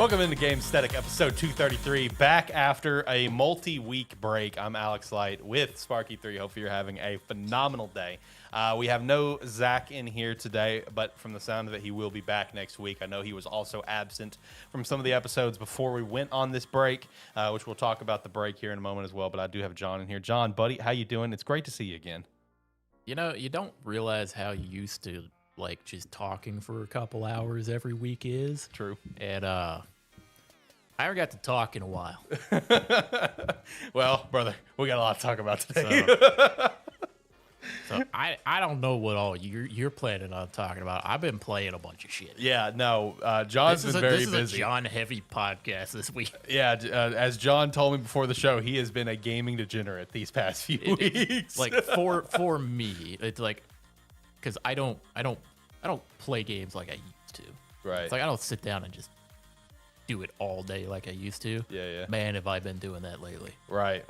Welcome into Gamesthetic, episode 233. Back after a multi-week break. I'm Alex Light with Sparky3. Hopefully you're having a phenomenal day. We have no Zach in here today, but from the sound of it, he will be back next week. I know he was also absent from some of the episodes before we went on this break, which we'll talk about the break here in a moment as well. But I do have John in here. John, buddy, how you doing? It's great to see you again. You know, you don't realize how used to like just talking for a couple hours every week is. True. And I haven't got to talk in a while. Well, brother, we got a lot to talk about today. So I don't know what all you're planning on talking about. I've been playing a bunch of shit. Yeah, no, John's been very busy. This is a John heavy podcast this week. Yeah, as John told me before the show, he has been a gaming degenerate these past few weeks. Like for me, it's like because I don't play games like I used to. Right. It's like I don't sit down and just do it all day like I used to. Yeah. Man, have I been doing that lately. Right.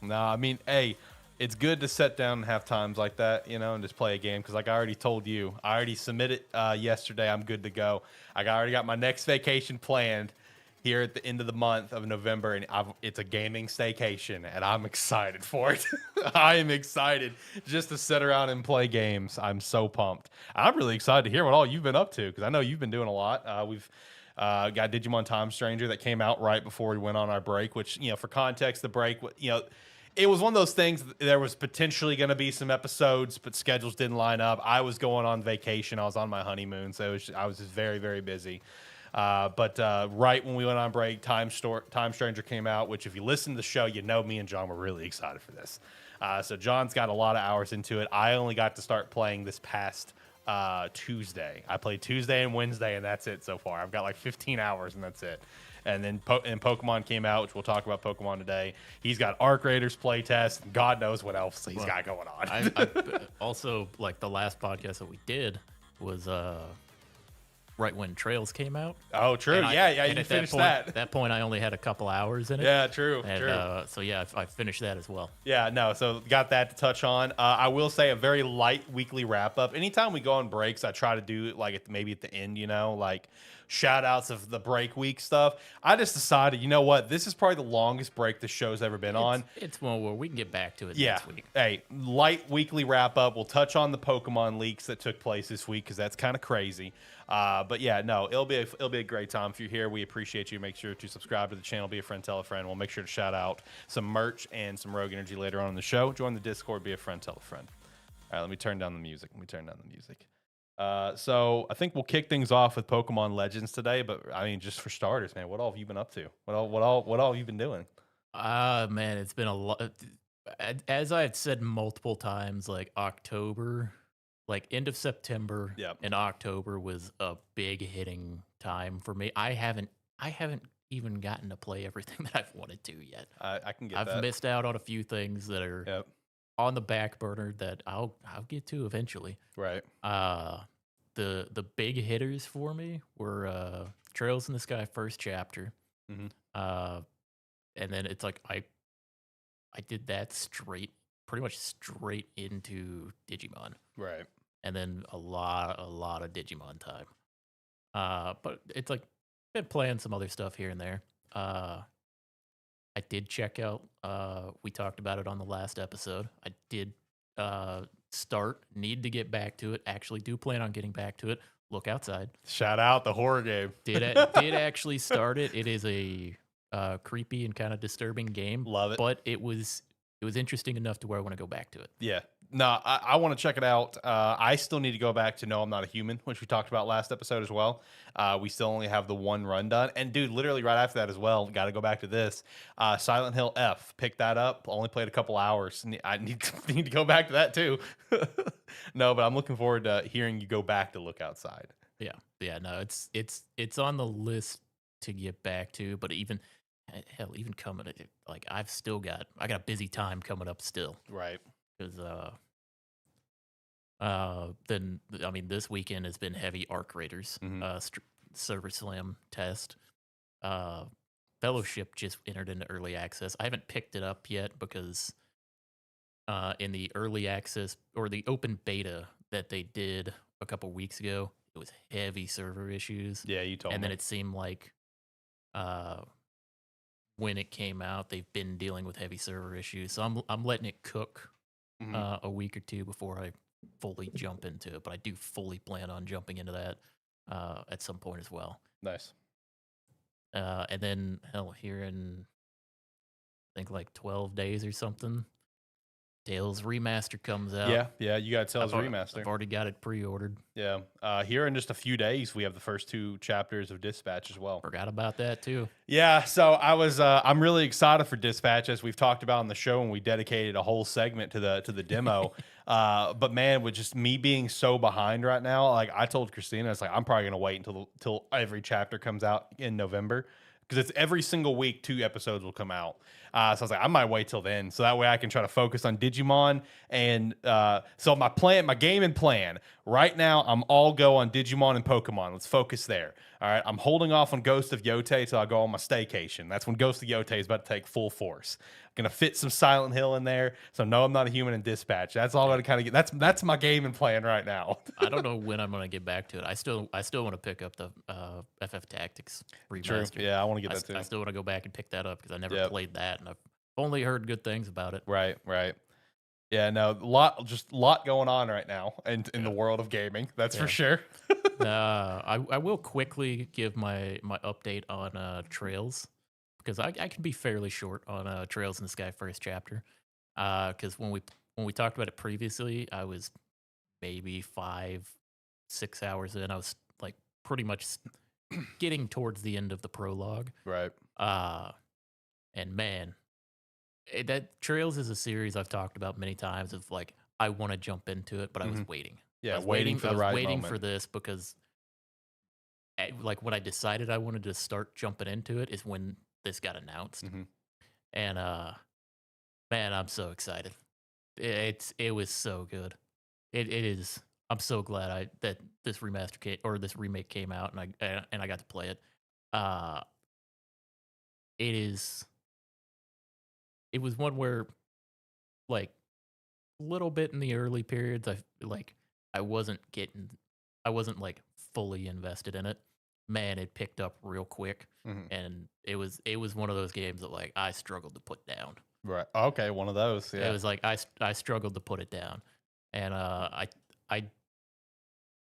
No, I mean, hey, it's good to sit down and have times like that, you know, and just play a game. Because like I already told you, I already submitted yesterday. I'm good to go. I already got my next vacation planned here at the end of the month of November, and it's a gaming staycation, and I'm excited for it. I am excited just to sit around and play games. I'm so pumped. I'm really excited to hear what all you've been up to, because I know you've been doing a lot. We've got Digimon Time Stranger that came out right before we went on our break, which, you know, for context, the break, you know, it was one of those things. There was potentially going to be some episodes, but schedules didn't line up. I was going on vacation. I was on my honeymoon, so I was just very, very busy. But right when we went on break, Time Stranger came out, which if you listen to the show, you know me and John were really excited for this. So John's got a lot of hours into it. I only got to start playing this past Tuesday. I played Tuesday and Wednesday, and that's it so far. I've got like 15 hours, and that's it. And then Pokemon came out, which we'll talk about Pokemon today. He's got Raiders Playtest. God knows what else he's got going on. I also, like the last podcast that we did was right when Trails came out. Oh, true. Yeah, you finished that. At that point, I only had a couple hours in it. Yeah, true. So yeah, I finished that as well. Yeah, no, so got that to touch on. I will say a very light weekly wrap up. Anytime we go on breaks, I try to do like maybe at the end, you know, like shout outs of the break week stuff. I just decided, you know what, this is probably the longest break the show's ever been on. It's one where we can get back to it next week. Hey, light weekly wrap up. We'll touch on the Pokemon leaks that took place this week because that's kind of crazy. But yeah, no, it'll be a great time. If you're here, we appreciate you. Make sure to subscribe to the channel, be a friend, tell a friend. We'll make sure to shout out some merch and some Rogue Energy later on in the show. Join the Discord, be a friend, tell a friend. All right, let me turn down the music. So I think we'll kick things off with Pokemon Legends today. But I mean, just for starters, man, what all have you been up to? What all have you been doing? Man, it's been a lot. As I've said multiple times, like October. Like end of September and October was a big hitting time for me. I haven't even gotten to play everything that I've wanted to yet. I can get that. I've missed out on a few things that are on the back burner that I'll get to eventually. Right. The big hitters for me were Trails in the Sky first chapter. Mm-hmm. And then it's like I did that pretty much straight into Digimon. Right. And then a lot of Digimon time. But it's like been playing some other stuff here and there. I did check out. We talked about it on the last episode. I did need to get back to it. Actually, do plan on getting back to it. Look Outside. Shout out the horror game. Did actually start it. It is a creepy and kind of disturbing game. Love it. But it was interesting enough to where I want to go back to it. Yeah. No, I want to check it out. I still need to go back to No, I'm Not a Human, which we talked about last episode as well. We still only have the one run done. And, dude, literally right after that as well, got to go back to this. Silent Hill F, picked that up. Only played a couple hours. I need to go back to that, too. No, but I'm looking forward to hearing you go back to Look Outside. Yeah, no, it's on the list to get back to. But even coming, like, I got a busy time coming up still. Right. Because then I mean this weekend has been heavy Raiders Server Slam test. Fellowship just entered into early access. I haven't picked it up yet because in the early access or the open beta that they did a couple weeks ago, it was heavy server issues. Yeah, you told me. And then it seemed like when it came out, they've been dealing with heavy server issues. So I'm letting it cook a week or two before I fully jump into it. But I do fully plan on jumping into that at some point as well. Nice. And then hell, here in I think like 12 days or something, Tales Remaster comes out. Yeah, you got Tales Remaster. I've already got it pre-ordered. Yeah, here in just a few days, we have the first 2 chapters of Dispatch as well. Forgot about that too. Yeah, so I'm really excited for Dispatch, as we've talked about on the show, and we dedicated a whole segment to the demo. But man, with just me being so behind right now, like I told Christina, it's like I'm probably gonna wait until every chapter comes out in November, because it's every single week 2 episodes will come out. So I was like, I might wait till then, so that way I can try to focus on Digimon. And so my gaming plan right now, I'm all go on Digimon and Pokemon. Let's focus there. All right, I'm holding off on Ghost of Yote till I go on my staycation. That's when Ghost of Yote is about to take full force. Gonna fit some Silent Hill in there, so no, I'm not a human in Dispatch. That's all I'm gonna kind of get. That's my gaming plan right now. I don't know when I'm gonna get back to it. I still want to pick up the FF Tactics remaster. True. Yeah, I want to get that too. I still want to go back and pick that up because I never played that, and I've only heard good things about it. Right. Yeah, no, a lot going on right now in the world of gaming. That's for sure. I will quickly give my update on Trails, because I can be fairly short on Trails in the Sky first chapter. Because when we talked about it previously, I was maybe 5-6 hours in. I was like pretty much getting towards the end of the prologue. Right. And man, that Trails is a series I've talked about many times. Of like, I want to jump into it, but I was waiting. Yeah, I was waiting for the right waiting moment. for this, because like when I decided I wanted to start jumping into it is when this got announced. And man, I'm so excited. It was so good. It is. I'm so glad that this this remake came out, and I got to play it. It is. It was one where, like, a little bit in the early periods, I wasn't like fully invested in it. Man, it picked up real quick, and it was one of those games that like I struggled to put down. Right. Okay, one of those. Yeah. It was like I struggled to put it down, and I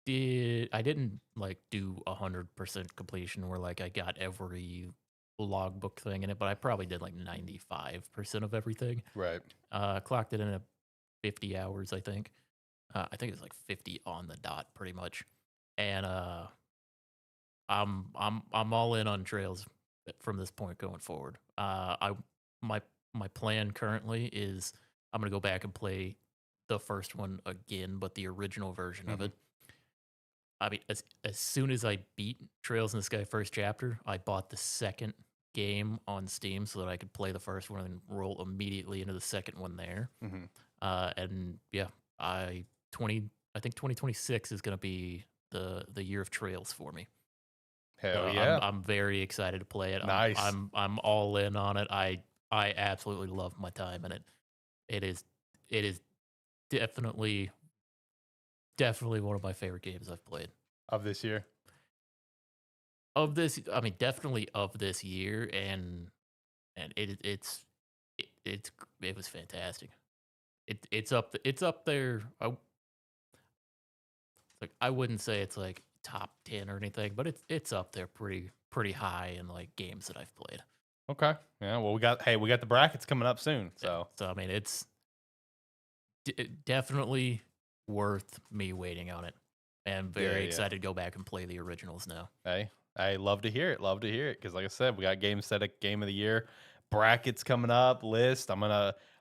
didn't like do 100% completion where like I got every logbook thing in it, but I probably did like 95% of everything. Right. Clocked it in at 50 hours, I think. I think it was like 50 on the dot, pretty much. And I'm all in on Trails from this point going forward. My plan currently is I'm gonna go back and play the first one again, but the original version of it. I mean, as soon as I beat Trails in the Sky first chapter, I bought the second game on Steam so that I could play the first one and roll immediately into the second one there. And yeah, I think 2026 is going to be the year of Trails for me. Hell yeah! I'm very excited to play it. Nice. I'm all in on it. I absolutely love my time in it. It is definitely one of my favorite games I've played of this year. I mean, definitely of this year, and it was fantastic. It's up there. I wouldn't say it's like top 10 or anything, but it's up there pretty high in like games that I've played. Okay. Yeah. Well, we got the brackets coming up soon. So I mean, it's definitely worth me waiting on it. And very excited to go back and play the originals now. Hey, I love to hear it. Love to hear it. Because like I said, we got Gamesthetic Game of the Year brackets coming up, list.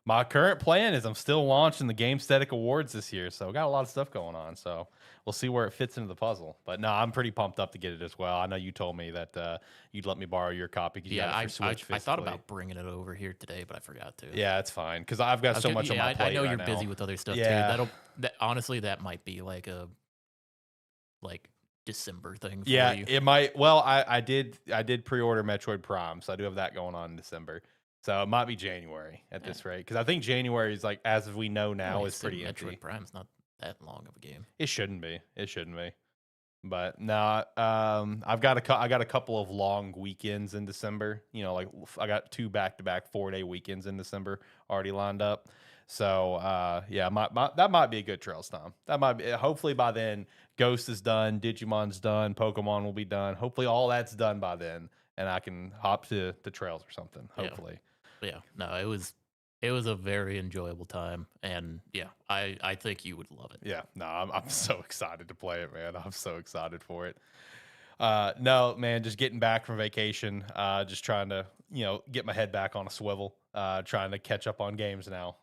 My current plan is I'm still launching the Gamesthetic Awards this year. So we got a lot of stuff going on. So we'll see where it fits into the puzzle. But no, I'm pretty pumped up to get it as well. I know you told me that you'd let me borrow your copy. Yeah, I thought about bringing it over here today, but I forgot to. Yeah, it's fine. Because I've got so much on my plate. I know right you're now. busy with other stuff too. Honestly, that might be like a December thing for you. It might. Well, I did pre-order Metroid Prime, so I do have that going on in December. So it might be January at this rate, because I think January is like, as we know now, is pretty empty. Metroid Prime's not that long of a game. It shouldn't be. But no, I got a couple of long weekends in December. You know, like I got 2 back-to-back 4-day weekends in December already lined up. So yeah, that might be a good trails time. That might be. Hopefully by then, Ghost is done, Digimon's done, Pokemon will be done. Hopefully all that's done by then, and I can hop to the trails or something. Yeah. Hopefully. Yeah. No, it was a very enjoyable time, and yeah, I think you would love it. Yeah, no, I'm so excited to play it, man. I'm so excited for it. No, man, just getting back from vacation, just trying to, get my head back on a swivel, trying to catch up on games now.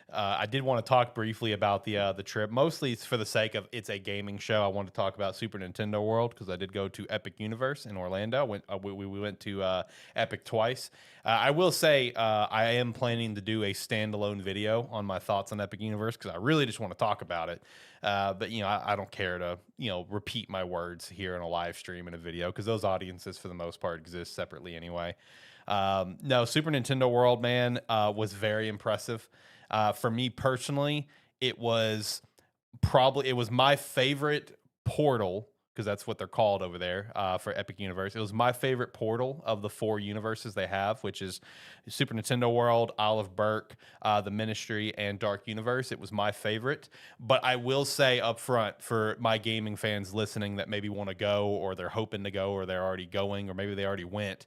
I did want to talk briefly about the trip. Mostly it's for the sake of it's a gaming show. I wanted to talk about Super Nintendo World because I did go to Epic Universe in Orlando. We went to Epic twice. I will say I am planning to do a standalone video on my thoughts on Epic Universe because I really just want to talk about it. But I don't care to repeat my words here in a live stream in a video because those audiences for the most part exist separately anyway. No, Super Nintendo World, man, was very impressive. For me personally, it was my favorite portal because that's what they're called over there for Epic Universe. It was my favorite portal of the 4 universes they have, which is Super Nintendo World, Isle of Berk, the Ministry, and Dark Universe. It was my favorite. But I will say up front for my gaming fans listening that maybe want to go or they're hoping to go or they're already going or maybe they already went.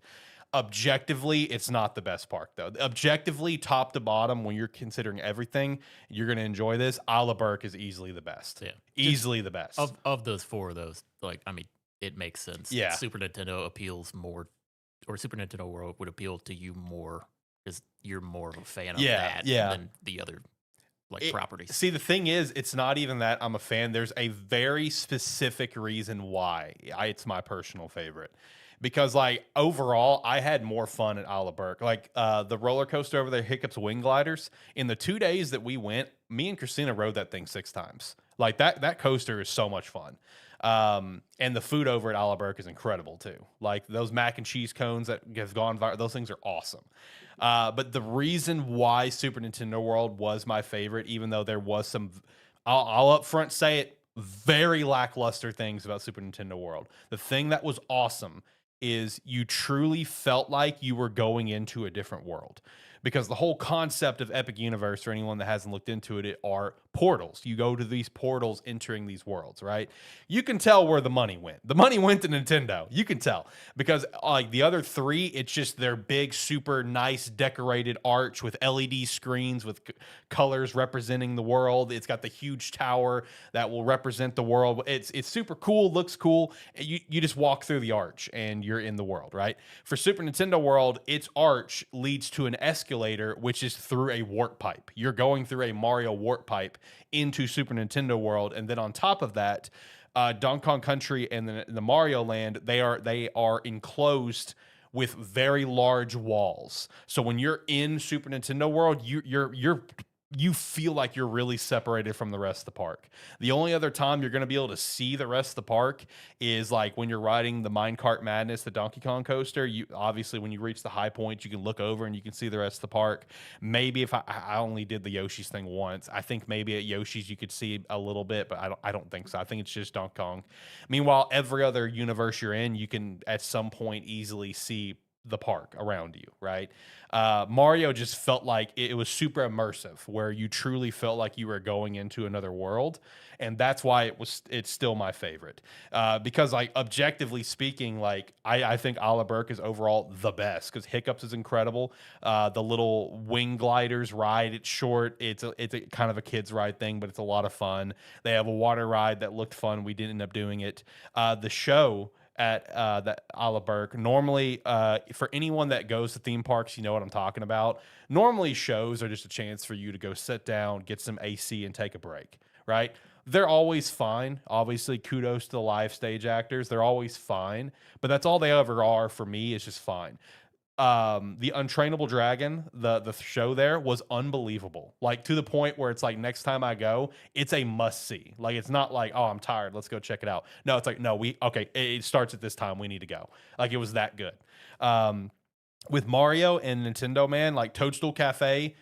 Objectively, it's not the best park though. Objectively, top to bottom, when you're considering everything, you're going to enjoy this. Isle of Berk is easily the best. Yeah, easily the best of those 4 of those. Like, I mean, it makes sense. Yeah, Super Nintendo appeals more, or Super Nintendo World would appeal to you more because you're more of a fan of that than the other properties. See, the thing is, it's not even that I'm a fan. There's a very specific reason why it's my personal favorite. Because like overall, I had more fun at Isle of Berk. Like the roller coaster over there, Hiccup's Wing Gliders. In the 2 days that we went, me and Christina rode that thing 6 times. Like that coaster is so much fun. And the food over at Isle of Berk is incredible too. Like those mac and cheese cones that have gone viral, those things are awesome. But the reason why Super Nintendo World was my favorite, even though there was some, I'll up front say it, very lackluster things about Super Nintendo World. The thing that was awesome is you truly felt like you were going into a different world because the whole concept of Epic Universe, for anyone that hasn't looked into it, are portals. You go to these portals entering these worlds, right? You can tell where the money went. The money went to Nintendo. You can tell because like the other 3, it's just their big, super nice decorated arch with LED screens with colors representing the world. It's got the huge tower that will represent the world. It's super cool, looks cool. You just walk through the arch and you're in the world, right? For Super Nintendo World, its arch leads to an escalator, which is through a warp pipe. You're going through a Mario warp pipe into Super Nintendo World, and then on top of that, Donkey Kong Country and the Mario Land, they are enclosed with very large walls. So when you're in Super Nintendo World, you feel like you're really separated from the rest of the park. The only other time you're going to be able to see the rest of the park is like when you're riding the Minecart Madness, the Donkey Kong coaster. You obviously, when you reach the high point, you can look over and you can see the rest of the park. Maybe if I only did the Yoshi's thing once, I think maybe at Yoshi's you could see a little bit, but I don't think so. I think it's just Donkey Kong. Meanwhile, every other universe you're in, you can at some point easily see the park around you, right? Mario just felt like it was super immersive, where you truly felt like you were going into another world, and that's why it's still my favorite. Because like objectively speaking, like I think Isle of Berk is overall the best because Hiccups is incredible. The little wing gliders ride, it's short, it's a kind of a kids ride thing, but it's a lot of fun. They have a water ride that looked fun. We didn't end up doing it. The show at the Isle of Berk. Normally, for anyone that goes to theme parks, you know what I'm talking about. Normally, shows are just a chance for you to go sit down, get some AC, and take a break, right? They're always fine. Obviously, kudos to the live stage actors. They're always fine, but that's all they ever are for me. Is just fine. The Untrainable Dragon, the show there was unbelievable. Like to the point where it's like next time I go, it's a must see. Like it's not like, oh, I'm tired, let's go check it out. No, it's like, no, it starts at this time, we need to go. Like it was that good. With Mario and Nintendo, man, like Toadstool Cafe,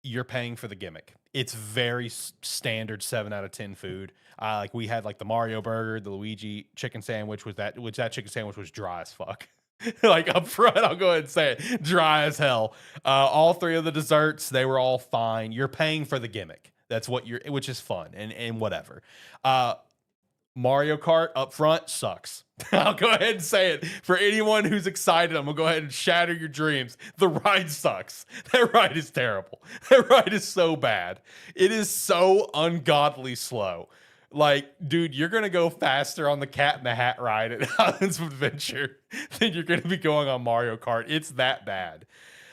you're paying for the gimmick. it's very standard 7 out of 10 food. Like we had like the Mario burger, the Luigi chicken sandwich which that chicken sandwich was dry as fuck. Like up front, I'll go ahead and say it, dry as hell. All three of the desserts, they were all fine. You're paying for the gimmick. That's what which is fun and whatever. Mario Kart up front sucks. I'll go ahead and say it. For anyone who's excited, I'm going to go ahead and shatter your dreams. The ride sucks. That ride is terrible. That ride is so bad. It is so ungodly slow. Like, dude, you're going to go faster on the Cat in the Hat ride at Islands of Adventure than you're going to be going on Mario Kart. It's that bad.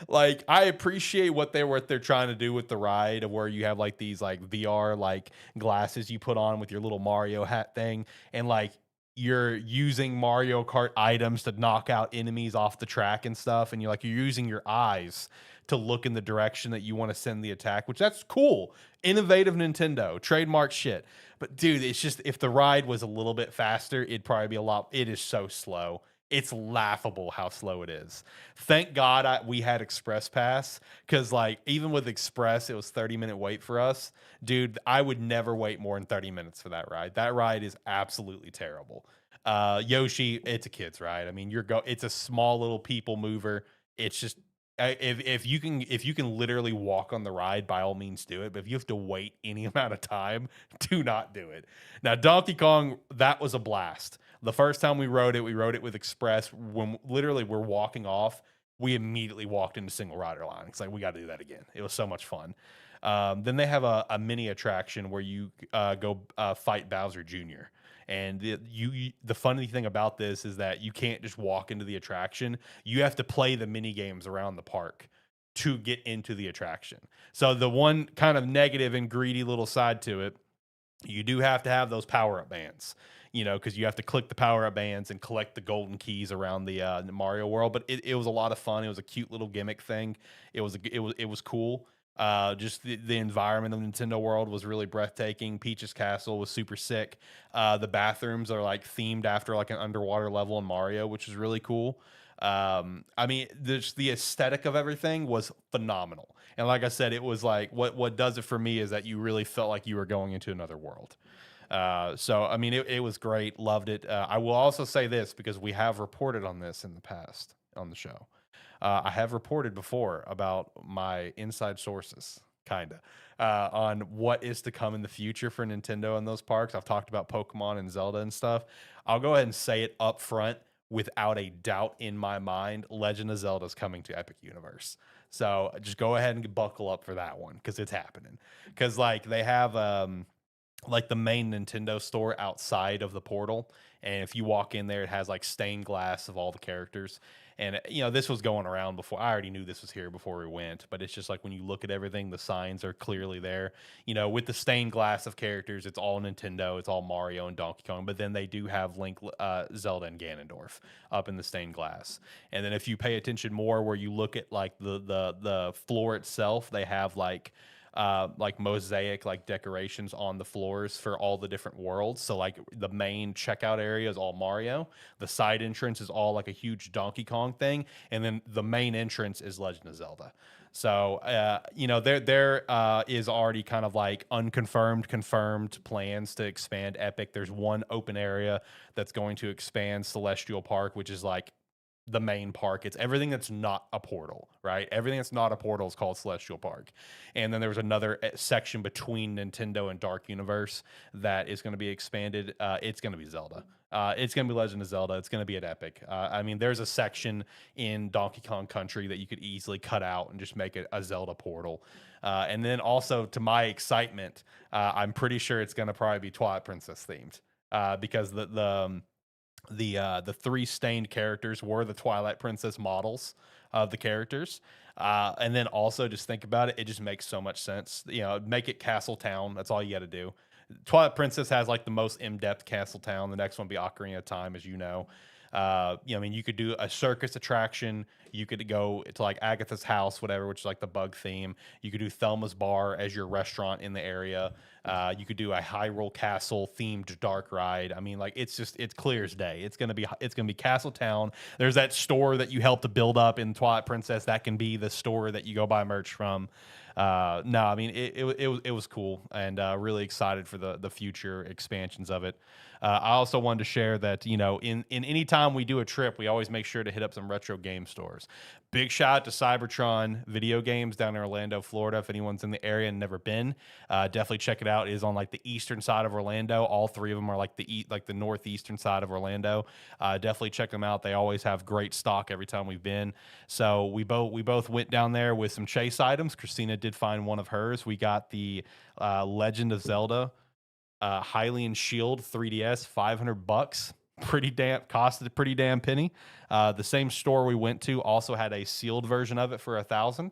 Like, I appreciate what they're trying to do with the ride, of where you have like these like VR like glasses you put on with your little Mario hat thing, and like you're using Mario Kart items to knock out enemies off the track and stuff, and you're using your eyes to look in the direction that you want to send the attack, which that's cool. Innovative Nintendo, trademark shit. But dude, it's just, if the ride was a little bit faster, it'd probably be a lot. It is so slow. It's laughable how slow it is. Thank God we had Express Pass, because like even with Express, it was 30-minute wait for us. Dude, I would never wait more than 30 minutes for that ride. That ride is absolutely terrible. Yoshi, it's a kid's ride. I mean, it's a small little people mover. It's just, if you can literally walk on the ride, by all means do it. But if you have to wait any amount of time, do not do it. Now, Donkey Kong, that was a blast. The first time we rode it with Express. When literally we're walking off, we immediately walked into single rider line. It's like, we got to do that again. It was so much fun. Then they have a mini attraction where you go fight Bowser Jr. And the funny thing about this is that you can't just walk into the attraction. You have to play the mini games around the park to get into the attraction. So the one kind of negative and greedy little side to it, you do have to have those power-up bands, because you have to click the power-up bands and collect the golden keys around the Mario world. But it was a lot of fun. It was a cute little gimmick thing. It was cool. Just the environment of Nintendo World was really breathtaking. Peach's Castle was super sick. The bathrooms are like themed after like an underwater level in Mario, which is really cool. I mean, the aesthetic of everything was phenomenal. And like I said, it was like, what does it for me is that you really felt like you were going into another world. So, I mean, it was great. Loved it. I will also say this, because we have reported on this in the past on the show. I have reported before about my inside sources, kind of, on what is to come in the future for Nintendo and those parks. I've talked about Pokemon and Zelda and stuff. I'll go ahead and say it up front without a doubt in my mind. Legend of Zelda is coming to Epic Universe. So just go ahead and buckle up for that one, because it's happening. Because like they have like the main Nintendo store outside of the portal, and if you walk in there, it has like stained glass of all the characters. And this was going around before. I already knew this was here before we went, but it's just like when you look at everything, the signs are clearly there. With the stained glass of characters, it's all Nintendo, it's all Mario and Donkey Kong. But then they do have Link, Zelda, and Ganondorf up in the stained glass. And then if you pay attention more, where you look at like the floor itself, they have like mosaic like decorations on the floors for all the different worlds. So like the main checkout area is all Mario, the side entrance is all like a huge Donkey Kong thing, and then the main entrance is Legend of Zelda. So there is already kind of like confirmed plans to expand Epic. There's one open area that's going to expand Celestial Park, which is like the main park. It's everything that's not a portal, right? Everything that's not a portal is called Celestial Park. And then there was another section between Nintendo and Dark Universe that is going to be expanded. It's going to be Zelda. It's going to be Legend of Zelda. It's going to be at Epic. I mean, there's a section in Donkey Kong Country that you could easily cut out and just make it a Zelda portal. And then also, to my excitement, I'm pretty sure it's going to probably be Twilight Princess themed, because the three stained characters were the Twilight Princess models of the characters. And then also, just think about it. It just makes so much sense. Make it Castle Town. That's all you got to do. Twilight Princess has like the most in-depth Castle Town. The next one will be Ocarina of Time, as you know. I mean, you could do a circus attraction. You could go to like Agatha's house, whatever, which is like the bug theme. You could do Thelma's Bar as your restaurant in the area. You could do a Hyrule Castle themed dark ride. I mean, like it's clear as day. It's gonna be Castle Town. There's that store that you helped to build up in Twilight Princess. That can be the store that you go buy merch from. No, I mean it was cool, and really excited for the future expansions of it. I also wanted to share that, you know, in any time we do a trip, we always make sure to hit up some retro game stores. Big shout out to Cybertron Video Games down in Orlando, Florida. If anyone's in the area and never been, definitely check it out. It is on like the eastern side of Orlando. All three of them are like the northeastern side of Orlando. Definitely check them out. They always have great stock every time we've been. So we both went down there with some chase items. Christina did find one of hers. We got the Legend of Zelda Hylian Shield 3DS, $500. Costed a pretty damn penny. The same store we went to also had a sealed version of it for $1,000.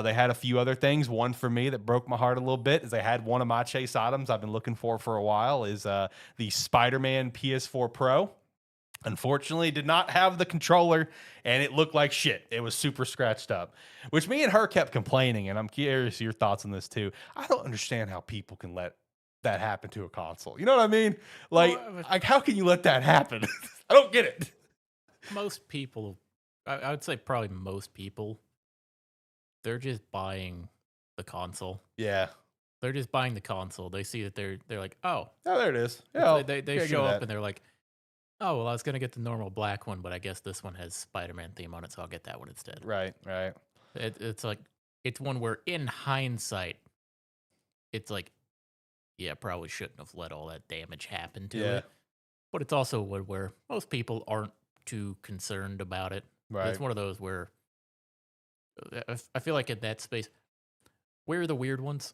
They had a few other things. One for me that broke my heart a little bit is they had one of my chase items I've been looking for a while is the Spider-Man PS4 Pro. Unfortunately, did not have the controller, and it looked like shit. It was super scratched up, which me and her kept complaining, and I'm curious your thoughts on this too. I don't understand how people can let that happen to a console. You know what I mean? Like how can you let that happen? I don't get it. Most people, I would say probably most people, they're just buying the console. Yeah. They're just buying the console. They see that they're like, oh, there it is. Yeah, they show up and they're like, oh, well, I was going to get the normal black one, but I guess this one has Spider-Man theme on it, so I'll get that one instead. Right. It's like, it's one where in hindsight, it's like, yeah, probably shouldn't have let all that damage happen to it. But it's also one where most people aren't too concerned about it. Right. It's one of those where I feel like in that space, we're the weird ones.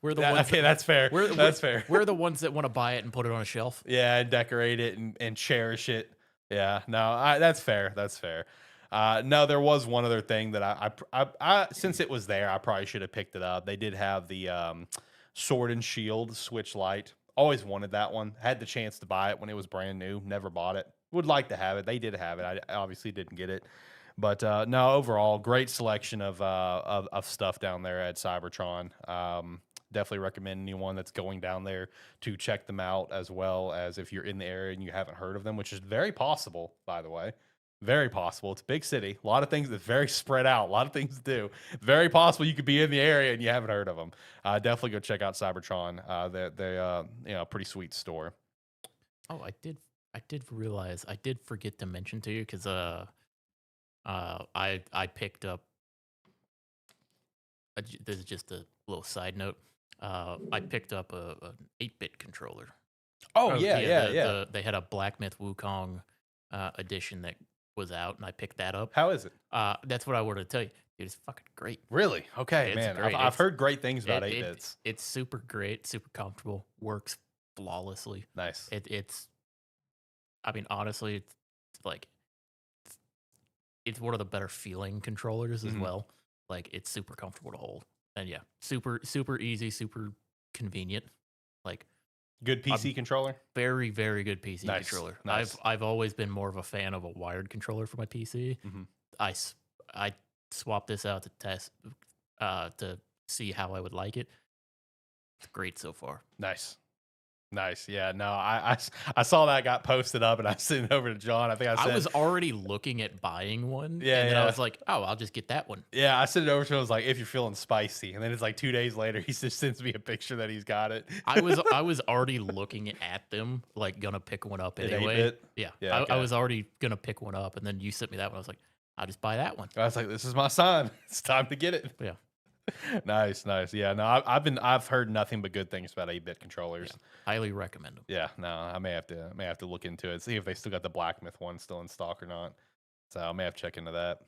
We're the ones. Okay, that's fair. That's fair. We're the ones that want to buy it and put it on a shelf. Yeah, and decorate it and cherish it. Yeah, no, that's fair. That's fair. No, there was one other thing that I since it was there, I probably should have picked it up. They did have the Sword and Shield Switch Lite. Always wanted that one. Had the chance to buy it when it was brand new. Never bought it. Would like to have it. They did have it. I obviously didn't get it. But no, overall, great selection of stuff down there at Cybertron. Definitely recommend anyone that's going down there to check them out, as well as if you're in the area and you haven't heard of them, which is very possible, by the way. Very possible. It's a big city. A lot of things that's very spread out. A lot of things to do. Very possible you could be in the area and you haven't heard of them. Definitely go check out Cybertron. They pretty sweet store. Oh, I did realize I did forget to mention to you because I picked up. This is just a little side note. I picked up an 8-bit controller. Oh yeah. They had a Black Myth Wukong edition that was out, and I picked that up. How is it? That's what I wanted to tell you. Dude, it's fucking great. Really? Okay, man. I've heard great things about 8-bits. It's super great, super comfortable, works flawlessly. Nice. I mean, honestly, it's like it's one of the better feeling controllers as well. Like, it's super comfortable to hold. And yeah, super easy, super convenient. Like, good PC controller? Very, very good PC controller. Nice. I've always been more of a fan of a wired controller for my PC. I swapped this out to test to see how I would like it. It's great so far. Nice. Yeah, no, I saw that got posted up, and I sent it over to John. I think I was already looking at buying one. Yeah, and then I was like, oh, I'll just get that one. Yeah, I sent it over to him. I was like, if you're feeling spicy. And then it's like 2 days later, he just sends me a picture that he's got it. I was already looking at them, like, gonna pick one up anyway. Yeah. Okay. I was already gonna pick one up, and then you sent me that one. I was like, I'll just buy that one. I was like, this is my sign. It's time to get it. Yeah. Nice. Yeah, no, I've heard nothing but good things about 8-bit controllers. Yeah, highly recommend them. Yeah, no, I may have to look into it, see if they still got the Black Myth one still in stock or not. So I may have to check into that.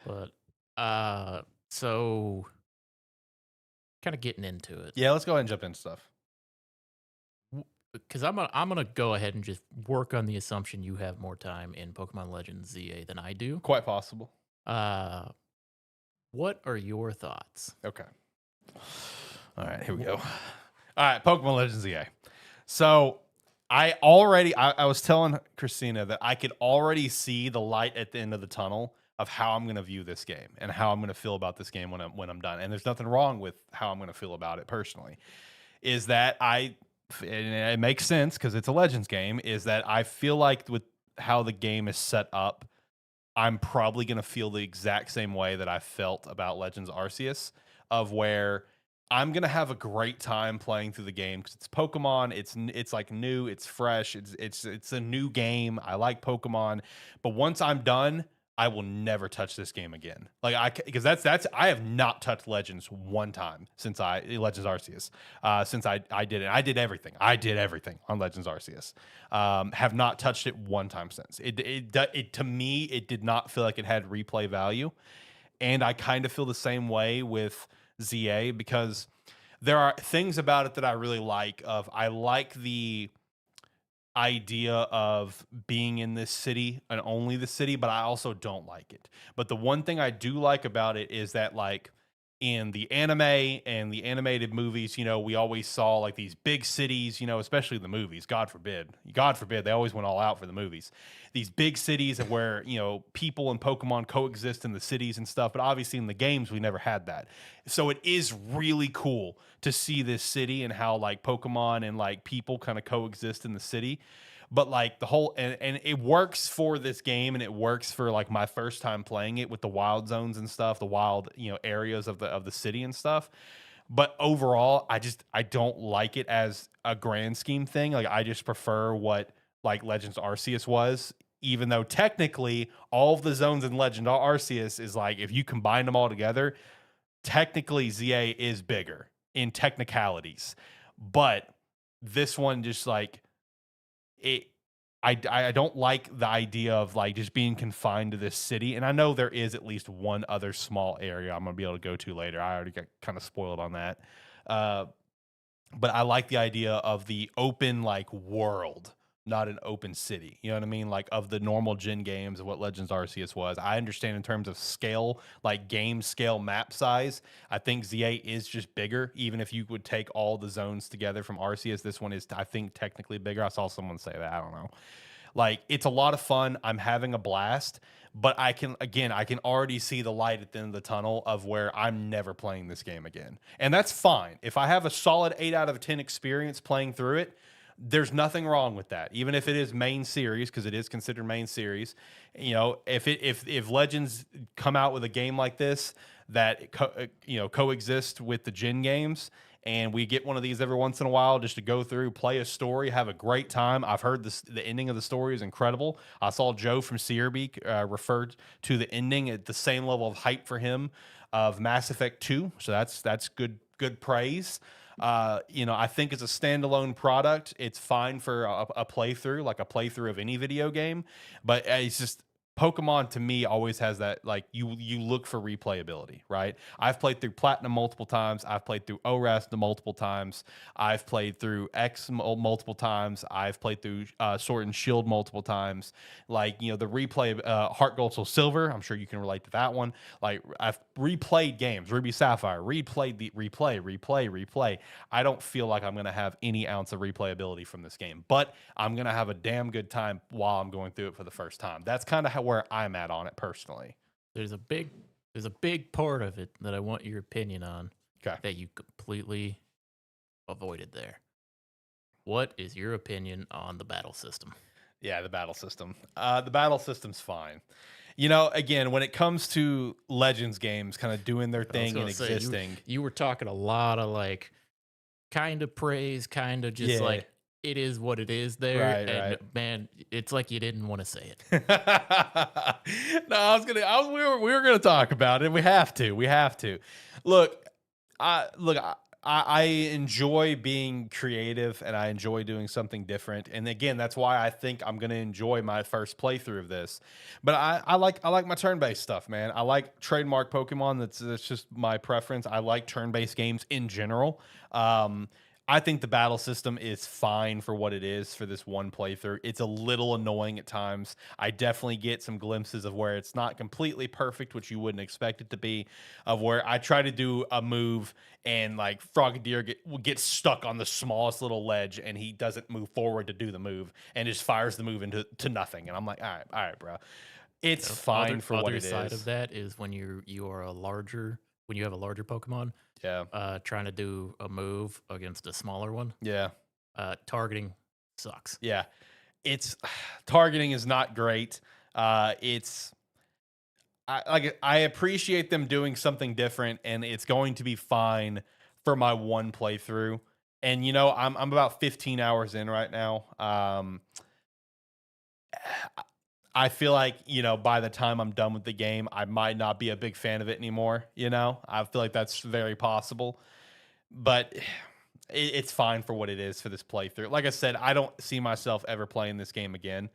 But so kind of getting into it. Yeah, let's go ahead and jump into stuff. Because I'm gonna go ahead and just work on the assumption you have more time in Pokemon Legends ZA than I do. Quite possible. What are your thoughts? Okay. All right, here we go. All right, Pokemon Legends ZA. So I was telling Christina that I could already see the light at the end of the tunnel of how I'm going to view this game and how I'm going to feel about this game when I'm done. And there's nothing wrong with how I'm going to feel about it personally. Is that and it makes sense because it's a Legends game, is that I feel like with how the game is set up, I'm probably going to feel the exact same way that I felt about Legends Arceus. of where I'm gonna have a great time playing through the game because it's Pokemon. It's like new, it's fresh, it's a new game. I like Pokemon, but once I'm done, I will never touch this game again. Like because that's I have not touched Legends one time since Legends Arceus. Since I did it, I did everything. I did everything on Legends Arceus. Have not touched it one time since. It to me it did not feel like it had replay value, and I kind of feel the same way with ZA because there are things about it that I really like. I like the idea of being in this city and only the city, but I also don't like it. But the one thing I do like about it is that like in the anime and the animated movies, we always saw like these big cities, especially the movies. God forbid, they always went all out for the movies. These big cities and where, people and Pokemon coexist in the cities and stuff. But obviously in the games, we never had that. So it is really cool to see this city and how like Pokemon and like people kind of coexist in the city. But like the whole and it works for this game and it works for like my first time playing it with the wild zones and stuff, the wild, areas of the city and stuff. But overall, I don't like it as a grand scheme thing. Like I just prefer what like Legends Arceus was, even though technically all of the zones in Legend Arceus is like if you combine them all together, technically ZA is bigger in technicalities. But this one just like it I don't like the idea of like just being confined to this city. And I know there is at least one other small area I'm gonna be able to go to later. I already got kind of spoiled on that. Uh, but I like the idea of the open like world, not an open city. You know what I mean? Like of the normal gen games of what Legends Arceus was. I understand in terms of scale, like game scale map size. I think ZA is just bigger. Even if you would take all the zones together from Arceus, this one is I think technically bigger. I saw someone say that. I don't know. Like it's a lot of fun. I'm having a blast, but I can already see the light at the end of the tunnel of where I'm never playing this game again. And that's fine. If I have a solid 8 out of 10 experience playing through it, there's nothing wrong with that. Even if it is main series because it is considered main series, if Legends come out with a game like this that coexist with the Gen games and we get one of these every once in a while just to go through, play a story, have a great time. I've heard the ending of the story is incredible. I saw Joe from CRB referred to the ending at the same level of hype for him of Mass Effect 2. So that's good praise. I think as a standalone product, it's fine for a playthrough, like a playthrough of any video game. But it's just Pokemon to me always has that like you look for replayability, right? I've played through Platinum multiple times. I've played through ORAS multiple times. I've played through X multiple times. I've played through Sword and Shield multiple times. Like the replay Heart Gold Soul Silver. I'm sure you can relate to that one. Like I've replayed games, Ruby Sapphire, replayed the replay. I don't feel like I'm gonna have any ounce of replayability from this game, but I'm gonna have a damn good time while I'm going through it for the first time. That's kind of how where I'm at on it personally. There's a big part of it that I want your opinion on. Okay. That you completely avoided there. What is your opinion on the battle system? Yeah, the battle system. The battle system's fine. Again, when it comes to Legends games kind of doing their thing and existing. You were talking a lot of like kind of praise, kind of just like it is what it is there. Right. Man, it's like you didn't want to say it. No, we were gonna talk about it. We have to. Look, I enjoy being creative and I enjoy doing something different. And again, that's why I think I'm gonna enjoy my first playthrough of this. But I like my turn-based stuff, man. I like trademark Pokemon. That's just my preference. I like turn-based games in general. I think the battle system is fine for what it is for this one playthrough. It's a little annoying at times. I definitely get some glimpses of where it's not completely perfect, which you wouldn't expect it to be, of where I try to do a move and like Frogadier gets stuck on the smallest little ledge and he doesn't move forward to do the move and just fires the move into nothing. And I'm like, all right, bro. It's fine for what it is. The other side of that is when you have a larger Pokemon. Yeah. Trying to do a move against a smaller one. Yeah. Targeting sucks. Yeah. It's targeting is not great. It's I appreciate them doing something different, and it's going to be fine for my one playthrough. And I'm about 15 hours in right now. I feel like, by the time I'm done with the game, I might not be a big fan of it anymore. I feel like that's very possible, but it's fine for what it is for this playthrough. Like I said, I don't see myself ever playing this game again.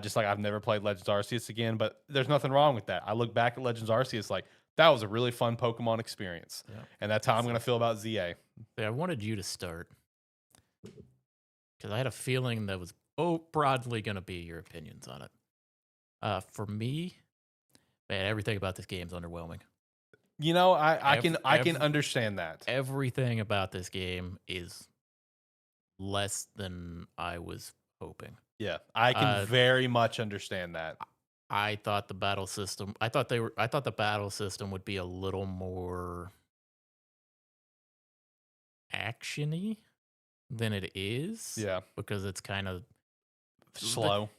Just like I've never played Legends Arceus again, but there's nothing wrong with that. I look back at Legends Arceus like that was a really fun Pokemon experience, and that's how I'm going to feel about ZA. I wanted you to start because I had a feeling that was broadly going to be your opinions on it. For me, man, everything about this game is underwhelming. I can understand that. Everything about this game is less than I was hoping. Yeah, I can very much understand that. I thought the battle system. I thought the battle system would be a little more actiony than it is. Yeah, because it's kind of slow.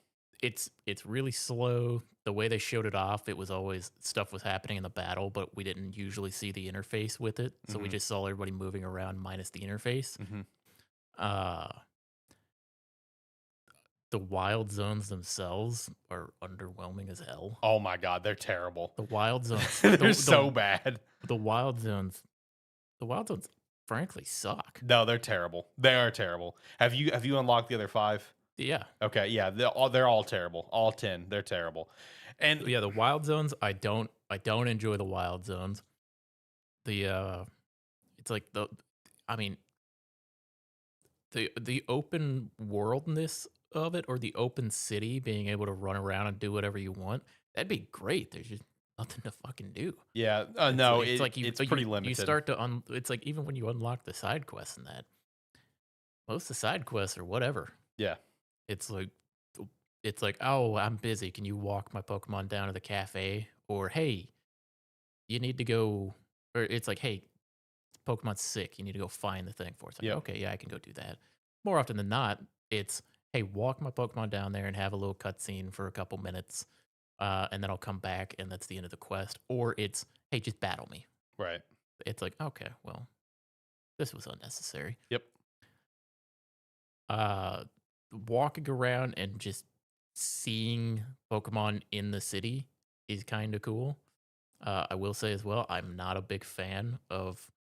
It's really slow. The way they showed it off, it was always stuff was happening in the battle, but we didn't usually see the interface with it. So we just saw everybody moving around minus the interface. The wild zones themselves are underwhelming as hell. Oh my god, they're terrible. The wild zones, they're so bad. The wild zones, frankly, suck. No, they're terrible. They are terrible. Have you unlocked the other 5? Yeah. Okay. Yeah. They're all terrible. All 10. They're terrible. And yeah, the wild zones. I don't enjoy the wild zones. It's like the open worldness of it, or the open city, being able to run around and do whatever you want. That'd be great. There's just nothing to fucking do. Yeah. No, it's pretty limited. You start to it's like even when you unlock the side quests and that, most of the side quests are whatever. Yeah. It's like, oh, I'm busy. Can you walk my Pokemon down to the cafe? Or hey, you need to go. Or it's like, hey, Pokemon's sick. You need to go find the thing for it. It's like, okay, yeah, I can go do that. More often than not, it's hey, walk my Pokemon down there and have a little cutscene for a couple minutes, and then I'll come back and that's the end of the quest. Or it's hey, just battle me. Right. It's like, okay, well, this was unnecessary. Yep. Walking around and just seeing Pokemon in the city is kind of cool. I will say as well, I'm not a big fan of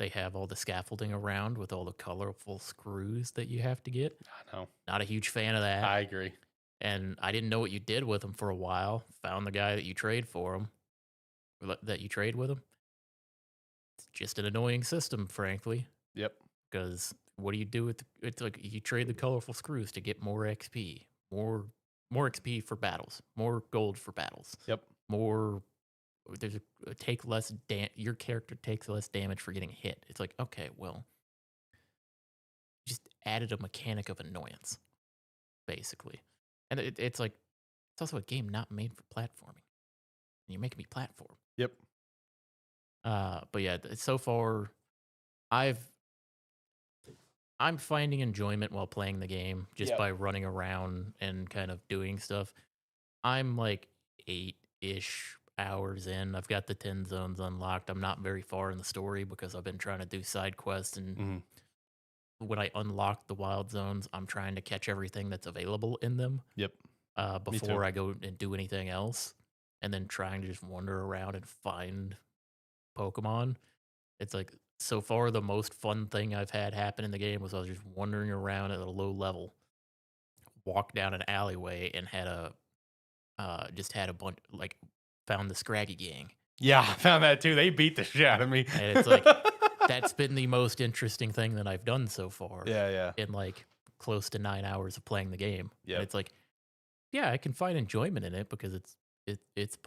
they have all the scaffolding around with all the colorful screws that you have to get. I know. Not a huge fan of that. I agree. And I didn't know what you did with them for a while. Found the guy that you trade for them, that you trade with him. It's just an annoying system, frankly. Yep. Because what do you do with it's like you trade the colorful screws to get more XP, more XP for battles, more gold for battles. Yep. More there's a take less your character takes less damage for getting hit. It's like, okay, well, just added a mechanic of annoyance, basically. And it's like it's also a game not made for platforming. And you're making me platform. Yep. But yeah, so far I'm finding enjoyment while playing the game just by running around and kind of doing stuff. I'm like 8-ish hours in. I've got the 10 zones unlocked. I'm not very far in the story because I've been trying to do side quests. And when I unlock the wild zones, I'm trying to catch everything that's available in them. Yep. Before I go and do anything else. And then trying to just wander around and find Pokemon. It's like, so far, the most fun thing I've had happen in the game was I was just wandering around at a low level, walked down an alleyway, and had a bunch, like, found the Scraggy gang. Yeah, I found that too. They beat the shit out of me. And it's like, that's been the most interesting thing that I've done so far. Yeah. In like close to 9 hours of playing the game. Yeah. It's like, yeah, I can find enjoyment in it because it's a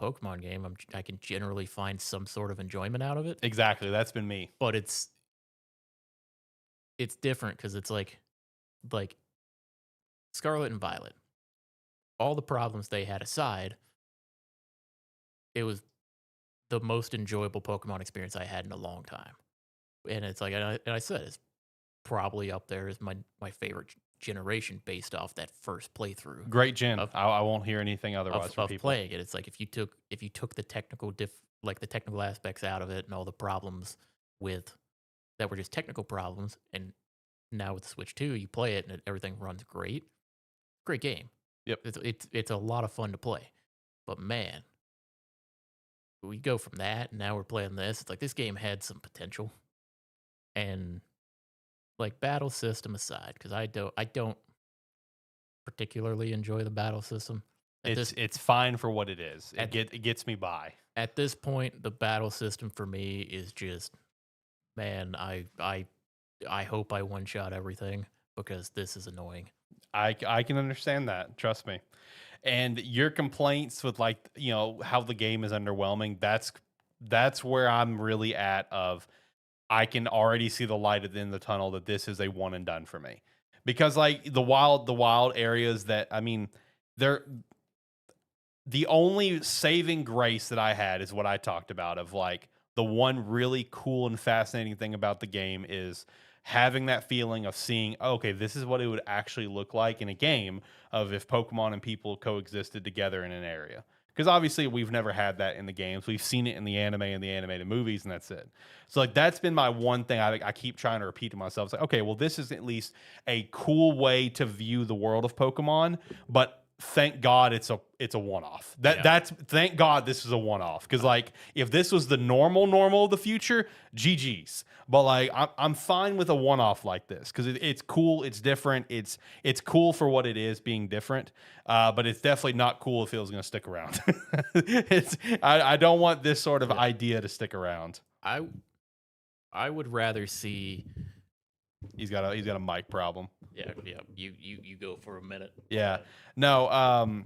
Pokemon game. I can generally find some sort of enjoyment out of it. Exactly. That's been me. But it's different because it's like Scarlet and Violet. All the problems they had aside, it was the most enjoyable Pokemon experience I had in a long time. And it's like, and I said, it's probably up there as my favorite generation based off that first playthrough Great gen. of I won't hear anything otherwise from people. playing it. It's like if you took the technical like the technical aspects out of it and all the problems with that were just technical problems, and now with the Switch 2, you play it and everything runs great. Great game. Yep. It's a lot of fun to play. But man, we go from that and now we're playing this. It's like this game had some potential. And like battle system aside, because I don't particularly enjoy the battle system. It's fine for what it is. It gets me by. At this point, the battle system for me is just, man, I hope I one shot everything because this is annoying. I can understand that. Trust me. And your complaints with like, you know, how the game is underwhelming, that's where I'm really at of I can already see the light at the end of the tunnel that this is a one and done for me. Because like the wild areas that I mean, they're the only saving grace that I had is what I talked about of like the one really cool and fascinating thing about the game is having that feeling of seeing, okay, this is what it would actually look like in a game of if Pokemon and people coexisted together in an area. Because obviously we've never had that in the games. We've seen it in the anime and the animated movies, and that's it. So like that's been my one thing I keep trying to repeat to myself. It's like, okay, well, this is at least a cool way to view the world of Pokemon, but thank God it's a one-off. That's thank God this is a one-off. Because like if this was the normal of the future, GG's. But like I'm fine with a one-off like this because it's cool, it's different, it's cool for what it is being different. But it's definitely not cool if it was going to stick around. I don't want this sort of idea to stick around. I would rather see. He's got a mic problem. Yeah. You go for a minute. Yeah. No,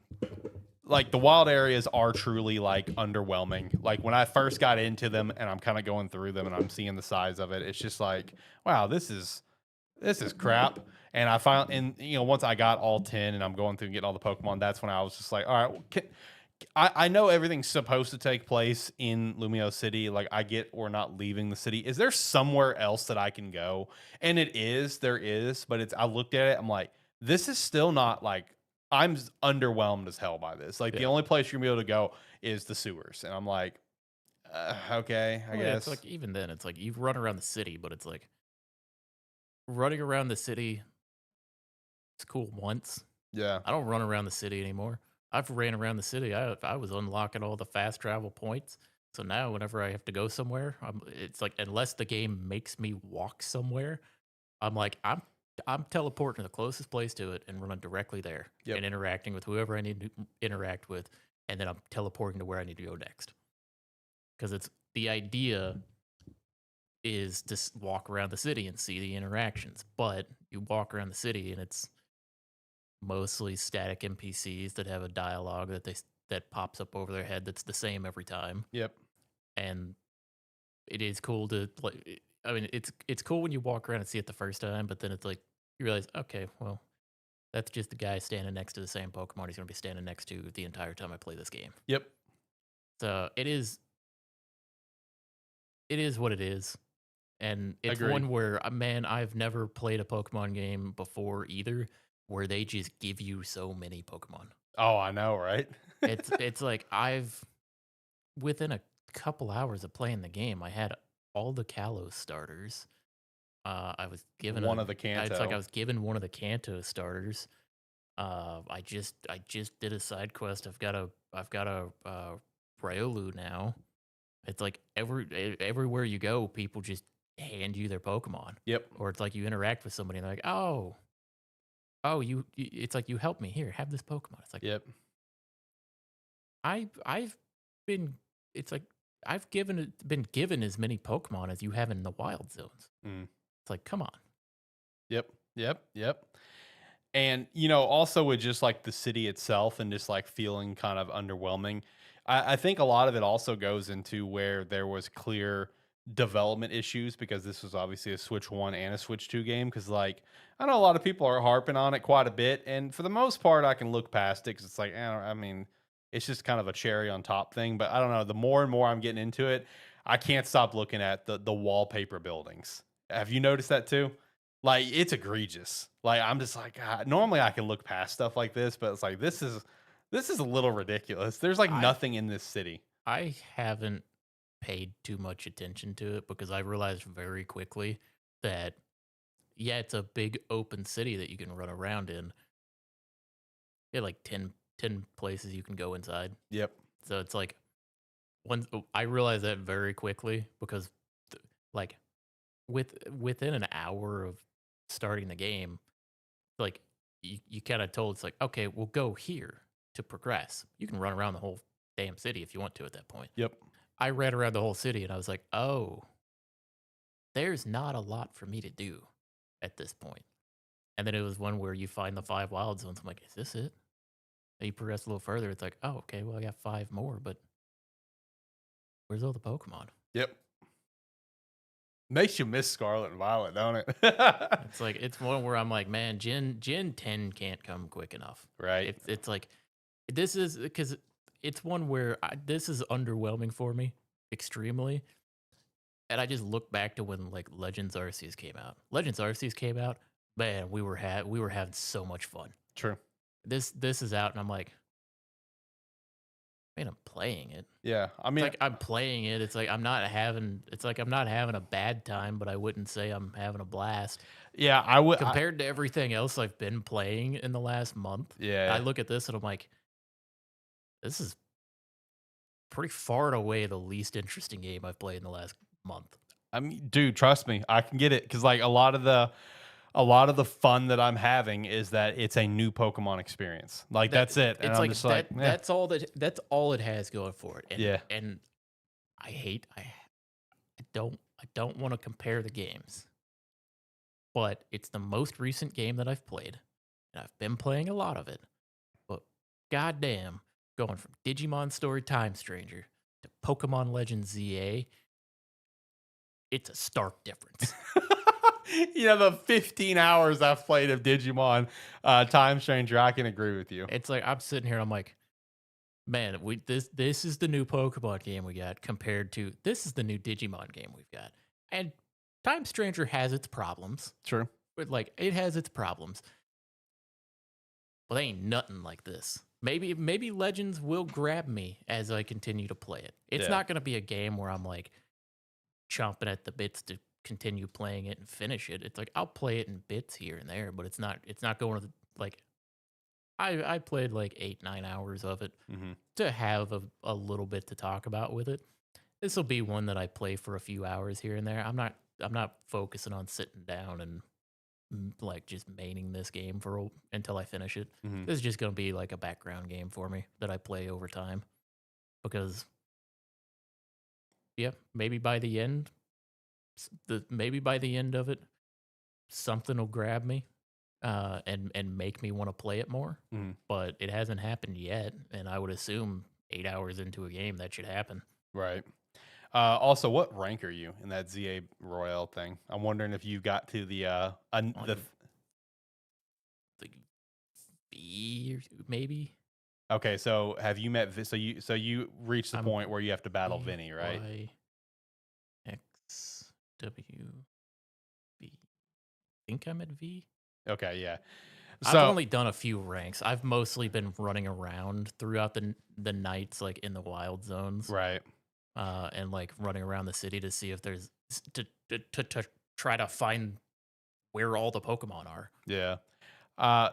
like the wild areas are truly like underwhelming. Like when I first got into them and I'm kind of going through them and I'm seeing the size of it, it's just like, wow, this is crap. And I finally, and you know, once I got all 10 and I'm going through and getting all the Pokemon, that's when I was just like, all right, I know everything's supposed to take place in Lumio City. Like I get we're not leaving the city. Is there somewhere else that I can go? And there is, but I looked at it, I'm like, this is still not like I'm underwhelmed as hell by this. Like the only place you're gonna be able to go is the sewers. And I'm like, okay, I guess. It's like even then, it's like you run around the city, but it's like running around the city, it's cool once. Yeah. I don't run around the city anymore. I've ran around the city. I was unlocking all the fast travel points. So now whenever I have to go somewhere, it's like unless the game makes me walk somewhere, I'm like I'm teleporting to the closest place to it and running directly there and interacting with whoever I need to interact with, and then I'm teleporting to where I need to go next. Because it's the idea is to walk around the city and see the interactions, but you walk around the city and it's mostly static NPCs that have a dialogue that pops up over their head that's the same every time. Yep. And it is cool to like. I mean, it's cool when you walk around and see it the first time, but then it's like you realize, okay, well, that's just the guy standing next to the same Pokemon he's going to be standing next to the entire time I play this game. Yep. So it is what it is. And it's Agreed. one where, man, I've never played a Pokemon game before either, where they just give you so many Pokemon. Oh, I know, right? It's like within a couple hours of playing the game, I had all the Kalos starters. I was given one of the Kanto. It's like I was given one of the Kanto starters. I just did a side quest. I've got a Riolu now. It's like everywhere you go, people just hand you their Pokemon. Yep. Or it's like you interact with somebody and they're like, oh, you it's like you help me here, have this Pokemon. It's like, yep. I've been it's like I've been given as many Pokemon as you have in the wild zones. It's like, come on. Yep. And you know, also with just like the city itself and just like feeling kind of underwhelming, I think a lot of it also goes into where there was clear development issues because this was obviously a Switch 1 and a Switch 2 game. Because like I know a lot of people are harping on it quite a bit, and for the most part, I can look past it because it's like I mean, it's just kind of a cherry on top thing. But I don't know. The more and more I'm getting into it, I can't stop looking at the wallpaper buildings. Have you noticed that too? Like, it's egregious. Like, I'm just like, God, normally I can look past stuff like this, but it's like this is a little ridiculous. There's like I nothing in this city. I haven't paid too much attention to it because I realized very quickly that yeah, it's a big open city that you can run around in. Yeah, like ten places you can go inside. Yep. So it's like I realized that very quickly because like within an hour of starting the game, like you kind of told it's like, okay, we'll go here to progress. You can run around the whole damn city if you want to at that point. Yep. I ran around the whole city and I was like, oh, there's not a lot for me to do at this point. And then it was one where you find the 5 wild zones. I'm like, is this it? And you progress a little further. It's like, oh, okay, well, I got 5 more, but where's all the Pokemon? Yep. Makes you miss Scarlet and Violet, don't it? It's like it's one where I'm like, man, Gen 10 can't come quick enough. Right. It's like this is because it's one where this is underwhelming for me extremely. And I just look back to when like Legends Arceus came out. Legends Arceus came out, man, we were having so much fun. True. This is out, and I'm like, man, I'm playing it. Yeah. I mean, It's like I'm playing it. It's like I'm not having. It's like I'm not having a bad time, but I wouldn't say I'm having a blast yeah, I would. compared to everything else I've been playing in the last month. Yeah. I look at this and I'm like, this is pretty far and away the least interesting game I've played in the last month. I mean, dude, trust me, I can get it because like a lot of the fun that I'm having is that it's a new Pokemon experience. Like that's it. And It's I'm like just like, eh. that's all it has going for it. And, Yeah. and I don't want to compare the games, but it's the most recent game that I've played, and I've been playing a lot of it. But goddamn, going from Digimon Story Time Stranger to Pokemon Legends ZA, it's a stark difference. You know, the 15 hours I've played of Digimon Time Stranger, I can agree with you. It's like I'm sitting here, I'm like, man, this is the new Pokemon game we got compared to this is the new Digimon game we've got. And Time Stranger has its problems. True. But like it has its problems. But they ain't nothing like this. Maybe Legends will grab me as I continue to play it. It's Yeah. not gonna be a game where I'm like chomping at the bits to continue playing it and finish it. It's like I'll play it in bits here and there, but it's not going to the like I played like 8-9 hours of it Mm-hmm. to have a little bit to talk about with it. This will be one that I play for a few hours here and there. I'm not focusing on sitting down and like just maining this game until I finish it. Mm-hmm. This is just going to be like a background game for me that I play over time because yeah, maybe by the end of it something will grab me and make me want to play it more. Mm-hmm. But it hasn't happened yet, and I would assume 8 hours into a game that should happen. Right. Also, what rank are you in that ZA Royale thing? I'm wondering if you got to the The B maybe. Okay, so have you met? So you reached the point where you have to battle Vinny, right? X W B. I think I'm at V. Okay, yeah. I've So only done a few ranks. I've mostly been running around throughout the nights, like in the wild zones, right. and like running around the city to see if there's to try to find where all the Pokemon are. Yeah.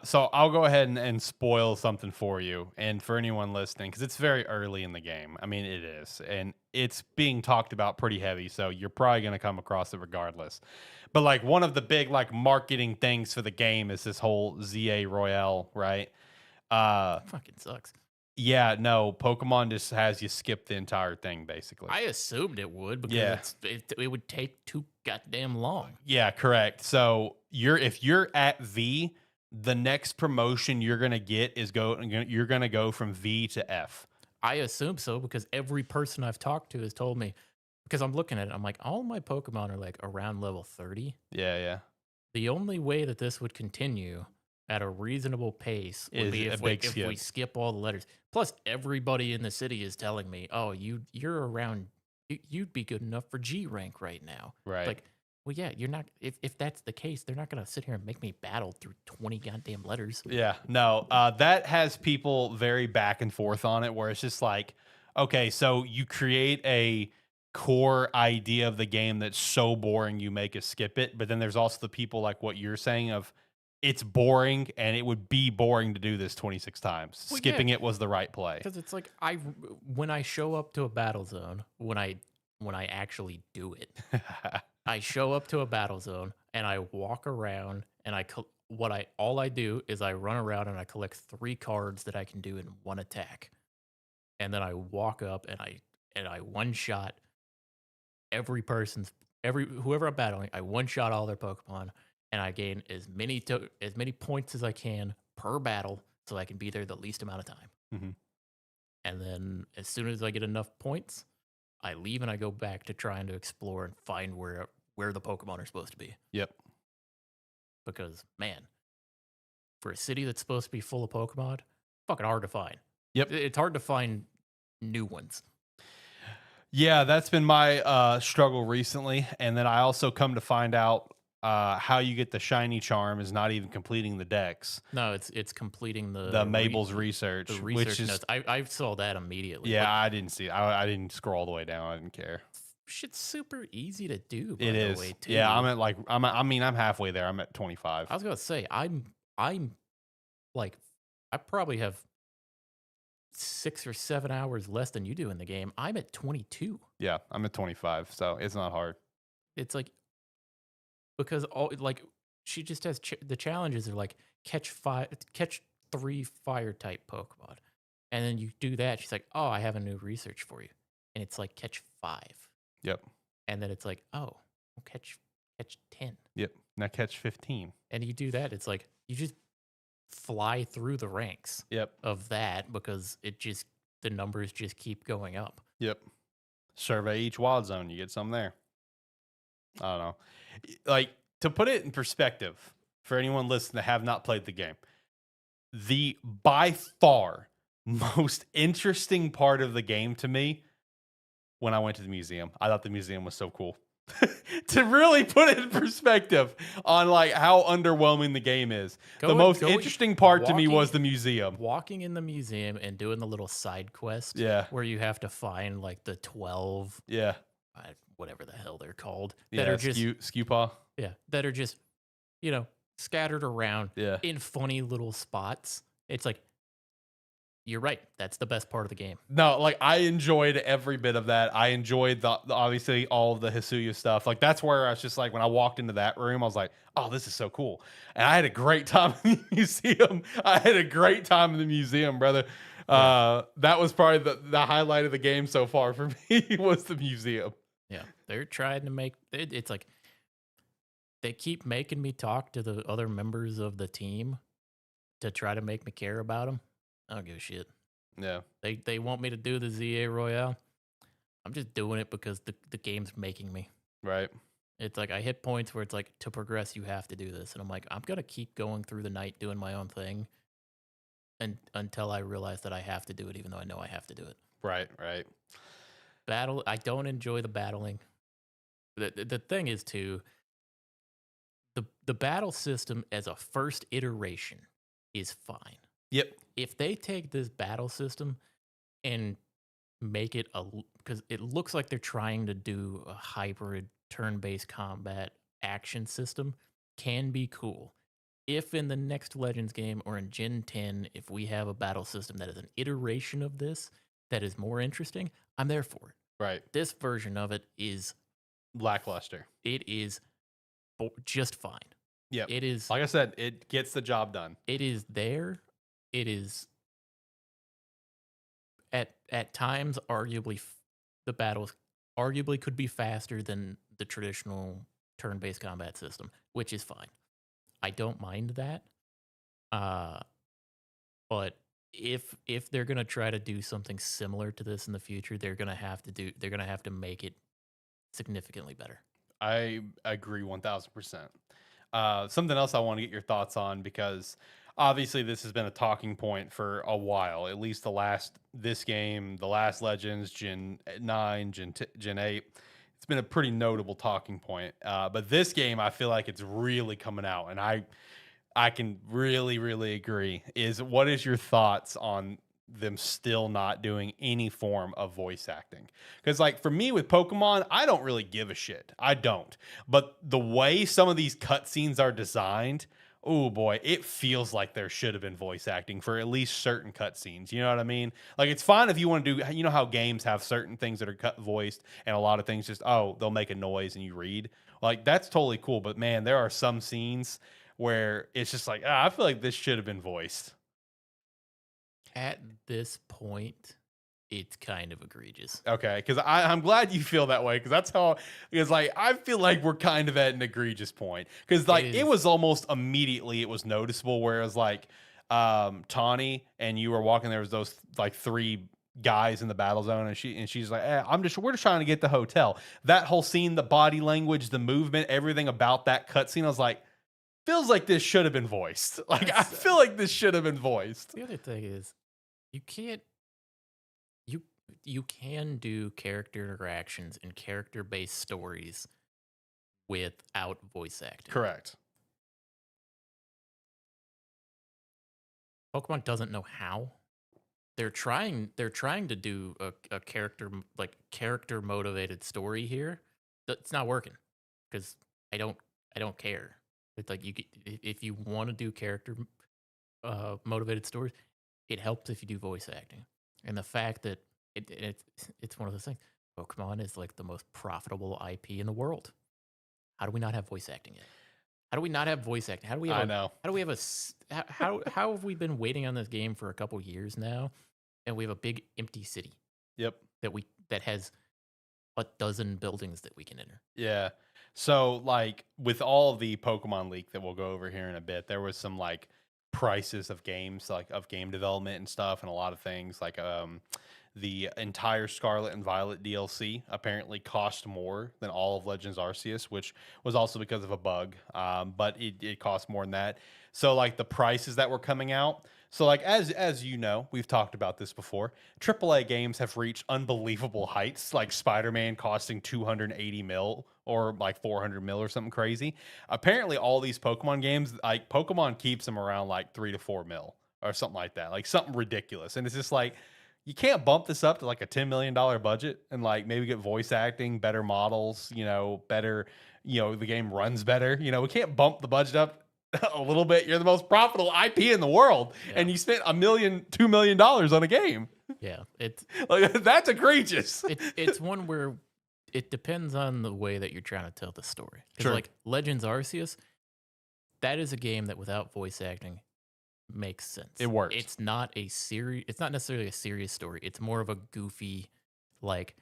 So I'll go ahead and spoil something for you and for anyone listening because it's very early in the game. I mean, it is, and it's being talked about pretty heavy, so you're probably going to come across it regardless. But like one of the big like marketing things for the game is this whole ZA Royale, right? Fucking sucks. Yeah, no, Pokemon just has you skip the entire thing basically. I assumed it would because it would take too goddamn long. Yeah, correct. So if you're at V, the next promotion you're gonna get is you're gonna go from V to F. I assume so because every person I've talked to has told me. Because I'm looking at it, I'm like, all my Pokemon are like around level 30. Yeah, yeah. The only way that this would continue at a reasonable pace would be if we skip all the letters. Plus, everybody in the city is telling me, "Oh, you're around. You'd be good enough for G rank right now." Right. Like, Well, yeah, you're not. If that's the case, they're not gonna sit here and make me battle through 20 goddamn letters. Yeah, no, that has people very back and forth on it, where it's just like, okay, so you create a core idea of the game that's so boring you make us skip it, but then there's also the people like what you're saying of it's boring and it would be boring to do this 26 times. Well, Skipping it was the right play. Because it's like when I show up to a battle zone, when I actually do it, I show up to a battle zone and I walk around and all I do is I run around and I collect 3 cards that I can do in one attack. And then I walk up and I one shot whoever I'm battling, I one shot all their Pokemon and I gain as many points as I can per battle so I can be there the least amount of time. Mm-hmm. And then as soon as I get enough points, I leave and I go back to trying to explore and find where the Pokemon are supposed to be. Yep. Because, man, for a city that's supposed to be full of Pokemon, fucking hard to find. Yep. It's hard to find new ones. Yeah, that's been my struggle recently. And then I also come to find out how you get the shiny charm is not even completing the dex. No, it's completing the Mabel's research. The research which is, notes. I saw that immediately. Yeah, I didn't see it. I didn't scroll all the way down. I didn't care. Shit's super easy to do. It is. Way, too. Yeah, I'm halfway there. I'm at 25. I was gonna say I'm like I probably have 6 or 7 hours less than you do in the game. I'm at 22. Yeah, I'm at 25, so it's not hard. It's like because she just has the challenges are like catch 3 fire type Pokemon, and then you do that. She's like, oh, I have a new research for you, and it's like catch 5. Yep. And then it's like, oh, we'll catch 10. Yep. Now catch 15. And you do that. It's like you just fly through the ranks. Yep. Of that because the numbers just keep going up. Yep. Survey each wild zone. You get some there. I don't know. Like, to put it in perspective for anyone listening that have not played the game, the by far most interesting part of the game to me when I went to the museum. I thought the museum was so cool. To really put it in perspective on like how underwhelming the game is. The most interesting part to me was the museum. Walking in the museum and doing the little side quest. Yeah. Where you have to find like the 12. Yeah. Whatever the hell they're called. Yeah, that are just Scupaw. Yeah. That are just, scattered around in funny little spots. It's like, you're right. That's the best part of the game. No, like I enjoyed every bit of that. I enjoyed the obviously all of the Hisuiya stuff. Like that's where I was just like when I walked into that room, I was like, "Oh, this is so cool!" And I had a great time in the museum. Brother. Yeah. That was probably the highlight of the game so far for me was the museum. Yeah, they're trying to make it. It's like they keep making me talk to the other members of the team to try to make me care about them. I don't give a shit. Yeah. They want me to do the ZA Royale. I'm just doing it because the game's making me. Right. It's like I hit points where it's like to progress you have to do this. And I'm like, I'm gonna keep going through the night doing my own thing until I realize that I have to do it, even though I know I have to do it. Right. I don't enjoy the battling. The thing is too, the battle system as a first iteration is fine. Yep. If they take this battle system and make it because it looks like they're trying to do a hybrid turn-based combat action system, can be cool. If in the next Legends game or in Gen 10, if we have a battle system that is an iteration of this that is more interesting, I'm there for it. Right. This version of it is lackluster. It is just fine. Yeah. It is. Like I said, it gets the job done. It is there. It is at times arguably the battles arguably could be faster than the traditional turn-based combat system, which is fine. I don't mind that. But if they're gonna try to do something similar to this in the future, they're gonna have to make it significantly better. I agree 1000%. Something else I want to get your thoughts on, because obviously this has been a talking point for a while, at least this game, the last Legends, Gen 9, Gen 8, It's been a pretty notable talking point. But this game, I feel like it's really coming out, and I can really, really agree. What is your thoughts on them still not doing any form of voice acting? Because like for me with Pokemon, I don't really give a shit. I don't. But the way some of these cutscenes are designed, oh boy, it feels like there should have been voice acting for at least certain cutscenes. You know what I mean? Like it's fine if you want to do, you know how games have certain things that are cut voiced and a lot of things just, oh, they'll make a noise and you read. Like that's totally cool. But man, there are some scenes where it's just like, I feel like this should have been voiced. At this point, it's kind of egregious. Okay, because I'm glad you feel that way, because that's how, because like I feel like we're kind of at an egregious point, because like it was almost immediately it was noticeable, whereas like Tawny and you were walking, there was those like three guys in the battle zone, and she's like, we're just trying to get the hotel. That whole scene, the body language, the movement, everything about that cutscene, I was like, feels like this should have been voiced. Like I feel like this should have been voiced. The other thing is, you can't you can do character interactions and character-based stories without voice acting. Correct. Pokemon doesn't know how. They're trying to do a character motivated story here. It's not working because I don't care. It's like if you want to do character motivated stories, it helps if you do voice acting. And the fact that it's one of those things. Pokemon is like the most profitable IP in the world. How do we not have voice acting yet? How do we not have voice acting? How do we have How do we have how have we been waiting on this game for a couple years now, and we have a big empty city? Yep. That has a dozen buildings that we can enter. Yeah. So like with all the Pokemon leak that we'll go over here in a bit, there was some like prices of games, like of game development and stuff, and a lot of things like the entire Scarlet and Violet DLC apparently cost more than all of Legends Arceus, which was also because of a bug. But it cost more than that. So like the prices that were coming out. So like as you know, we've talked about this before. AAA games have reached unbelievable heights, like Spider-Man costing 280 mil or like 400 mil or something crazy. Apparently, all these Pokemon games, like Pokemon keeps them around like 3 to 4 mil or something like that, like something ridiculous. And it's just like, you can't bump this up to like a $10 million budget and like maybe get voice acting, better models, better, the game runs better. We can't bump the budget up a little bit. You're the most profitable IP in the world, and you spent $2 million on a game. Yeah, it's like that's egregious. It's one where it depends on the way that you're trying to tell the story. Sure. Like Legends Arceus, that is a game that without voice acting makes sense. It works. It's not necessarily a serious story. It's more of a goofy, like,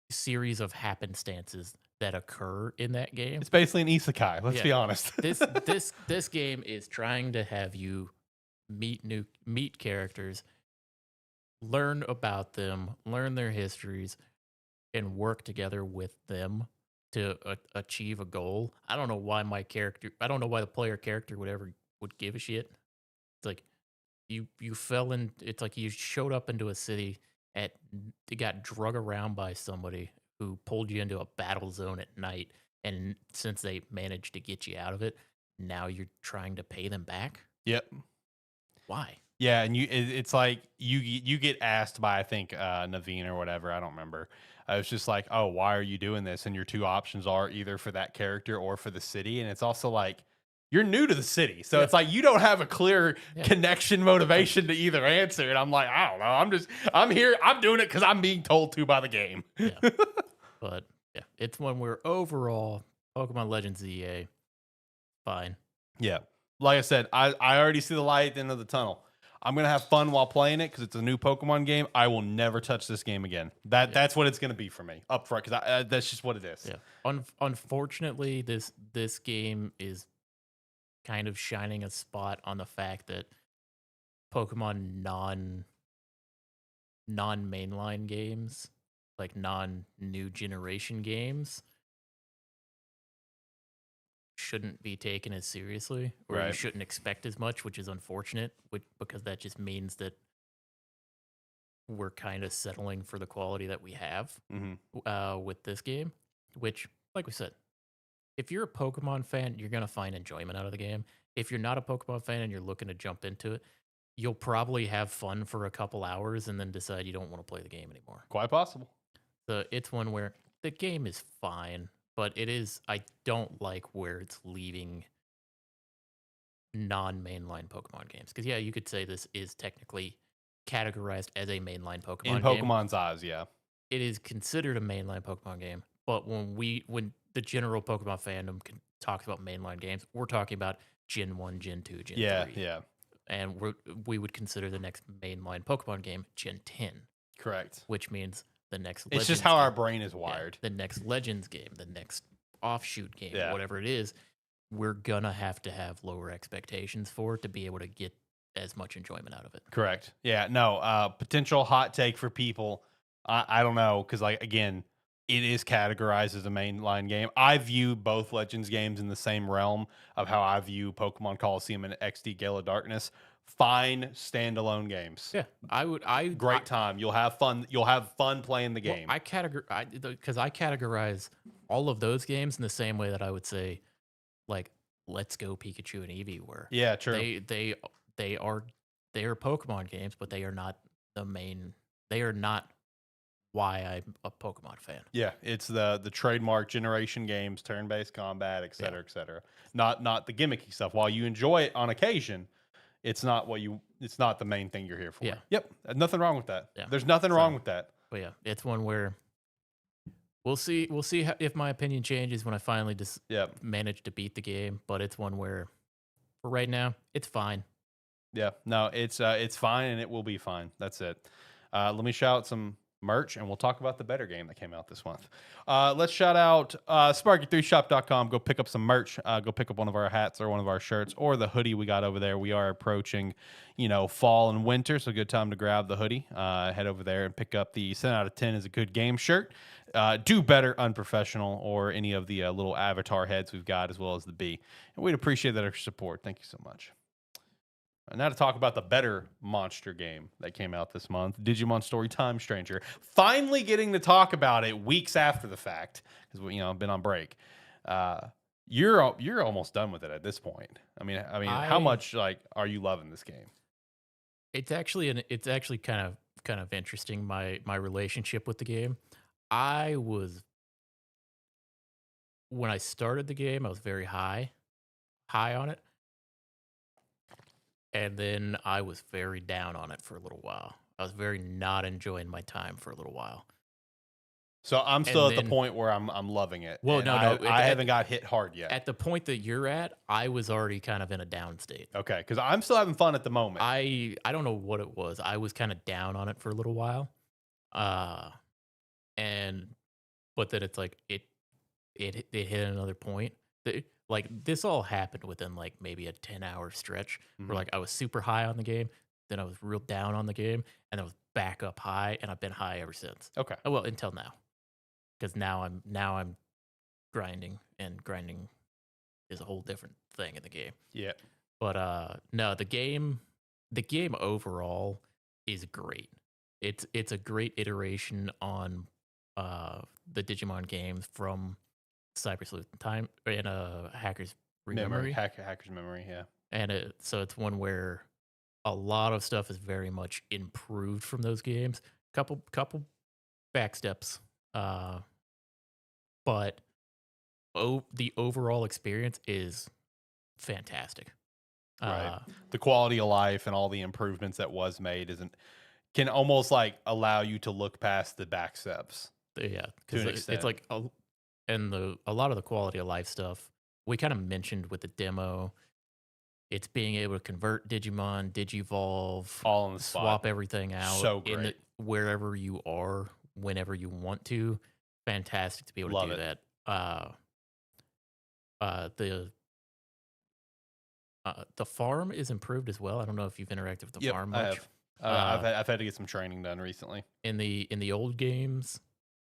series of happenstances that occur in that game. It's basically an isekai. Let's be honest. This game is trying to have you meet characters, learn about them, learn their histories, and work together with them to achieve a goal. I don't know why the player character would give a shit. It's like you fell in. It's like you showed up into a city you got drug around by somebody who pulled you into a battle zone at night, and since they managed to get you out of it, now you're trying to pay them back. Yep. Why? Yeah, and it's like you get asked by, I think, Naveen or whatever, I don't remember. It's just like, oh, why are you doing this? And your two options are either for that character or for the city. And it's also like, you're new to the city. So it's like you don't have a clear connection motivation to either answer. And I'm like, I don't know. I'm here. I'm doing it because I'm being told to by the game. Yeah. But yeah, it's one where overall, Pokemon Legends EA, fine. Yeah. Like I said, I already see the light at the end of the tunnel. I'm going to have fun while playing it because it's a new Pokemon game. I will never touch this game again. That's what it's going to be for me up front, because that's just what it is. Yeah. Unfortunately, this game is kind of shining a spot on the fact that Pokemon non-mainline games, like non-new generation games, shouldn't be taken as seriously, or you shouldn't expect as much, which is unfortunate, because that just means that we're kind of settling for the quality that we have with this game. which, like we said, if you're a Pokemon fan, you're gonna find enjoyment out of the game. If you're not a Pokemon fan and you're looking to jump into it, you'll probably have fun for a couple hours and then decide you don't want to play the game anymore. Quite possible. So it's one where the game is fine, but I don't like where it's leaving non-mainline Pokemon games. Because yeah, you could say this is technically categorized as a mainline Pokemon In game. Pokemon's eyes, yeah. It is considered a mainline Pokemon game, but when the general Pokemon fandom talks about mainline games, we're talking about Gen 1, Gen 2, Gen 3. Yeah. And we would consider the next mainline Pokemon game Gen 10. Correct. Which means the next It's just how our brain is yeah, wired. the next Legends game, the next offshoot game, Yeah. whatever it is, we're gonna have to have lower expectations for it to be able to get as much enjoyment out of it. Correct. Yeah. No. Potential hot take for people. I don't know, because like again, it is categorized as a mainline game. I view both Legends games in the same realm of how I view Pokemon Coliseum and XD Gala Darkness. Fine standalone games. Yeah, Great time. You'll have fun. You'll have fun playing the game. Well, I categorize all of those games in the same way that I would say, like, Let's Go Pikachu and Eevee were. Yeah, true. They are Pokemon games, but they are not the main. They are not why I'm a Pokemon fan. Yeah, it's the trademark generation games, turn-based combat, et cetera, et cetera. Not the gimmicky stuff. While you enjoy it on occasion, it's not the main thing you're here for. Yeah. Yep. Nothing wrong with that. Yeah. There's nothing wrong with that. But yeah, it's one where we'll see if my opinion changes when I finally just manage to beat the game. But it's one where, for right now, it's fine. Yeah. No, it's fine and it will be fine. That's it. Let me shout out some merch and we'll talk about the better game that came out this month. Let's shout out Sparky3shop.com. Go pick up some merch. Go pick up one of our hats or one of our shirts or the hoodie we got over there. We are approaching, fall and winter, so good time to grab the hoodie. Head over there and pick up the 10 out of 10 is a good game shirt. Do better, unprofessional, or any of the little avatar heads we've got, as well as the bee. And we'd appreciate that support. Thank you so much. And now to talk about the better monster game that came out this month, Digimon Story Time Stranger. Finally getting to talk about it weeks after the fact, because I've been on break. You're almost done with it at this point. I mean, how much are you loving this game? It's actually kind of interesting, my relationship with the game. When I started the game, I was very high on it. And then I was very down on it for a little while. I was very not enjoying my time for a little while. So I'm still at the point where I'm loving it. Well, I haven't got hit hard yet. At the point that you're at, I was already kind of in a down state. Okay, because I'm still having fun at the moment. I don't know what it was. I was kind of down on it for a little while. But then it's like it hit another point. Like this all happened within like maybe a 10-hour stretch where like I was super high on the game, then I was real down on the game, and I was back up high, and I've been high ever since. Okay. Well, until now, because now I'm grinding, and grinding is a whole different thing in the game. Yeah. But no, the game overall is great. It's a great iteration on the Digimon games from Cyber Sleuth Time and Hacker's Memory. Hacker's Memory, yeah. And so it's one where a lot of stuff is very much improved from those games. Couple back steps, but the overall experience is fantastic. Right. The quality of life and all the improvements that was made can almost like allow you to look past the back steps. Yeah, because it's like a lot of the quality of life stuff we kind of mentioned with the demo. It's being able to convert Digimon, Digivolve, all on the spot, swap everything out, so great. Wherever you are, whenever you want to. Fantastic to be able to do that. The farm is improved as well. I don't know if you've interacted with the farm much. I've had to get some training done recently. In the old games,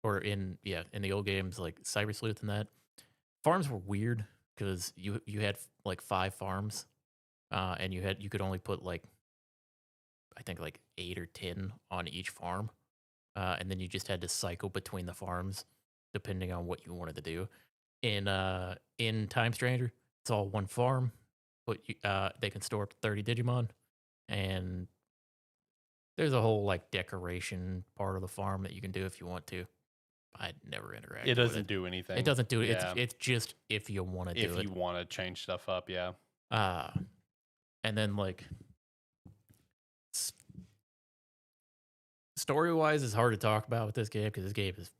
or in the old games like Cyber Sleuth and that, farms were weird because you had like 5 farms, and you could only put like I think like 8 or 10 on each farm, and then you just had to cycle between the farms depending on what you wanted to do. In Time Stranger, it's all one farm, but they can store up to 30 Digimon, and there's a whole like decoration part of the farm that you can do if you want to. I never interacted with it. It doesn't do anything. It doesn't do it. Yeah. It's just if you want to do it. If you want to change stuff up, yeah. And then like story wise, it's hard to talk about with this game because this game is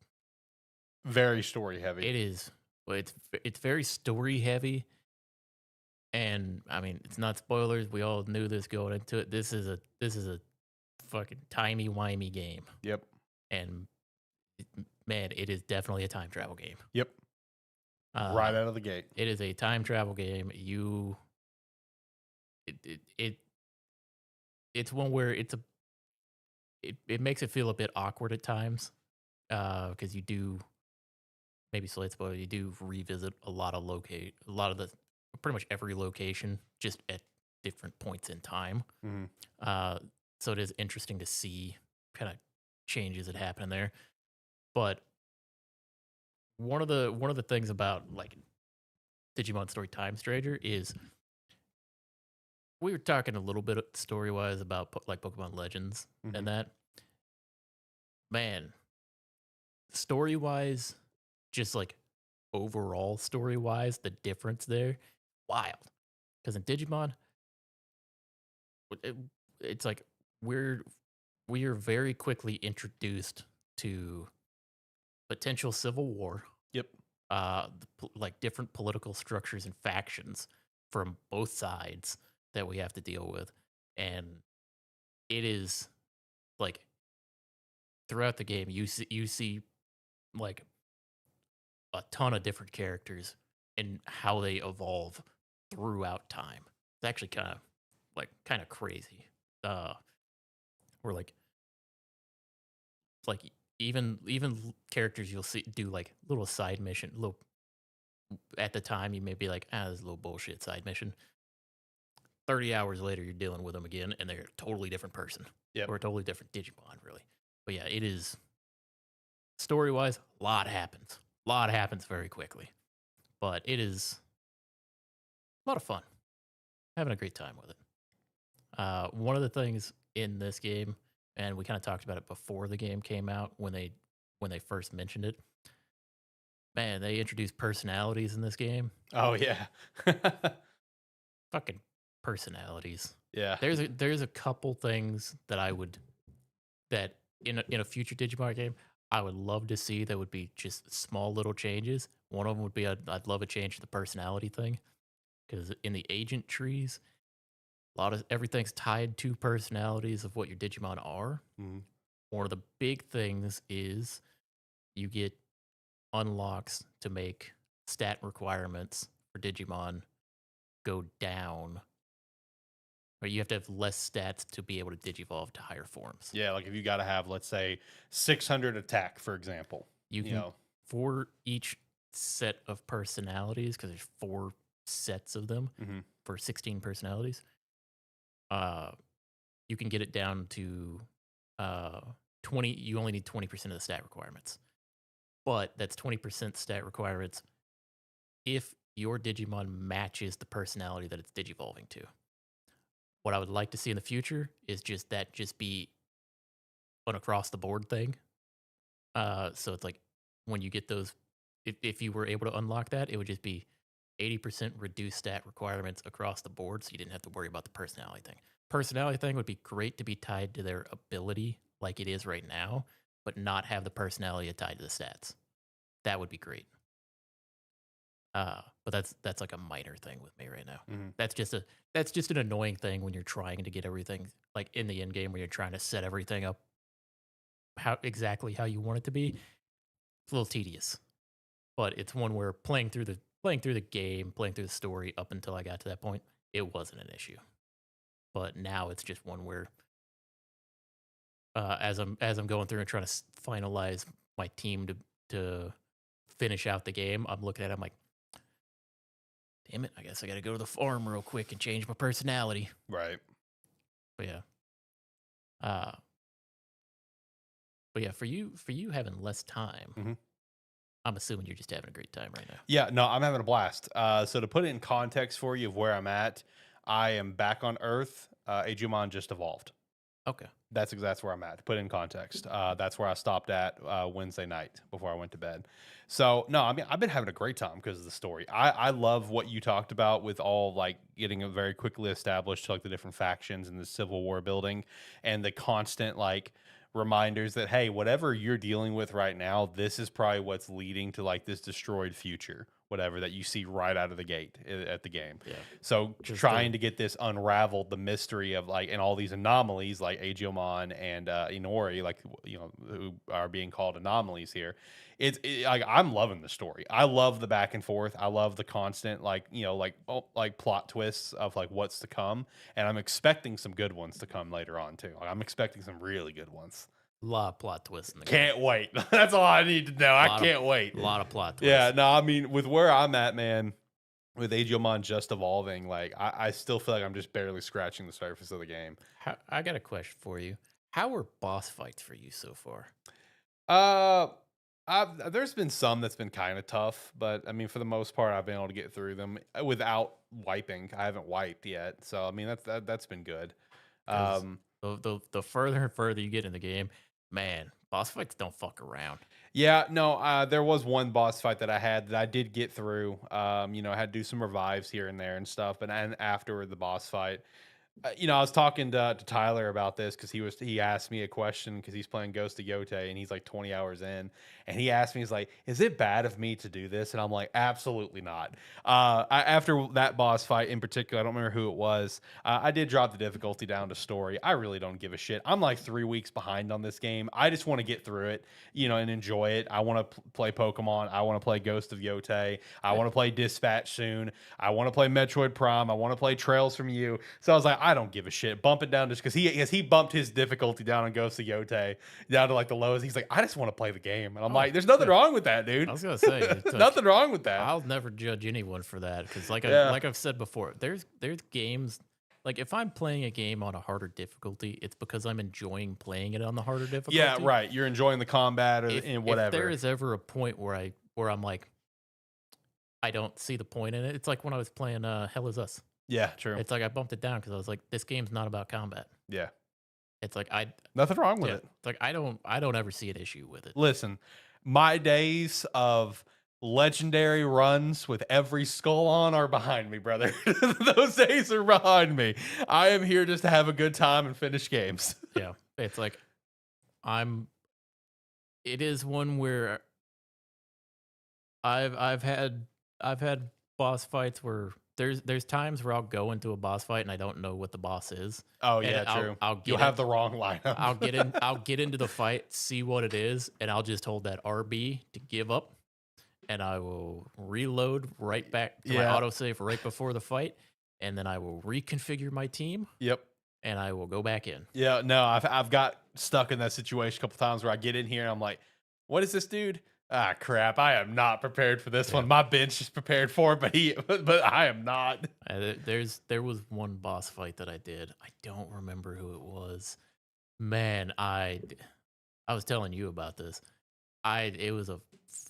very story heavy. It is. Well, it's very story heavy. And I mean, it's not spoilers. We all knew this going into it. This is a fucking timey-wimey game. Yep. And man, it is definitely a time travel game. Yep. Right out of the gate. It is a time travel game. It's one where it makes it feel a bit awkward at times. Because you do, maybe slight spoiler, you do revisit a lot of pretty much every location just at different points in time. Mm-hmm. So it is interesting to see kind of changes that happen there. But one of the things about like Digimon Story Time Stranger is we were talking a little bit story wise about like Pokemon Legends and that. Man, story wise, just like overall story wise, the difference there, wild. Because in Digimon, it's like we are very quickly introduced to potential civil war. Yep. Like different political structures and factions from both sides that we have to deal with, and it is like throughout the game you see like a ton of different characters and how they evolve throughout time. It's actually kind of crazy. We're like even characters you'll see do like little side mission. Little at the time you may be like, this is a little bullshit side mission. 30 hours later, you're dealing with them again, and they're a totally different person. Yep. Or a totally different Digimon, really. But yeah, it is story wise. A lot happens. A lot happens very quickly, but it is a lot of fun. Having a great time with it. One of the things in this game, and we kind of talked about it before the game came out when they first mentioned it. Man, they introduced personalities in this game. Oh yeah. Fucking personalities. Yeah. There's a couple things that in a future Digimon game I would love to see that would be just small little changes. One of them would be I'd love a change to the personality thing, because in the agent trees, a lot of everything's tied to personalities of what your Digimon are. Mm-hmm. One of the big things is you get unlocks to make stat requirements for Digimon go down. Or you have to have less stats to be able to digivolve to higher forms. Yeah, like if you got to have, let's say, 600 attack, for example. You can, for each set of personalities, because there's 4 sets of them for 16 personalities, you can get it down to 20. You only need 20% of the stat requirements. But that's 20% stat requirements if your Digimon matches the personality that it's digivolving to. What I would like to see in the future is just be an across the board thing. So it's like when you get those, if you were able to unlock that, it would just be 80% reduced stat requirements across the board, so you didn't have to worry about the personality thing. Personality thing would be great to be tied to their ability like it is right now, but not have the personality tied to the stats. That would be great. But that's like a minor thing with me right now. That's just an annoying thing when you're trying to get everything like in the end game where you're trying to set everything up exactly how you want it to be. It's a little tedious, but it's one where playing through the game, playing through the story up until I got to that point, it wasn't an issue. But now it's just one where as I'm going through and trying to finalize my team to finish out the game, I'm looking at it, I'm like, damn it, I guess I got to go to the farm real quick and change my personality. Right. But yeah. But yeah, for you having less time, I'm assuming you're just having a great time right now. Yeah, no, I'm having a blast. So to put it in context for you of where I'm at, I am back on Earth. Digimon just evolved. Okay. That's where I'm at. To put it in context, that's where I stopped at Wednesday night before I went to bed. So no, I mean I've been having a great time because of the story. I love what you talked about with all like getting a very quickly established to like the different factions and the Civil War building and the constant like reminders that hey, whatever you're dealing with right now, this is probably what's leading to like this destroyed future, whatever that you see right out of the gate at the game. Yeah. So trying to get this unraveled, the mystery of like, and all these anomalies like Agiomon and Inori, like who are being called anomalies here. Like I'm loving the story. I love the back and forth. I love the constant like like plot twists of like what's to come, and I'm expecting some good ones to come later on too. Like, I'm expecting some really good ones. A lot of plot twists in the Can't wait. That's all I need to know. I can't wait. A lot of plot twists. Yeah, no, I mean with where I'm at, man, with Agiomon just evolving, like I still feel like I'm just barely scratching the surface of the game. I got a question for you. How were boss fights for you so far? Uh, there's been some that's been kind of tough, but I mean for the most part, I've been able to get through them without wiping. I haven't wiped yet, so I mean that's been good. 'Cause Um, the further and further you get in the game, man, boss fights don't fuck around. yeah, no, there was one boss fight that I had that I did get through. I had to do some revives here and there and stuff, but and after the boss fight, I was talking to Tyler about this because he asked me a question because he's playing Ghost of Yotei and he's like 20 hours in, and he asked me, he's like, "Is it bad of me to do this?" And I'm like, "Absolutely not." After that boss fight in particular, I don't remember who it was. I did drop the difficulty down to story. I really don't give a shit. I'm like 3 weeks behind on this game. I just want to get through it, and enjoy it. I want to play Pokemon. I want to play Ghost of Yotei. I want to play Dispatch soon. I want to play Metroid Prime. I want to play Trails from You. So I was like, I don't give a shit. Bump it down just because he bumped his difficulty down on Ghost of Yotei down to like the lowest. He's like, I just want to play the game, and I'm like, there's nothing wrong with that, dude. I was gonna say nothing wrong with that. I'll never judge anyone for that because, like I've said before, there's games like if I'm playing a game on a harder difficulty, it's because I'm enjoying playing it on the harder difficulty. Yeah, right. You're enjoying the combat or whatever. If there is ever a point where I'm like, I don't see the point in it. It's like when I was playing Hell Is Us. Yeah, true. It's like I bumped it down because I was like, this game's not about combat. Yeah. It's like nothing wrong with it. It's like I don't ever see an issue with it. Listen, my days of legendary runs with every skull on are behind me, brother. Those days are behind me. I am here just to have a good time and finish games. Yeah. It's like it is one where I've had boss fights where there's times where I'll go into a boss fight and I don't know what the boss is. Oh yeah, true. You'll have the wrong lineup. I'll get into the fight, see what it is, and I'll just hold that RB to give up, and I will reload right back to my autosave right before the fight, and then I will reconfigure my team. Yep. And I will go back in. Yeah, no, I've got stuck in that situation a couple times where I get in here and I'm like, what is this dude? Ah, crap! I am not prepared for this one. My bench is prepared for it, but I am not. There was one boss fight that I did. I don't remember who it was. Man, I was telling you about this. It was a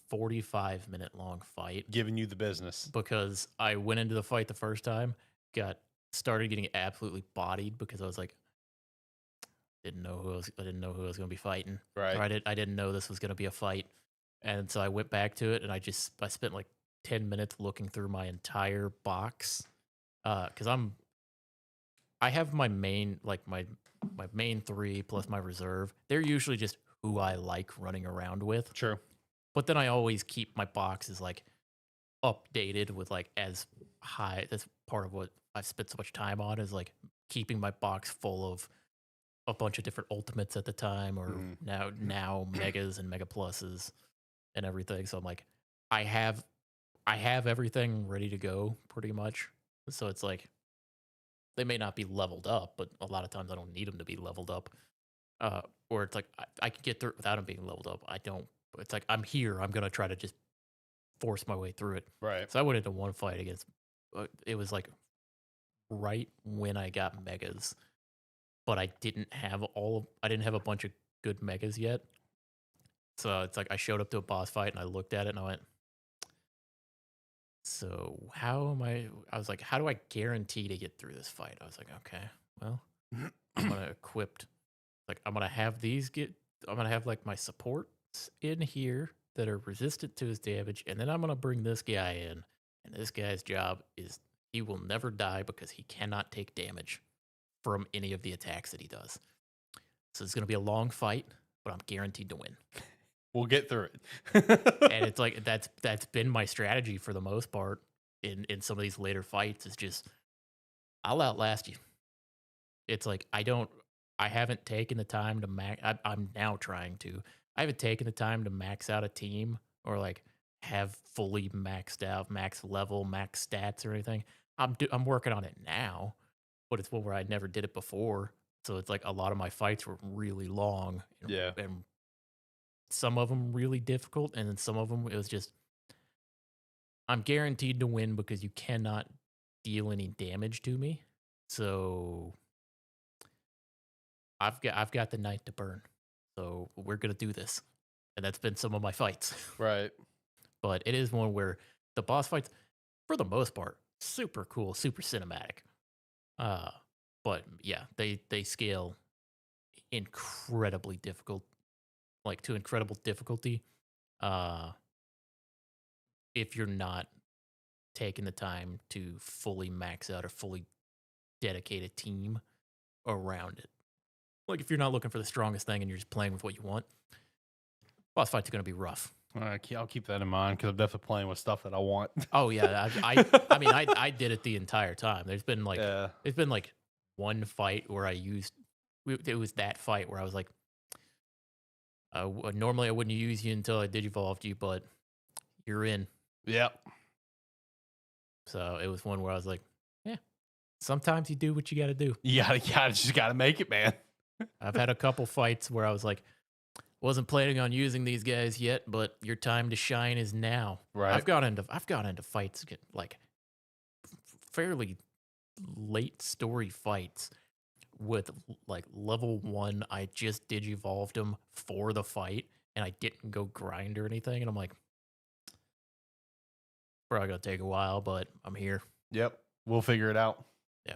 45-minute long fight. Giving you the business because I went into the fight the first time, started getting absolutely bodied because I was like, I didn't know who I was going to be fighting. Right. Or I didn't know this was going to be a fight. And so I went back to it, and I spent like 10 minutes looking through my entire box, because I have my main my main three plus my reserve. They're usually just who I like running around with. True. But then I always keep my boxes like updated with like as high. That's part of what I've spent so much time on is like keeping my box full of a bunch of different ultimates at the time, or now megas and mega pluses and everything. So I'm like, I have everything ready to go pretty much. So it's like they may not be leveled up, but a lot of times I don't need them to be leveled up. Or it's like I can get through it without them being leveled up. I don't. It's like I'm here. I'm gonna try to just force my way through it. Right. So I went into one fight against. It was like right when I got megas, but I didn't have a bunch of good megas yet. So it's like I showed up to a boss fight and I looked at it and I went, so how am I was like, how do I guarantee to get through this fight? I was like, okay, well, I'm gonna I'm gonna have I'm gonna have like my supports in here that are resistant to his damage, and then I'm gonna bring this guy in, and this guy's job is he will never die because he cannot take damage from any of the attacks that he does. So it's gonna be a long fight, but I'm guaranteed to win. We'll get through And it. it's like that's been my strategy for the most part in some of these later fights. Is just I'll outlast you. It's like I haven't taken the time to I'm now trying to. I haven't taken the time to max out a team or like have fully maxed out, max level, max stats or anything. I'm working on it now, but it's one where I never did it before. So it's like a lot of my fights were really long Yeah. and some of them really difficult, and then some of them it was just I'm guaranteed to win because you cannot deal any damage to me. So I've got the night to burn. So we're gonna do this. And that's been some of my fights. Right. But it is one where the boss fights, for the most part, super cool, super cinematic. Uh but yeah, they scale incredibly difficult, like to incredible difficulty. Uh if you're not taking the time to fully max out or fully dedicate a team around it. Like if you're not looking for the strongest thing and you're just playing with what you want, boss fights are going to be rough. I'll keep that in mind because I'm definitely playing with stuff that I want. Oh yeah, I mean I did it the entire time. Yeah. There's been like one fight where it was that fight where I was like, normally I wouldn't use you until I digivolved you, but you're in. Yep. So it was one where I was like, yeah, sometimes you do what you got to do. Just gotta make it, man. I've had a couple fights where I was like, wasn't planning on using these guys yet, but your time to shine is now. Right. I've gone into fights like fairly late story fights with like level 1. I just digivolved him for the fight and I didn't go grind or anything, and I'm like, probably gonna take a while, but I'm here. Yep. We'll figure it out. Yeah.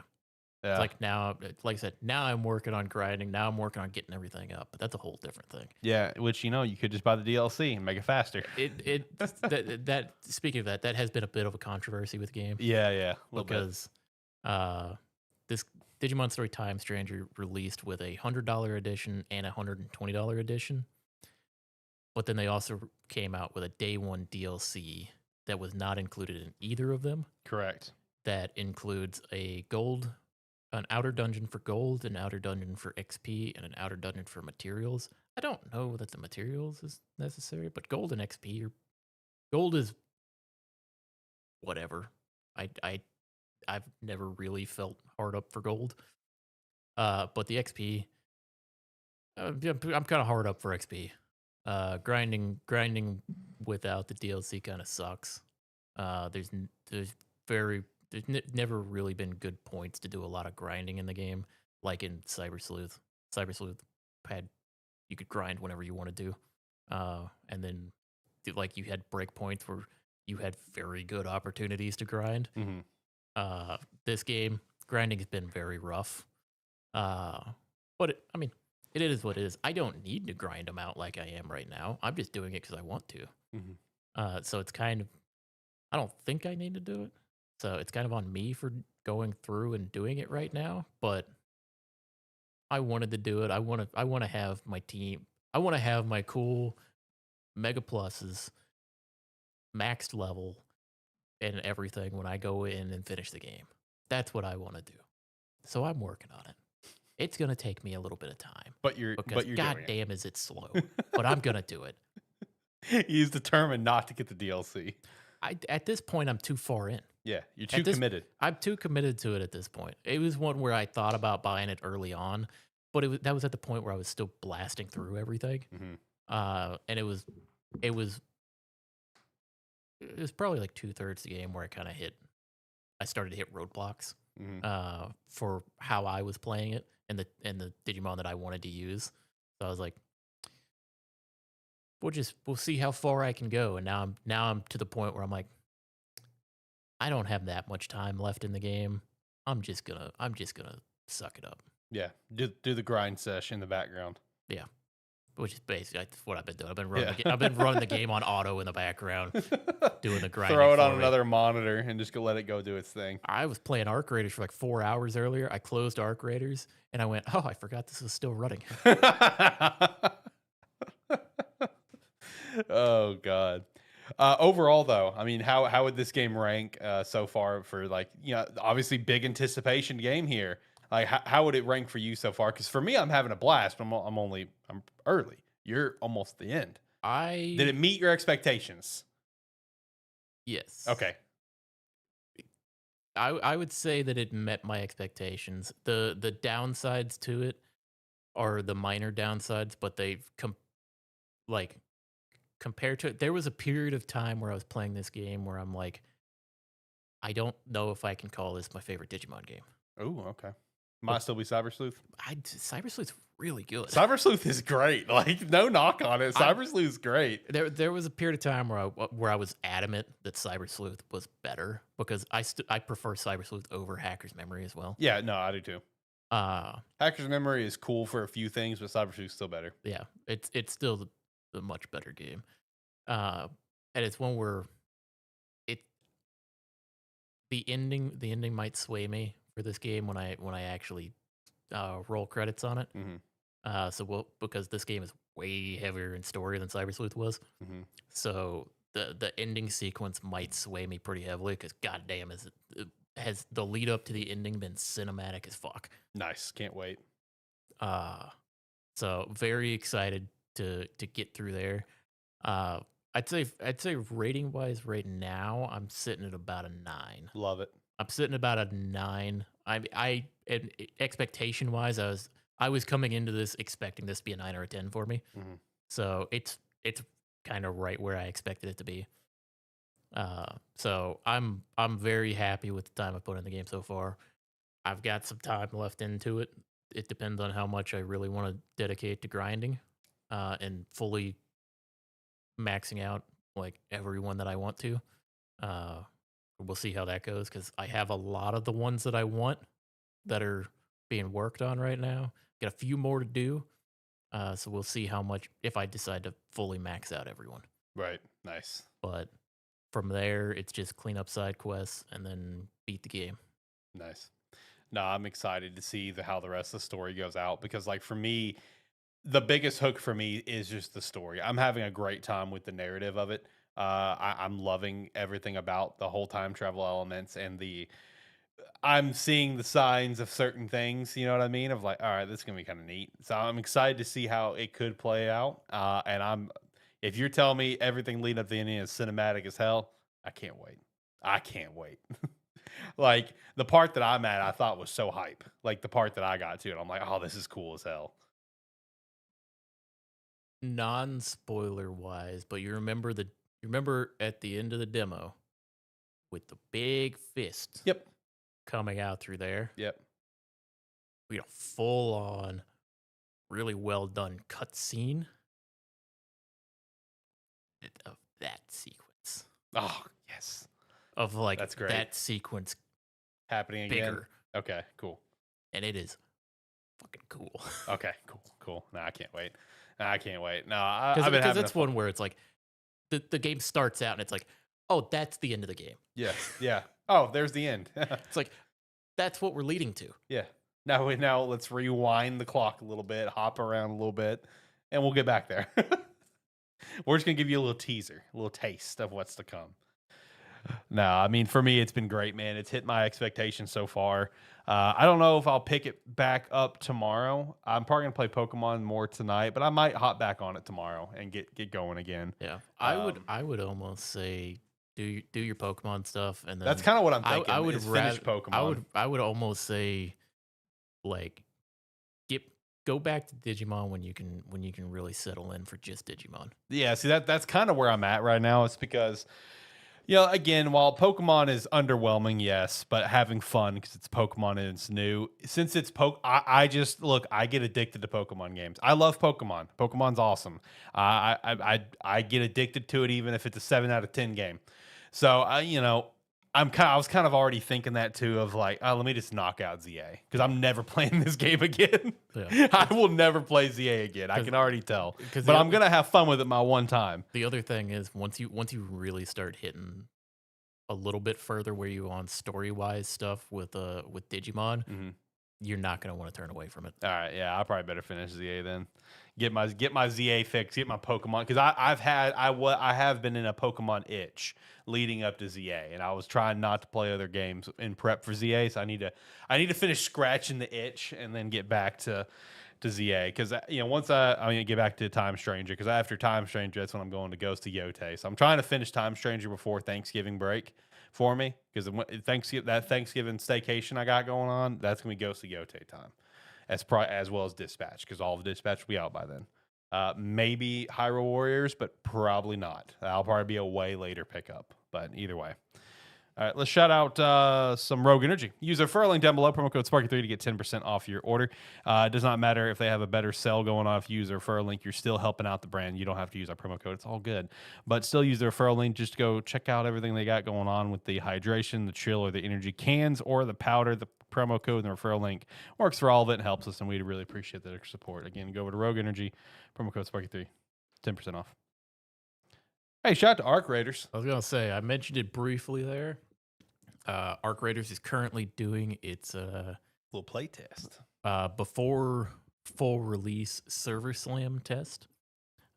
Yeah. It's like now, like I said, now I'm working on grinding. Now I'm working on getting everything up, but that's a whole different thing. Yeah, which you could just buy the DLC and make it faster. That speaking of that has been a bit of a controversy with the game. Yeah. Because this Digimon Story Time Stranger released with a $100 edition and a $120 edition, but then they also came out with a day one DLC that was not included in either of them. Correct. That includes an outer dungeon for gold, an outer dungeon for XP, and an outer dungeon for materials. I don't know that the materials is necessary, but gold and XP gold is whatever. I've never really felt hard up for gold. But the XP, I'm kind of hard up for XP. Grinding without the DLC kind of sucks. There's never really been good points to do a lot of grinding in the game, like in Cyber Sleuth. Cyber Sleuth you could grind whenever you want to do, and then like you had breakpoints where you had very good opportunities to grind. Mm-hmm. This game grinding has been very rough, but it is what it is. I don't need to grind them out like I am right now. I'm just doing it because I want to. Mm-hmm. So it's kind of, I don't think I need to do it. So it's kind of on me for going through and doing it right now. But I wanted to do it. I want to have my team. I want to have my cool Mega Pluses maxed level and everything when I go in and finish the game. That's what I want to do. So I'm working on it. It's gonna take me a little bit of time. But you're goddamn is it slow. But I'm gonna do it. He's determined not to get the DLC. At this point I'm too far in. Yeah, you're too committed. I'm too committed to it at this point. It was one where I thought about buying it early on, but that was at the point where I was still blasting through everything. Mm-hmm. And it was probably like 2/3 the game where I started to hit roadblocks. Mm-hmm. For how I was playing it and the Digimon that I wanted to use. So I was like, we'll see how far I can go. And now I'm to the point where I'm like, I don't have that much time left in the game. I'm just gonna suck it up. Yeah, do the grind sesh in the background. Yeah, which is basically what I've been doing. I've been running the game on auto in the background, doing the grinding. Throw it on another monitor and just go let it go do its thing. I was playing Arc Raiders for like 4 hours earlier. I closed Arc Raiders and I went, oh, I forgot this was still running. Oh God. Overall, though, I mean, how would this game rank so far for like, you know, obviously big anticipation game here. Like, how would it rank for you so far? Because for me, I'm having a blast. But I'm early. You're almost the end. Did it meet your expectations? Yes. Okay. I would say that it met my expectations. The downsides to it are the minor downsides, but they've compared to it, there was a period of time where I was playing this game where I'm like, I don't know if I can call this my favorite Digimon game. Oh, okay. Might still be Cyber Sleuth. Cyber Sleuth's really good. Cyber Sleuth is great. Like, no knock on it. Cyber Sleuth's great. There was a period of time where I was adamant that Cyber Sleuth was better because I prefer Cyber Sleuth over Hacker's Memory as well. Yeah, no, I do too. Hacker's Memory is cool for a few things, but Cyber Sleuth's still better. Yeah, it's still the much better game. And it's one where the ending might sway me for this game when I actually roll credits on it. Mm-hmm. Because this game is way heavier in story than Cyber Sleuth was. Mm-hmm. So the ending sequence might sway me pretty heavily because goddamn has the lead up to the ending been cinematic as fuck. Nice, can't wait. So very excited to get through there. I'd say rating wise right now I'm sitting at about a 9. Love it. I'm sitting about a 9. And expectation wise I was coming into this expecting this to be a 9 or a 10 for me. Mm-hmm. So it's kind of right where I expected it to be. So I'm very happy with the time I put in the game so far. I've got some time left into it. It depends on how much I really want to dedicate to grinding, and fully maxing out like everyone that I want to. We'll see how that goes because I have a lot of the ones that I want that are being worked on right now. Got a few more to do. So we'll see how much if I decide to fully max out everyone. Right. Nice. But from there, it's just clean up side quests and then beat the game. Nice. No, I'm excited to see how the rest of the story goes out because, like, for me, the biggest hook for me is just the story. I'm having a great time with the narrative of it. I'm loving everything about the whole time travel elements and I'm seeing the signs of certain things, you know what I mean? Of like, all right, this is gonna be kind of neat. So I'm excited to see how it could play out. If you're telling me everything leading up to the ending is cinematic as hell, I can't wait. I can't wait. Like the part that I'm at, I thought was so hype. Like the part that I got to, and I'm like, oh, this is cool as hell. Non-spoiler wise, but you remember at the end of the demo with the big fist. Yep. Coming out through there. Yep. We got a full on, really well done cutscene of that sequence. Oh, yes. Of like that's great. That sequence happening again. Bigger. Okay, cool. And it is fucking cool. Okay, cool. No, I can't wait. No, because that's one where it's like the game starts out and it's like, oh, that's the end of the game. Yes, yeah. Oh, there's the end. It's like that's what we're leading to. Yeah. Now let's rewind the clock a little bit, hop around a little bit, and we'll get back there. We're just gonna give you a little teaser, a little taste of what's to come. No, I mean, for me, it's been great, man. It's hit my expectations so far. I don't know if I'll pick it back up tomorrow. I'm probably gonna play Pokemon more tonight, but I might hop back on it tomorrow and get going again. Yeah, I would almost say do your Pokemon stuff, and then that's kind of what I'm thinking. I would finish Pokemon. I would almost say like go back to Digimon when you can really settle in for just Digimon. Yeah, see that's kind of where I'm at right now. It's because You know, again, while Pokemon is underwhelming, yes, but having fun because it's Pokemon and it's new. Since it's I just look. I get addicted to Pokemon games. I love Pokemon. Pokemon's awesome. I get addicted to it even if it's a 7 out of 10 game. So you know, I was kind of already thinking that too of like, oh, let me just knock out ZA because I'm never playing this game again. Yeah. I will never play ZA again. I can already tell. But I'm gonna have fun with it my one time. The other thing is once you really start hitting a little bit further where you on story wise stuff with Digimon, you're not gonna want to turn away from it. All right, yeah, I probably better finish ZA then. Get my ZA fix, get my Pokemon because I have been in a Pokemon itch leading up to ZA, and I was trying not to play other games in prep for ZA. So I need to finish scratching the itch and then get back to ZA because you know once I'm gonna get back to Time Stranger because after Time Stranger that's when I'm going to Ghost of Yote. So I'm trying to finish Time Stranger before Thanksgiving break for me because Thanksgiving staycation I got going on that's gonna be Ghost of Yote time as well as Dispatch because all of Dispatch will be out by then. Maybe Hyrule Warriors, but probably not. That'll probably be a way later pickup. But either way. All right, let's shout out some Rogue Energy. Use our referral link down below, promo code Sparky3 to get 10% off your order. It does not matter if they have a better sale going on. If you use their referral link, you're still helping out the brand. You don't have to use our promo code. It's all good. But still use their referral link just to go check out everything they got going on with the hydration, the chill, or the energy cans, or the powder. The promo code and the referral link works for all of it and helps us, and we'd really appreciate their support. Again, go over to Rogue Energy, promo code Sparky3, 10% off. Hey, shout out to Arc Raiders. I was going to say, I mentioned it briefly there. Arc Raiders is currently doing its little play test before full release server slam test,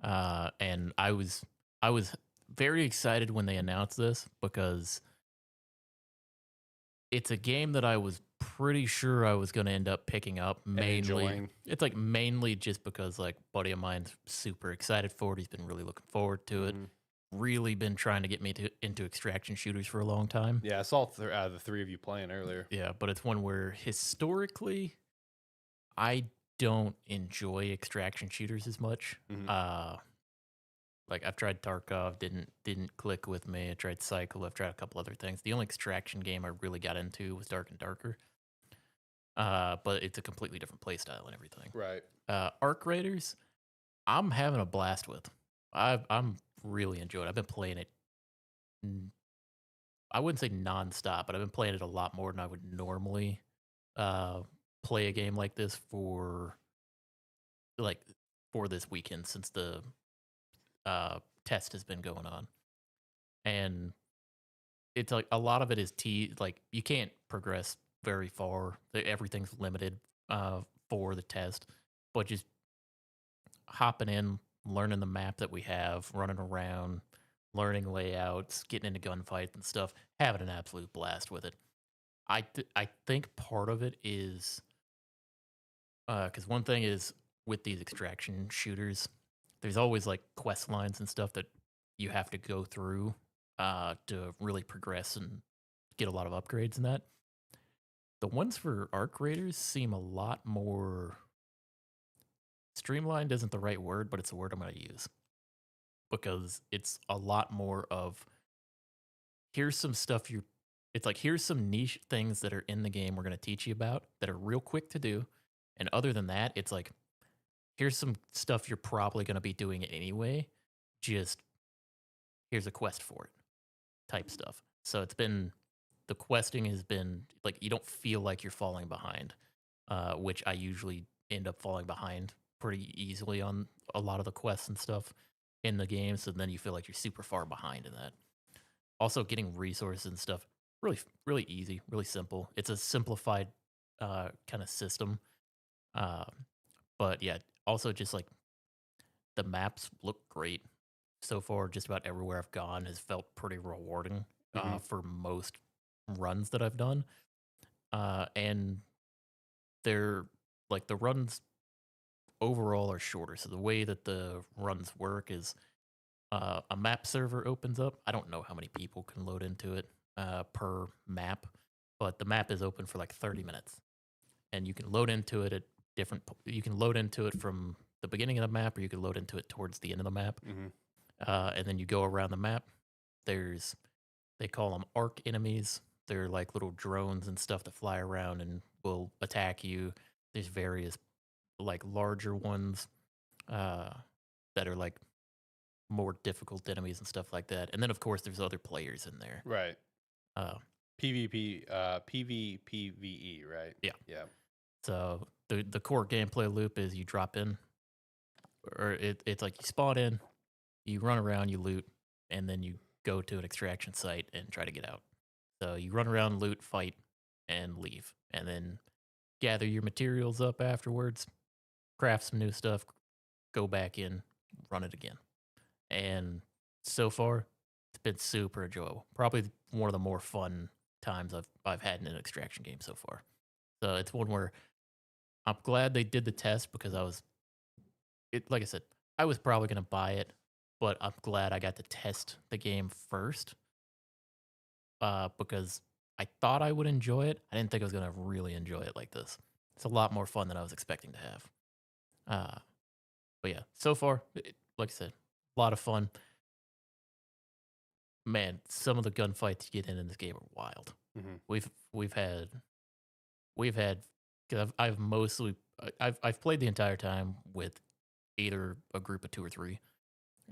and I was very excited when they announced this because it's a game that I was pretty sure I was going to end up picking up mainly. It's like mainly just because like buddy of mine's super excited for it. He's been really looking forward to it. Really been trying to get me into extraction shooters for a long time. Yeah, I saw the three of you playing earlier. Yeah, but it's one where historically I don't enjoy extraction shooters as much. Like I've tried Tarkov, didn't click with me. I tried Cycle, I've tried a couple other things. The only extraction game I really got into was Dark and Darker. But it's a completely different playstyle and everything. Right. Arc Raiders, I'm having a blast with. I'm really enjoying it. I've been playing it, I wouldn't say nonstop, but I've been playing it a lot more than I would normally play a game like this for this weekend since the test has been going on. And it's like a lot of it is like you can't progress very far. Everything's limited for the test, but just hopping in, learning the map that we have, running around, learning layouts, getting into gunfights and stuff, having an absolute blast with it. I think part of it is because one thing is with these extraction shooters, there's always like quest lines and stuff that you have to go through to really progress and get a lot of upgrades in that. The ones for Arc Raiders seem a lot more streamlined isn't the right word, but it's the word I'm going to use because it's a lot more of here's some stuff it's like here's some niche things that are in the game we're going to teach you about that are real quick to do. And other than that, it's like here's some stuff you're probably going to be doing anyway. Just here's a quest for it type stuff. So the questing has been like you don't feel like you're falling behind, which I usually end up falling behind pretty easily on a lot of the quests and stuff in the game. So then you feel like you're super far behind in that. Also, getting resources and stuff really, really easy, really simple. It's a simplified kind of system. But yeah, also just like the maps look great so far. Just about everywhere I've gone has felt pretty rewarding for most runs that I've done. And they're like the runs overall are shorter. So the way that the runs work is a map server opens up. I don't know how many people can load into it per map, but the map is open for like 30 minutes. And you can load into it at you can load into it from the beginning of the map, or you can load into it towards the end of the map. And then you go around the map. There's They call them arc enemies. They're like little drones and stuff that fly around and will attack you. There's various like larger ones that are like more difficult enemies and stuff like that. And then of course there's other players in there. Right. Uh, PvP, PvPvE, right? Yeah. Yeah. So the core gameplay loop is you drop in, or it's like you spawn in, you run around, you loot, and then you go to an extraction site and try to get out. So you run around, loot, fight, and leave, and then gather your materials up afterwards, craft some new stuff, go back in, run it again. And so far, it's been super enjoyable. Probably one of the more fun times I've had in an extraction game so far. So it's one where I'm glad they did the test because like I said, I was probably gonna buy it, but I'm glad I got to test the game first. Because I thought I would enjoy it. I didn't think I was gonna really enjoy it like this. It's a lot more fun than I was expecting to have. But yeah, so far, like I said, a lot of fun. Man, some of the gunfights you get in this game are wild. Mm-hmm. We've had because I've mostly I've played the entire time with either a group of 2 or 3,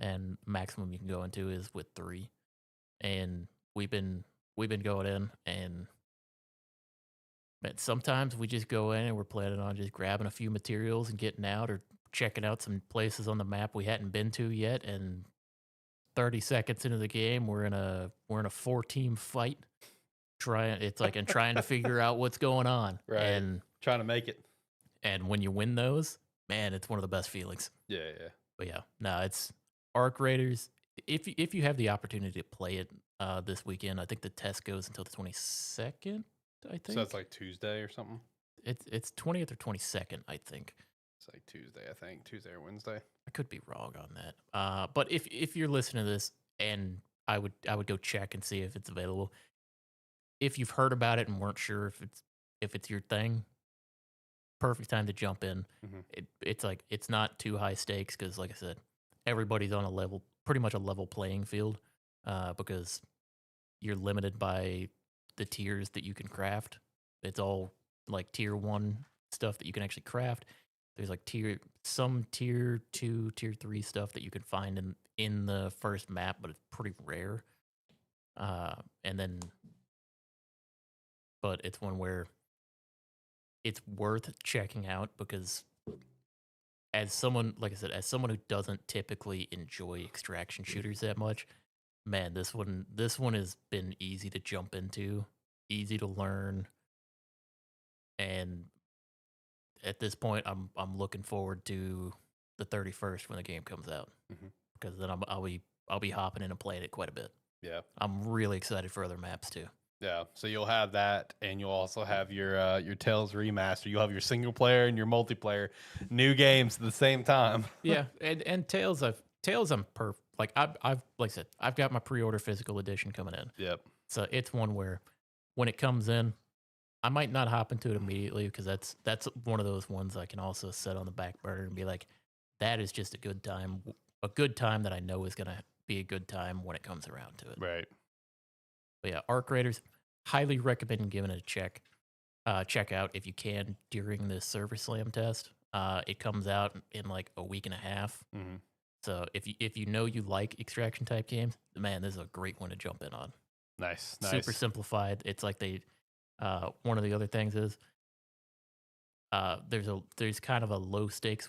and maximum you can go into is with 3. And we've been going in, and man, sometimes we just go in and we're planning on just grabbing a few materials and getting out, or checking out some places on the map we hadn't been to yet. And 30 seconds into the game, we're in a 4-team fight, trying to figure out what's going on, Right. and trying to make it. And when you win those, man, it's one of the best feelings. Yeah, yeah. But yeah, no, it's Arc Raiders. If you have the opportunity to play it this weekend, I think the test goes until the 22nd. I think so. That's like Tuesday or something. It's 20th or 22nd. I think it's like Tuesday. I think Tuesday or Wednesday. I could be wrong on that. But if you're listening to this, and I would go check and see if it's available. If you've heard about it and weren't sure if it's your thing, perfect time to jump in. Mm-hmm. It's like it's not too high stakes because, like I said, everybody's on a level, pretty much a level playing field, because you're limited by the tiers that you can craft. It's all like tier 1 stuff that you can actually craft. There's like tier 2, tier 3 stuff that you can find in the first map, but it's pretty rare. But it's one where it's worth checking out because as someone, like I said, as someone who doesn't typically enjoy extraction shooters that much, man, this one has been easy to jump into, easy to learn, and at this point, I'm looking forward to the 31st when the game comes out, because then I'll be hopping in and playing it quite a bit. Yeah, I'm really excited for other maps too. Yeah, so you'll have that, and you'll also have your Tales remaster. You'll have your single player and your multiplayer, new games at the same time. Yeah, and Tales, I've like I've like I said, I've got my pre-order physical edition coming in. Yep. So it's one where when it comes in, I might not hop into it immediately because that's one of those ones I can also set on the back burner and be like, that is just a good time that I know is gonna be a good time when it comes around to it. Right. But yeah, Arc Raiders, highly recommend giving it a check. Check out if you can during this Server Slam test. It comes out in like a week and a half. Mm-hmm. So if you know you like extraction type games, man, this is a great one to jump in on. Nice. Super simplified. It's like one of the other things is there's kind of a low stakes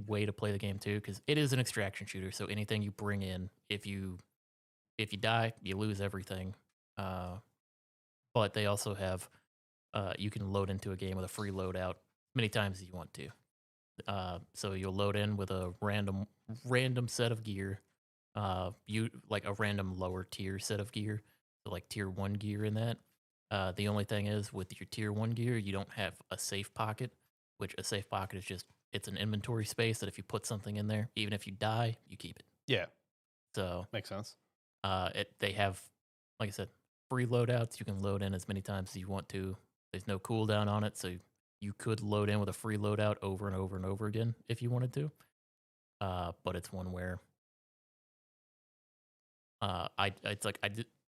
way to play the game too, because it is an extraction shooter. So anything you bring in, if you die, you lose everything. But they also have you can load into a game with a free loadout many times as you want to. So you'll load in with a random set of gear, you like a random lower tier set of gear, so like tier 1 gear in that. The only thing is with your tier 1 gear, you don't have a safe pocket, which a safe pocket is just, it's an inventory space that if you put something in there, even if you die, you keep it. Yeah. So makes sense. They have, like I said, free loadouts. You can load in as many times as you want to. There's no cooldown on it, so you could load in with a free loadout over and over and over again if you wanted to. But it's one where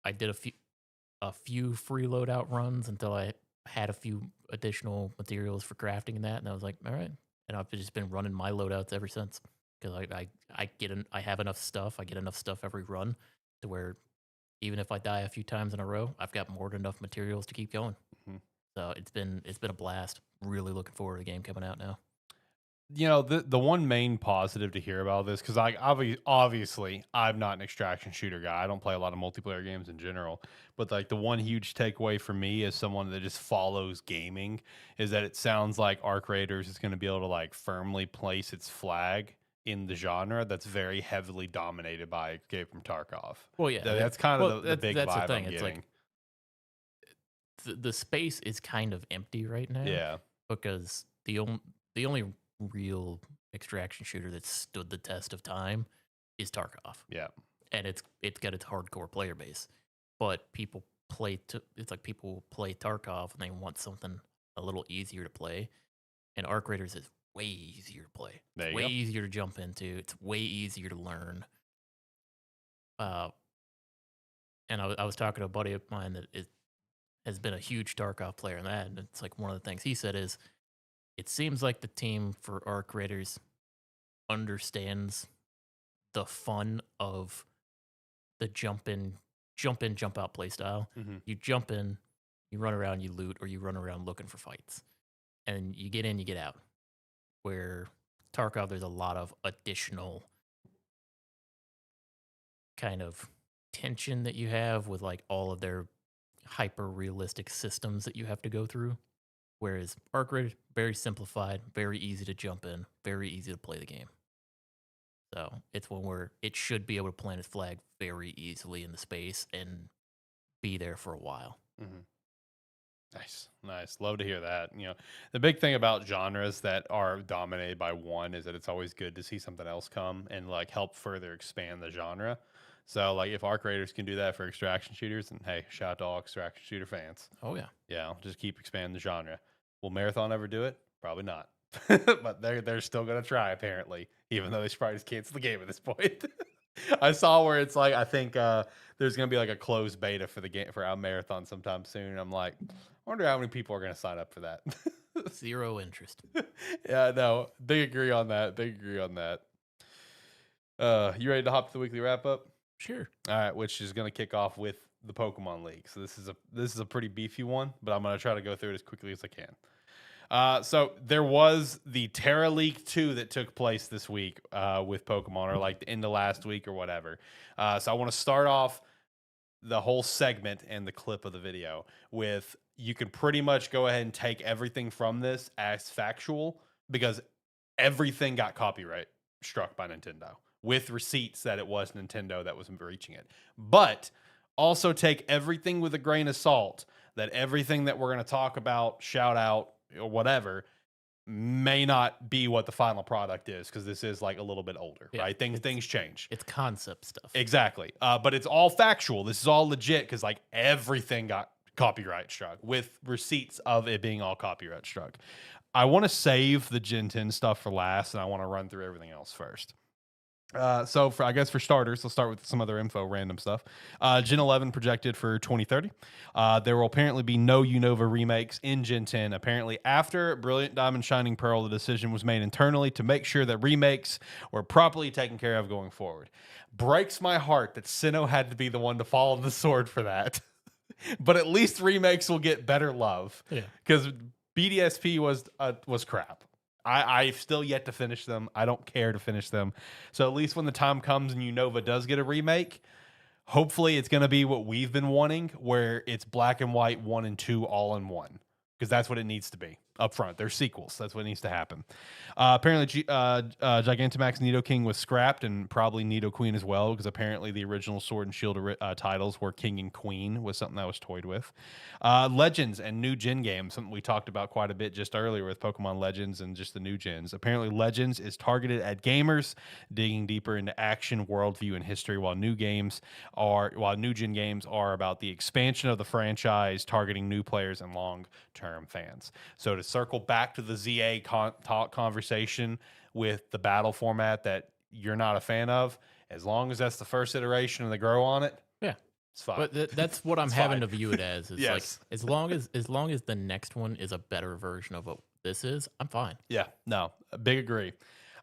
I did a few free loadout runs until I had a few additional materials for crafting and that, and I was like, all right. And I've just been running my loadouts ever since because I have enough stuff. I get enough stuff every run to where even if I die a few times in a row, I've got more than enough materials to keep going. Mhm. So it's been a blast. Really looking forward to the game coming out now. You know, the one main positive to hear about this, because obviously I'm not an extraction shooter guy. I don't play a lot of multiplayer games in general. But like the one huge takeaway for me as someone that just follows gaming is that it sounds like Arc Raiders is going to be able to like firmly place its flag in the genre that's very heavily dominated by Escape from Tarkov. Well, yeah. That's kind Well, of the big that's the vibe thing. I'm It's getting. like the space is kind of empty right now Yeah, because the only real extraction shooter that stood the test of time is Tarkov, yeah, and it's got its hardcore player base. But it's like people play Tarkov and they want something a little easier to play, and Arc Raiders is way easier to play. there It's you way go. easier to jump into. It's way easier to learn. Uh, and I was talking to a buddy of mine that has been a huge Tarkov player, and it's like one of the things he said is it seems like the team for Arc Raiders understands the fun of the jump out play style. Hmm. You jump in, you run around, you loot, or you run around looking for fights. And you get in, you get out. Where Tarkov, there's a lot of additional kind of tension that you have with like all of their hyper realistic systems that you have to go through. Whereas Arc Raiders, very simplified, very easy to jump in, very easy to play the game. So it's one where it should be able to plant its flag very easily in the space and be there for a while. Hmm. Nice, nice. Love to hear that. You know, the big thing about genres that are dominated by one is that it's always good to see something else come and like help further expand the genre. So, like, if Arc Raiders can do that for extraction shooters, and hey, shout out to all extraction shooter fans. Oh yeah. Yeah, just keep expanding the genre. Will Marathon ever do it? Probably not. But they're still gonna try apparently, even though they should probably just cancel the game at this point. I saw where it's like I think there's gonna be like a closed beta for the game for our marathon sometime soon. And I'm like, I wonder how many people are gonna sign up for that. Zero interest. Yeah, no, they agree on that. They agree on that. You ready to hop to the weekly wrap up? Sure. All right, which is gonna kick off with the Pokemon League. So this is a pretty beefy one, but I'm gonna try to go through it as quickly as I can. So there was the Terra League 2 that took place this week with Pokemon, or like the end of last week or whatever. So I want to start off the whole segment and the clip of the video with you can pretty much go ahead and take everything from this as factual because everything got copyright struck by Nintendo with receipts that it was Nintendo that was breaching it. But also take everything with a grain of salt that everything that we're going to talk about, shout out, or whatever may not be what the final product is because this is like a little bit older, Yeah, right? Things change. It's concept stuff. Exactly. But it's all factual. This is all legit because like everything got copyright struck with receipts of it being all copyright struck. I want to save the Gen 10 stuff for last and I want to run through everything else first. So I guess for starters, let's start with some other info, random stuff. Gen 11 projected for 2030. There will apparently be no Unova remakes in Gen 10. Apparently, after Brilliant Diamond Shining Pearl, the decision was made internally to make sure that remakes were properly taken care of going forward. Breaks my heart that Sinnoh had to be the one to fall on the sword for that. But at least remakes will get better love. Yeah. Because BDSP was crap. I've still yet to finish them. I don't care to finish them. So at least when the time comes and Unova does get a remake, hopefully it's going to be what we've been wanting, where it's black and white 1 and 2 all in one. Because that's what it needs to be up front. They're sequels. That's what needs to happen. Apparently, Gigantamax Nidoking was scrapped and probably Nidoqueen as well, because apparently the original Sword and Shield titles were King and Queen, was something that was toyed with. Legends and new gen games, something we talked about quite a bit just earlier with Pokemon Legends and just the new gens. Apparently, Legends is targeted at gamers digging deeper into action, worldview, and history, while new gen games are about the expansion of the franchise, targeting new players and long-term fans. So to circle back to the ZA talk conversation with the battle format that you're not a fan of, as long as that's the first iteration and they grow on it, Yeah. It's fine. But that's what I'm having to view it as. Is like Yes. as long as the next one is a better version of what this is, I'm fine. Yeah, no, a big agree.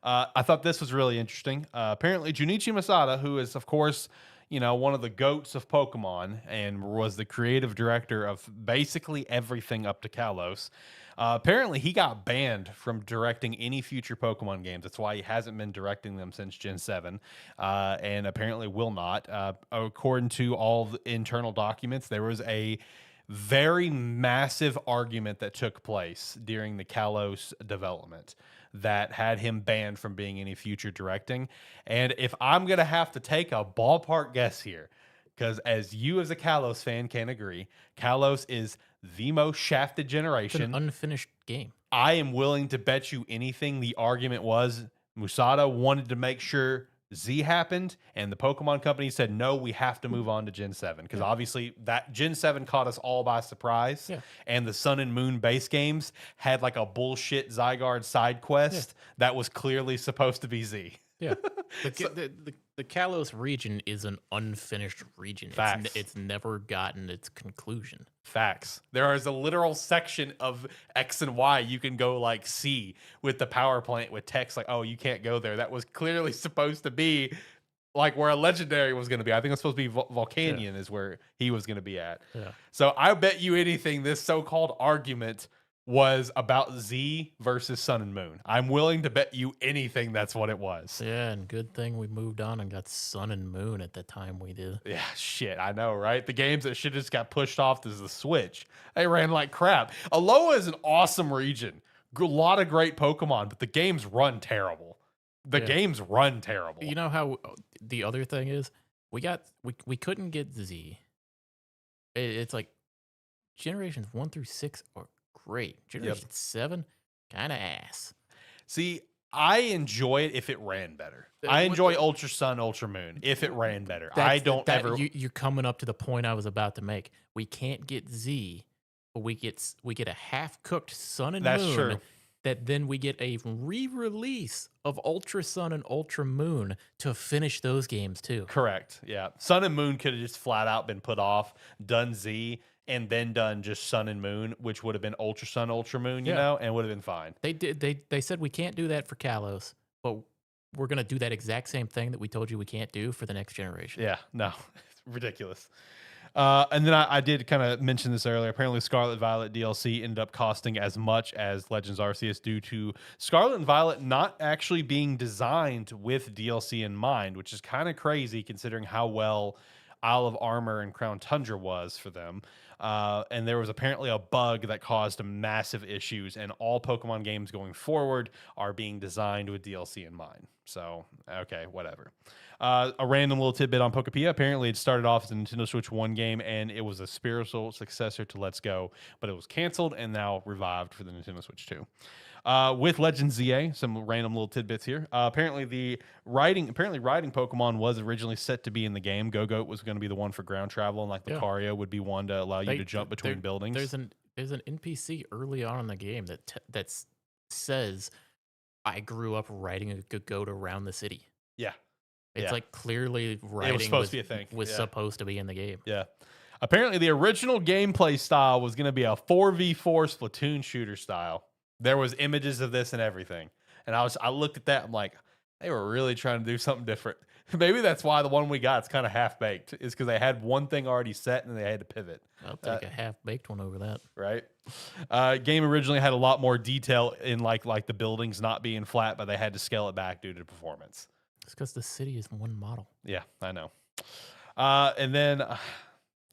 I thought this was really interesting. Apparently, Junichi Masada, who is, of course, one of the goats of Pokemon and was the creative director of basically everything up to Kalos, apparently he got banned from directing any future Pokemon games. That's why he hasn't been directing them since Gen 7, and apparently will not. According to all the internal documents, there was a very massive argument that took place during the Kalos development that had him banned from being any future directing. And if I'm going to have to take a ballpark guess here, because as you as a Kalos fan can agree, Kalos is the most shafted It's generation. an unfinished game. I am willing to bet you anything. The argument was Musada wanted to make sure Z happened, and the Pokemon Company said, no, we have to move on to Gen 7. Because obviously that Gen 7 caught us all by surprise. Yeah. And the Sun and Moon base games had like a bullshit Zygarde side quest that was clearly supposed to be Z. Yeah. The Kalos region is an unfinished region. Facts. It's never gotten its conclusion. Facts. There is a literal section of X and Y you can go like see with the power plant with text like, oh, you can't go there. That was clearly supposed to be like where a legendary was going to be. I think it's supposed to be Volcanion is where he was going to be at. Yeah. So I bet you anything this so-called argument was about Z versus Sun and Moon. I'm willing to bet you anything that's what it was. Yeah, and good thing we moved on and got Sun and Moon at the time we did. Yeah, shit, I know, right? The games that should just got pushed off to the Switch. They ran like crap. Alola is an awesome region. A lot of great Pokemon, but the games run terrible. The games run terrible. You know how the other thing is? We couldn't get Z. It's like generations 1 through 6 are great. Generation 7, kind of ass. See, I enjoy it if it ran better. I enjoy Ultra Sun, Ultra Moon if it ran better. I don't ever. You're coming up to the point I was about to make. We can't get Z, but we get a half cooked Sun and Moon. That's true. That then we get a re-release of Ultra Sun and Ultra Moon to finish those games too. Correct. Yeah, Sun and Moon could have just flat out been put off, done Z, and then done just Sun and Moon, which would have been Ultra Sun, Ultra Moon, you know, and would have been fine. They said we can't do that for Kalos, but we're gonna do that exact same thing that we told you we can't do for the next generation. Yeah, no, it's ridiculous. And then I did kind of mention this earlier. Apparently, Scarlet Violet DLC ended up costing as much as Legends Arceus due to Scarlet and Violet not actually being designed with DLC in mind, which is kind of crazy considering how well Isle of Armor and Crown Tundra was for them. And there was apparently a bug that caused massive issues, and all Pokemon games going forward are being designed with DLC in mind. So, okay, whatever. A random little tidbit on Pokepia. Apparently, it started off as a Nintendo Switch 1 game, and it was a spiritual successor to Let's Go, but it was canceled and now revived for the Nintendo Switch 2. With Legends ZA, some random little tidbits here. Apparently riding Pokemon was originally set to be in the game. Go-Goat was going to be the one for ground travel, and like Lucario would be one to allow you to jump between buildings. There's an NPC early on in the game that says, "I grew up riding a Go-Goat around the city." Yeah. It's like clearly riding was supposed to be a thing. Was supposed to be in the game. Yeah. Apparently, the original gameplay style was going to be a 4v4 Splatoon shooter style. There was images of this and everything. And I looked at that. I'm like, they were really trying to do something different. Maybe that's why the one we got is kind of half-baked. Is because they had one thing already set and they had to pivot. I'll take a half-baked one over that. Right? Game originally had a lot more detail in like the buildings not being flat, but they had to scale it back due to performance. It's because the city is one model. Yeah, I know. And then...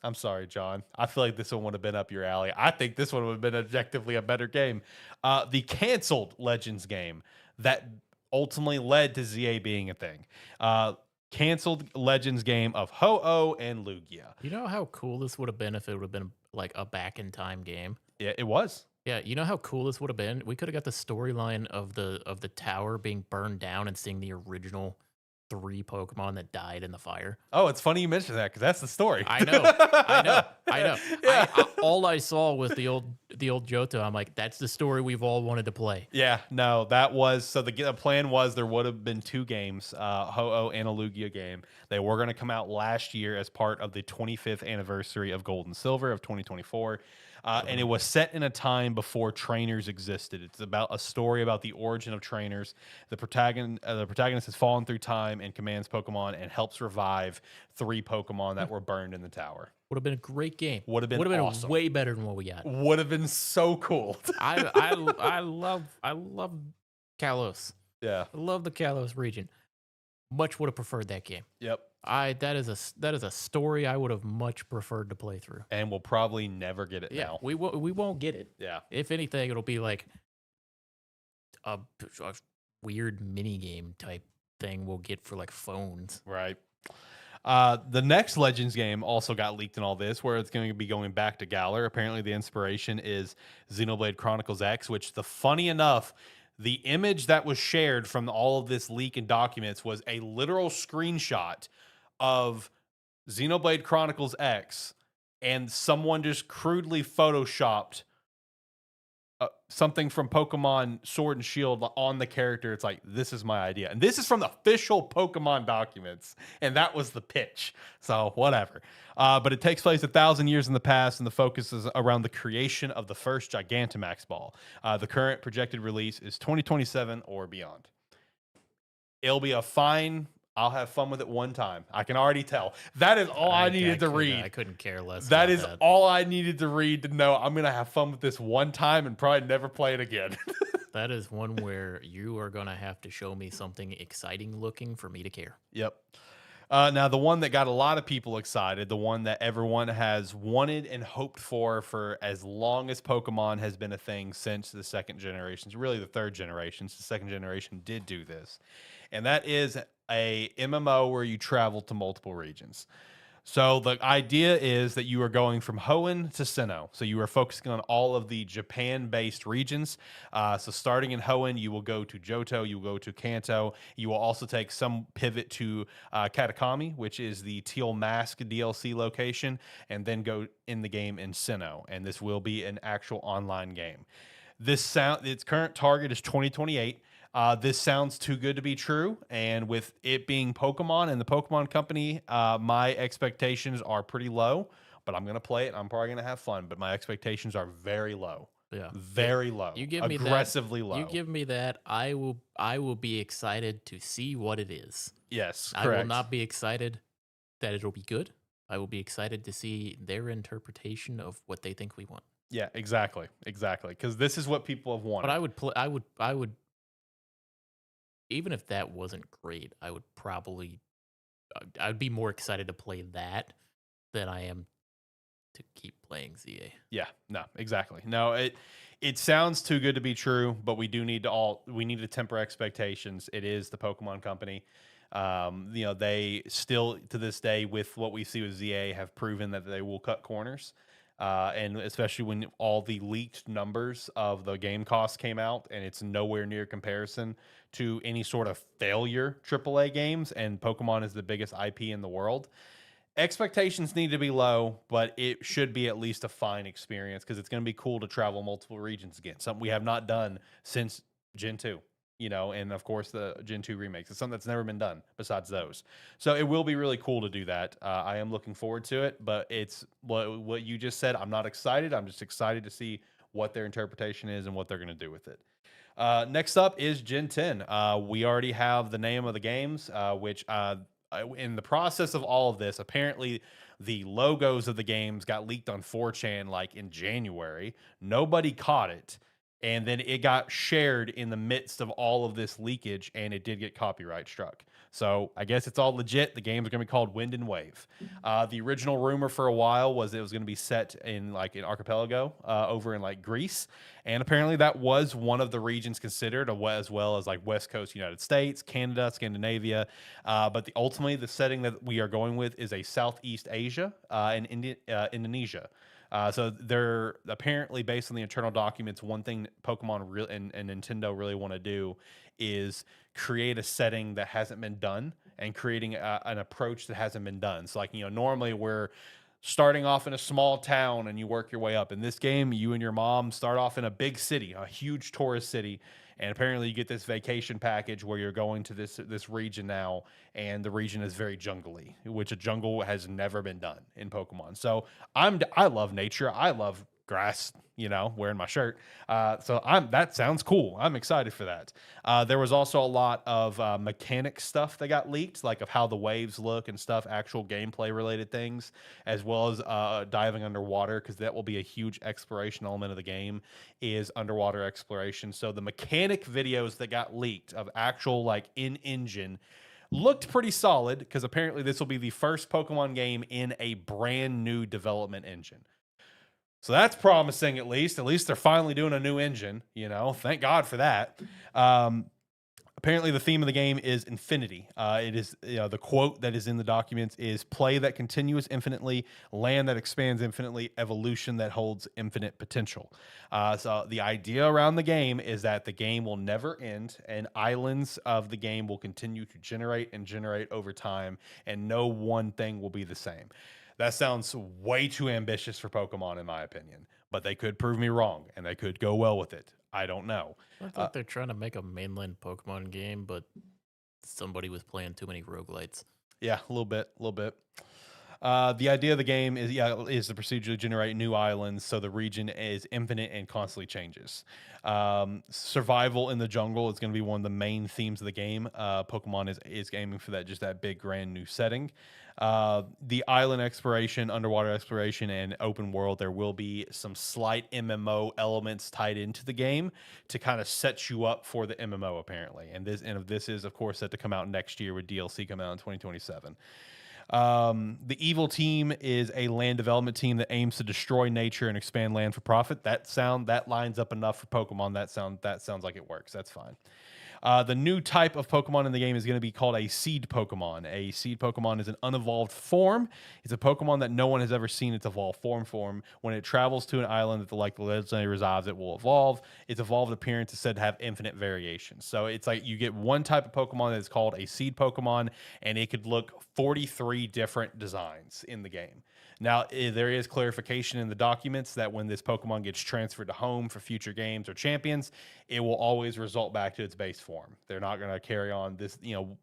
I'm sorry, John. I feel like this one would have been up your alley. I think this one would have been objectively a better game. The canceled Legends game that ultimately led to ZA being a thing. Canceled Legends game of Ho-Oh and Lugia. You know how cool this would have been if it would have been like a back-in-time game? Yeah, it was. Yeah, you know how cool this would have been? We could have got the storyline of the tower being burned down and seeing the original 3 Pokemon that died in the fire. Oh, it's funny you mentioned that because that's the story. I know. Yeah. All I saw was the old Johto. I'm like, that's the story we've all wanted to play. Yeah, no, that was so the plan was there would have been 2 games, Ho-Oh and a Lugia game. They were going to come out last year as part of the 25th anniversary of Gold and Silver of 2024. And it was set in a time before trainers existed. It's about a story about the origin of trainers. The protagonist has fallen through time and commands Pokemon and helps revive 3 Pokemon that were burned in the tower. Would have been a great game. Would have been awesome. Way better than what we got. Would have been so cool. I love Kalos. Yeah. I love the Kalos region. Much would have preferred that game. Yep. That is a story I would have much preferred to play through. And we'll probably never get it now. We won't get it. Yeah. If anything, it'll be like a weird mini game type thing we'll get for like phones. Right. The next Legends game also got leaked in all this, where it's going to be going back to Galar. Apparently, the inspiration is Xenoblade Chronicles X, which, funny enough, the image that was shared from all of this leak and documents was a literal screenshot of Xenoblade Chronicles X, and someone just crudely photoshopped something from Pokemon Sword and Shield on the character. It's like, this is my idea. And this is from the official Pokemon documents. And that was the pitch. So whatever. But it takes place 1,000 years in the past, and the focus is around the creation of the first Gigantamax ball. The current projected release is 2027 or beyond. It'll be a fine... I'll have fun with it one time. I can already tell. That is all I needed to read. I couldn't care less. That is all I needed to read to know I'm going to have fun with this one time and probably never play it again. That is one where you are going to have to show me something exciting looking for me to care. Yep. Now, the one that got a lot of people excited, the one that everyone has wanted and hoped for as long as Pokemon has been a thing since the 2nd generation, really the 3rd generation. The 2nd generation did do this. And that is a MMO where you travel to multiple regions. So the idea is that you are going from Hoenn to Sinnoh. So you are focusing on all of the Japan-based regions. So starting in Hoenn, you will go to Johto, you will go to Kanto. You will also take some pivot to Katakami, which is the Teal Mask DLC location, and then go in the game in Sinnoh. And this will be an actual online game. Its current target is 2028. This sounds too good to be true, and with it being Pokemon and the Pokemon Company, my expectations are pretty low, but I'm going to play it. I'm probably going to have fun, but my expectations are very low. Yeah. Very low. You give me aggressively low. You give me that, I will be excited to see what it is. Yes, correct. I will not be excited that it'll be good. I will be excited to see their interpretation of what they think we want. Yeah, exactly. Because this is what people have wanted. But I would even if that wasn't great, I'd be more excited to play that than I am to keep playing ZA. Yeah, no, exactly. No, it sounds too good to be true, but we need to temper expectations. It is the Pokemon Company. They still to this day, with what we see with ZA, have proven that they will cut corners. And especially when all the leaked numbers of the game costs came out, and it's nowhere near comparison to any sort of failure AAA games, and Pokemon is the biggest IP in the world. Expectations need to be low, but it should be at least a fine experience, because it's going to be cool to travel multiple regions again, something we have not done since Gen 2. And of course the Gen 2 remakes. It's something that's never been done besides those. So it will be really cool to do that. I am looking forward to it, but it's what you just said. I'm not excited. I'm just excited to see what their interpretation is and what they're going to do with it. Next up is Gen 10. We already have the name of the games, which in the process of all of this, apparently the logos of the games got leaked on 4chan like in January. Nobody caught it. And then it got shared in the midst of all of this leakage, and it did get copyright struck. So I guess it's all legit. The games are going to be called Wind and Wave. The original rumor for a while was it was going to be set in an archipelago over in Greece. And apparently that was one of the regions considered, as well as West Coast United States, Canada, Scandinavia. But ultimately the setting that we are going with is a Southeast Asia and Indonesia. So they're apparently, based on the internal documents, one thing Pokemon and Nintendo really want to do is create a setting that hasn't been done and creating an approach that hasn't been done. So, like, normally we're starting off in a small town and you work your way up. In this game, you and your mom start off in a big city, a huge tourist city, and apparently you get this vacation package where you're going to this region now, and the region is very jungly, which a jungle has never been done in Pokemon. So I love nature. I love grass, wearing my shirt. So that sounds cool. I'm excited for that. There was also a lot of mechanic stuff that got leaked, like of how the waves look and stuff, actual gameplay related things, as well as diving underwater, because that will be a huge exploration element of the game, is underwater exploration. So the mechanic videos that got leaked of actual like in-engine looked pretty solid, because apparently this will be the first Pokemon game in a brand new development engine. So that's promising, at least. At least they're finally doing a new engine, Thank God for that. Apparently, the theme of the game is infinity. It is, the quote that is in the documents is play that continues infinitely, land that expands infinitely, evolution that holds infinite potential. So the idea around the game is that the game will never end, and islands of the game will continue to generate and generate over time, and no one thing will be the same. That sounds way too ambitious for Pokemon, in my opinion, but they could prove me wrong, and they could go well with it. I don't know. I thought they're trying to make a mainland Pokemon game, but somebody was playing too many roguelites. Yeah, a little bit. The idea of the game is to procedurally generate new islands, so the region is infinite and constantly changes. Survival in the jungle is going to be one of the main themes of the game. Pokemon is aiming for that, just that big, grand new setting. The island exploration, underwater exploration, and open world, there will be some slight MMO elements tied into the game to kind of set you up for the MMO, apparently. And this is, of course, set to come out next year, with DLC coming out in 2027. The evil team is a land development team that aims to destroy nature and expand land for profit. That lines up enough for Pokemon. That sounds like it works. That's fine. The new type of Pokemon in the game is going to be called a seed Pokemon. A seed Pokemon is an unevolved form. It's a Pokemon that no one has ever seen its evolved form. When it travels to an island that the legendary resides, it will evolve. Its evolved appearance is said to have infinite variations. So it's like you get one type of Pokemon that is called a seed Pokemon, and it could look 43 different designs in the game. Now, there is clarification in the documents that when this Pokemon gets transferred to home for future games or champions, it will always result back to its base form. They're not going to carry on this,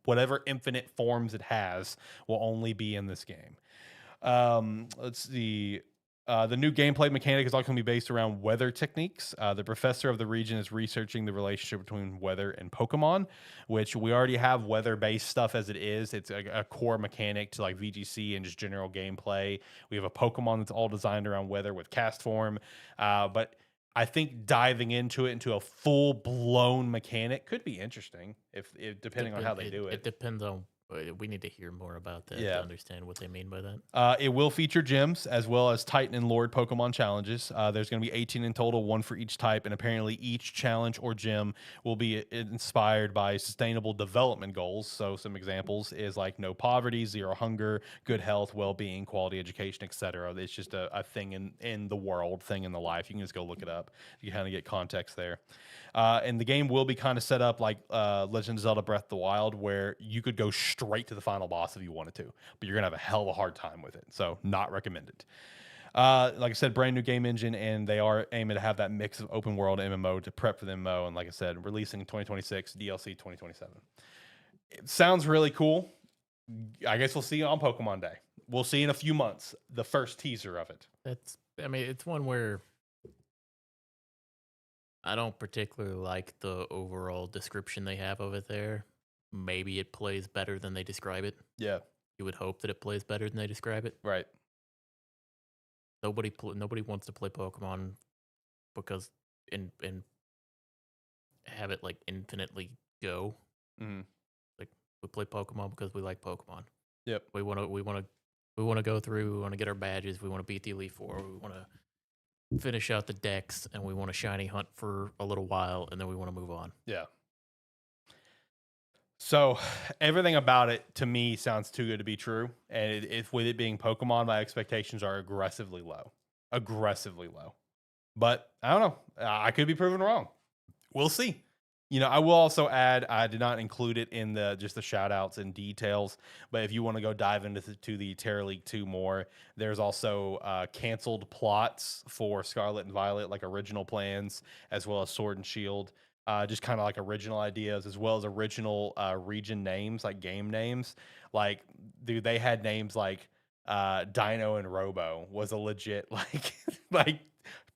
whatever infinite forms it has will only be in this game. Let's see. The new gameplay mechanic is all going to be based around weather techniques. The professor of the region is researching the relationship between weather and Pokemon, which we already have weather-based stuff as it is. It's a core mechanic to like VGC and just general gameplay. We have a Pokemon that's all designed around weather with cast form, but I think diving into a full-blown mechanic could be interesting if depending on how they do it. It depends on. We need to hear more about that to understand what they mean by that. It will feature gyms as well as Titan and Lord Pokemon challenges. There's going to be 18 in total, one for each type, and apparently each challenge or gym will be inspired by sustainable development goals. So some examples is like no poverty, zero hunger, good health, well-being, quality education, etc. It's just a thing in the world, thing in the life. You can just go look it up. You kind of get context there. And the game will be kind of set up like Legend of Zelda Breath of the Wild, where you could go straight to the final boss if you wanted to, but you're going to have a hell of a hard time with it. So not recommended. Like I said, brand new game engine, and they are aiming to have that mix of open world and MMO to prep for the MMO. And like I said, releasing 2026, DLC 2027. It sounds really cool. I guess we'll see on Pokemon Day. We'll see in a few months, the first teaser of it. It's one where I don't particularly like the overall description they have of it there. Maybe it plays better than they describe it. Yeah. You would hope that it plays better than they describe it. Right. Nobody wants to play Pokemon because and have it like infinitely go. Mm-hmm. Like we play Pokemon because we like Pokemon. Yep. We want to go through. We want to get our badges. We want to beat the Elite Four. We want to finish out the decks, and we want to shiny hunt for a little while, and then we want to move on. Yeah. So everything about it to me sounds too good to be true, and with it being Pokemon, my expectations are aggressively low. But I don't know. I could be proven wrong. We'll see. I will also add, I did not include it in the just the shout outs and details, but if you want to go dive into the Terra League 2 more, there's also canceled plots for Scarlet and Violet, like original plans, as well as Sword and Shield. Just kind of like original ideas, as well as original region names, like game names. Like, dude, they had names like Dino and Robo was a legit like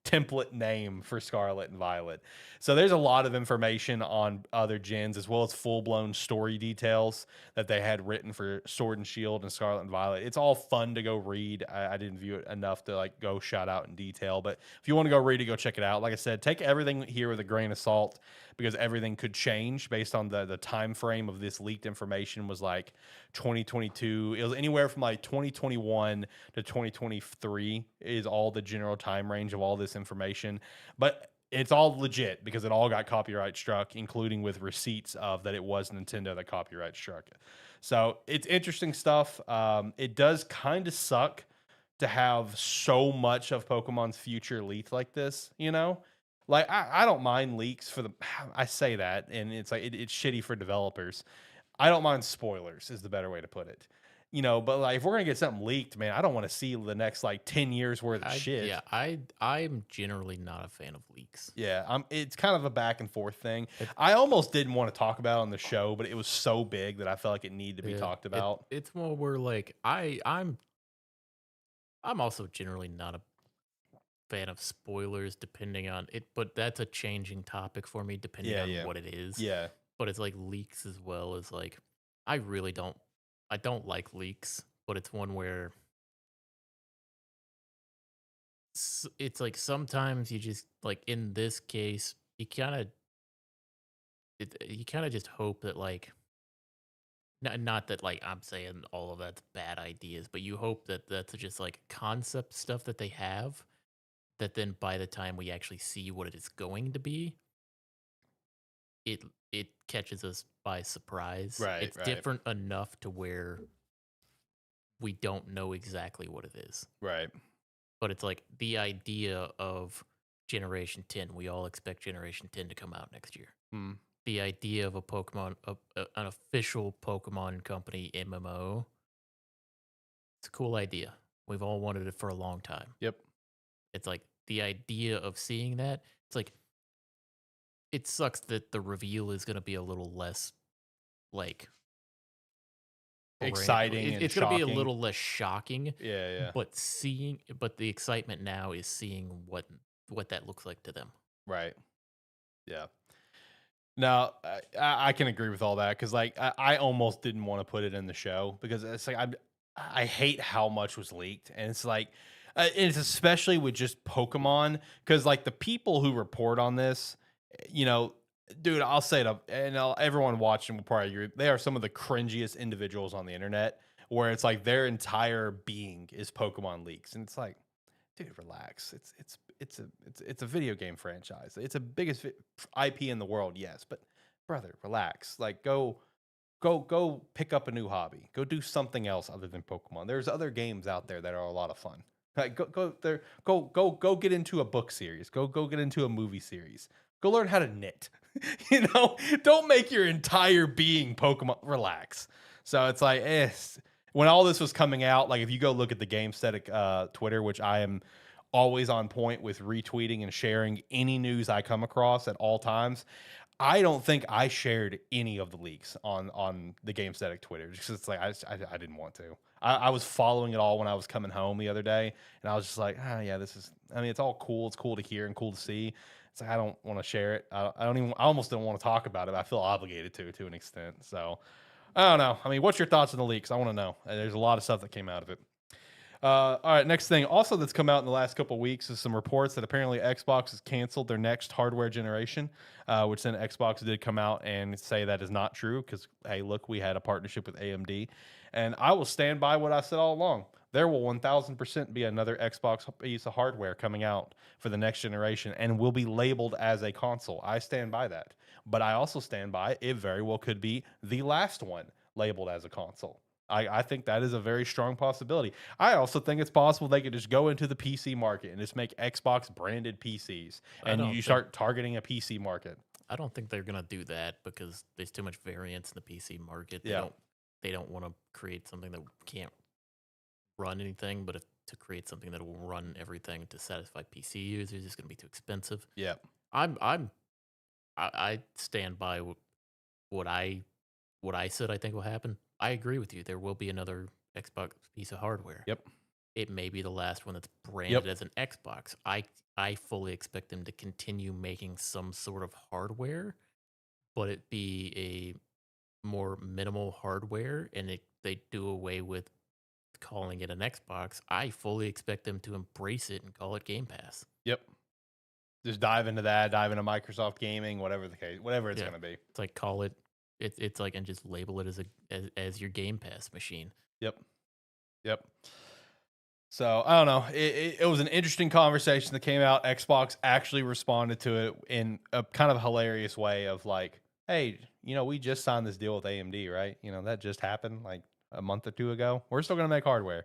template name for Scarlet and Violet. So there's a lot of information on other gens, as well as full-blown story details that they had written for Sword and Shield and Scarlet and Violet. It's all fun to go read. I didn't view it enough to like go shout out in detail, but if you want to go read it, go check it out. Like I said, take everything here with a grain of salt, because everything could change based on the time frame of this leaked information was like 2022. It was anywhere from like 2021 to 2023 is all the general time range of all this information. But it's all legit because it all got copyright struck, including with receipts of that it was Nintendo that copyright struck it. So it's interesting stuff. It does kind of suck to have so much of Pokemon's future leaked like this, Like I don't mind leaks for the I say that, and it's like it's shitty for developers. I don't mind spoilers is the better way to put it. But like if we're gonna get something leaked, man, I don't want to see the next like 10 years worth of shit. Yeah, I'm generally not a fan of leaks. Yeah, it's kind of a back and forth thing. I almost didn't want to talk about it on the show, but it was so big that I felt like it needed to be talked about. It's more where like I'm also generally not a fan of spoilers depending on it, but that's a changing topic for me depending on what it is. Yeah. But it's like leaks as well as like I really don't like leaks, but it's one where it's like sometimes you just like in this case you kind of just hope that like not that like I'm saying all of that's bad ideas, but you hope that that's just like concept stuff that they have that then by the time we actually see what it is going to be, it it catches us by surprise. Right, It's right. different enough to where we don't know exactly what it is. Right. But it's like the idea of Generation 10. We all expect Generation 10 to come out next year. Mm. The idea of a Pokemon, an official Pokemon Company MMO, it's a cool idea. We've all wanted it for a long time. Yep. It's like the idea of seeing that. It's like it sucks that the reveal is going to be a little less like exciting. It's going to be a little less shocking. Yeah, yeah. But the excitement now is seeing what that looks like to them. Right. Yeah. Now, I can agree with all that because, like, I almost didn't want to put it in the show because it's like I hate how much was leaked, and it's like, it's especially with just Pokemon because, like, the people who report on this, dude, I'll say it up, and everyone watching will probably agree. They are some of the cringiest individuals on the internet, where it's like their entire being is Pokemon leaks, and it's like, dude, relax. It's a video game franchise. It's the biggest IP in the world, yes, but brother, relax. Like go pick up a new hobby. Go do something else other than Pokemon. There's other games out there that are a lot of fun. Like go get into a book series. Go get into a movie series. Go learn how to knit. Don't make your entire being Pokemon. Relax. So it's like, when all this was coming out, like if you go look at the Gamestetic Twitter, which I am always on point with retweeting and sharing any news I come across at all times, I don't think I shared any of the leaks on the Gamestetic Twitter just 'cause it's like I didn't want to. I was following it all when I was coming home the other day, and I was just like, yeah, it's all cool. It's cool to hear and cool to see. It's like I don't want to share it. I almost don't want to talk about it. But I feel obligated to an extent. So I don't know. I mean, what's your thoughts on the leaks? I want to know. There's a lot of stuff that came out of it. All right, next thing also that's come out in the last couple of weeks is some reports that apparently Xbox has canceled their next hardware generation, which then Xbox did come out and say that is not true because, hey, look, we had a partnership with AMD. And I will stand by what I said all along. There will 1000% be another Xbox piece of hardware coming out for the next generation and will be labeled as a console. I stand by that. But I also stand by it very well could be the last one labeled as a console. I think that is a very strong possibility. I also think it's possible they could just go into the PC market and just make Xbox branded PCs, and you start targeting a PC market. I don't think they're gonna do that because there's too much variance in the PC market. Yeah. They don't want to create something that can't run anything, but if to create something that will run everything to satisfy PC users is going to be too expensive. Yeah. I stand by what I said I think will happen. I agree with you. There will be another Xbox piece of hardware. Yep. It may be the last one that's branded as an Xbox. I fully expect them to continue making some sort of hardware, but it be a more minimal hardware, and they do away with calling it an Xbox. I fully expect them to embrace it and call it Game Pass. Yep. Just dive into that, dive into Microsoft Gaming, whatever the case, whatever it's going to be. It's like call it. It's like, and just label it as your Game Pass machine. Yep. Yep. So I don't know. It was an interesting conversation that came out. Xbox actually responded to it in a kind of hilarious way of like, hey, we just signed this deal with AMD, right? That just happened like a month or two ago. We're still going to make hardware.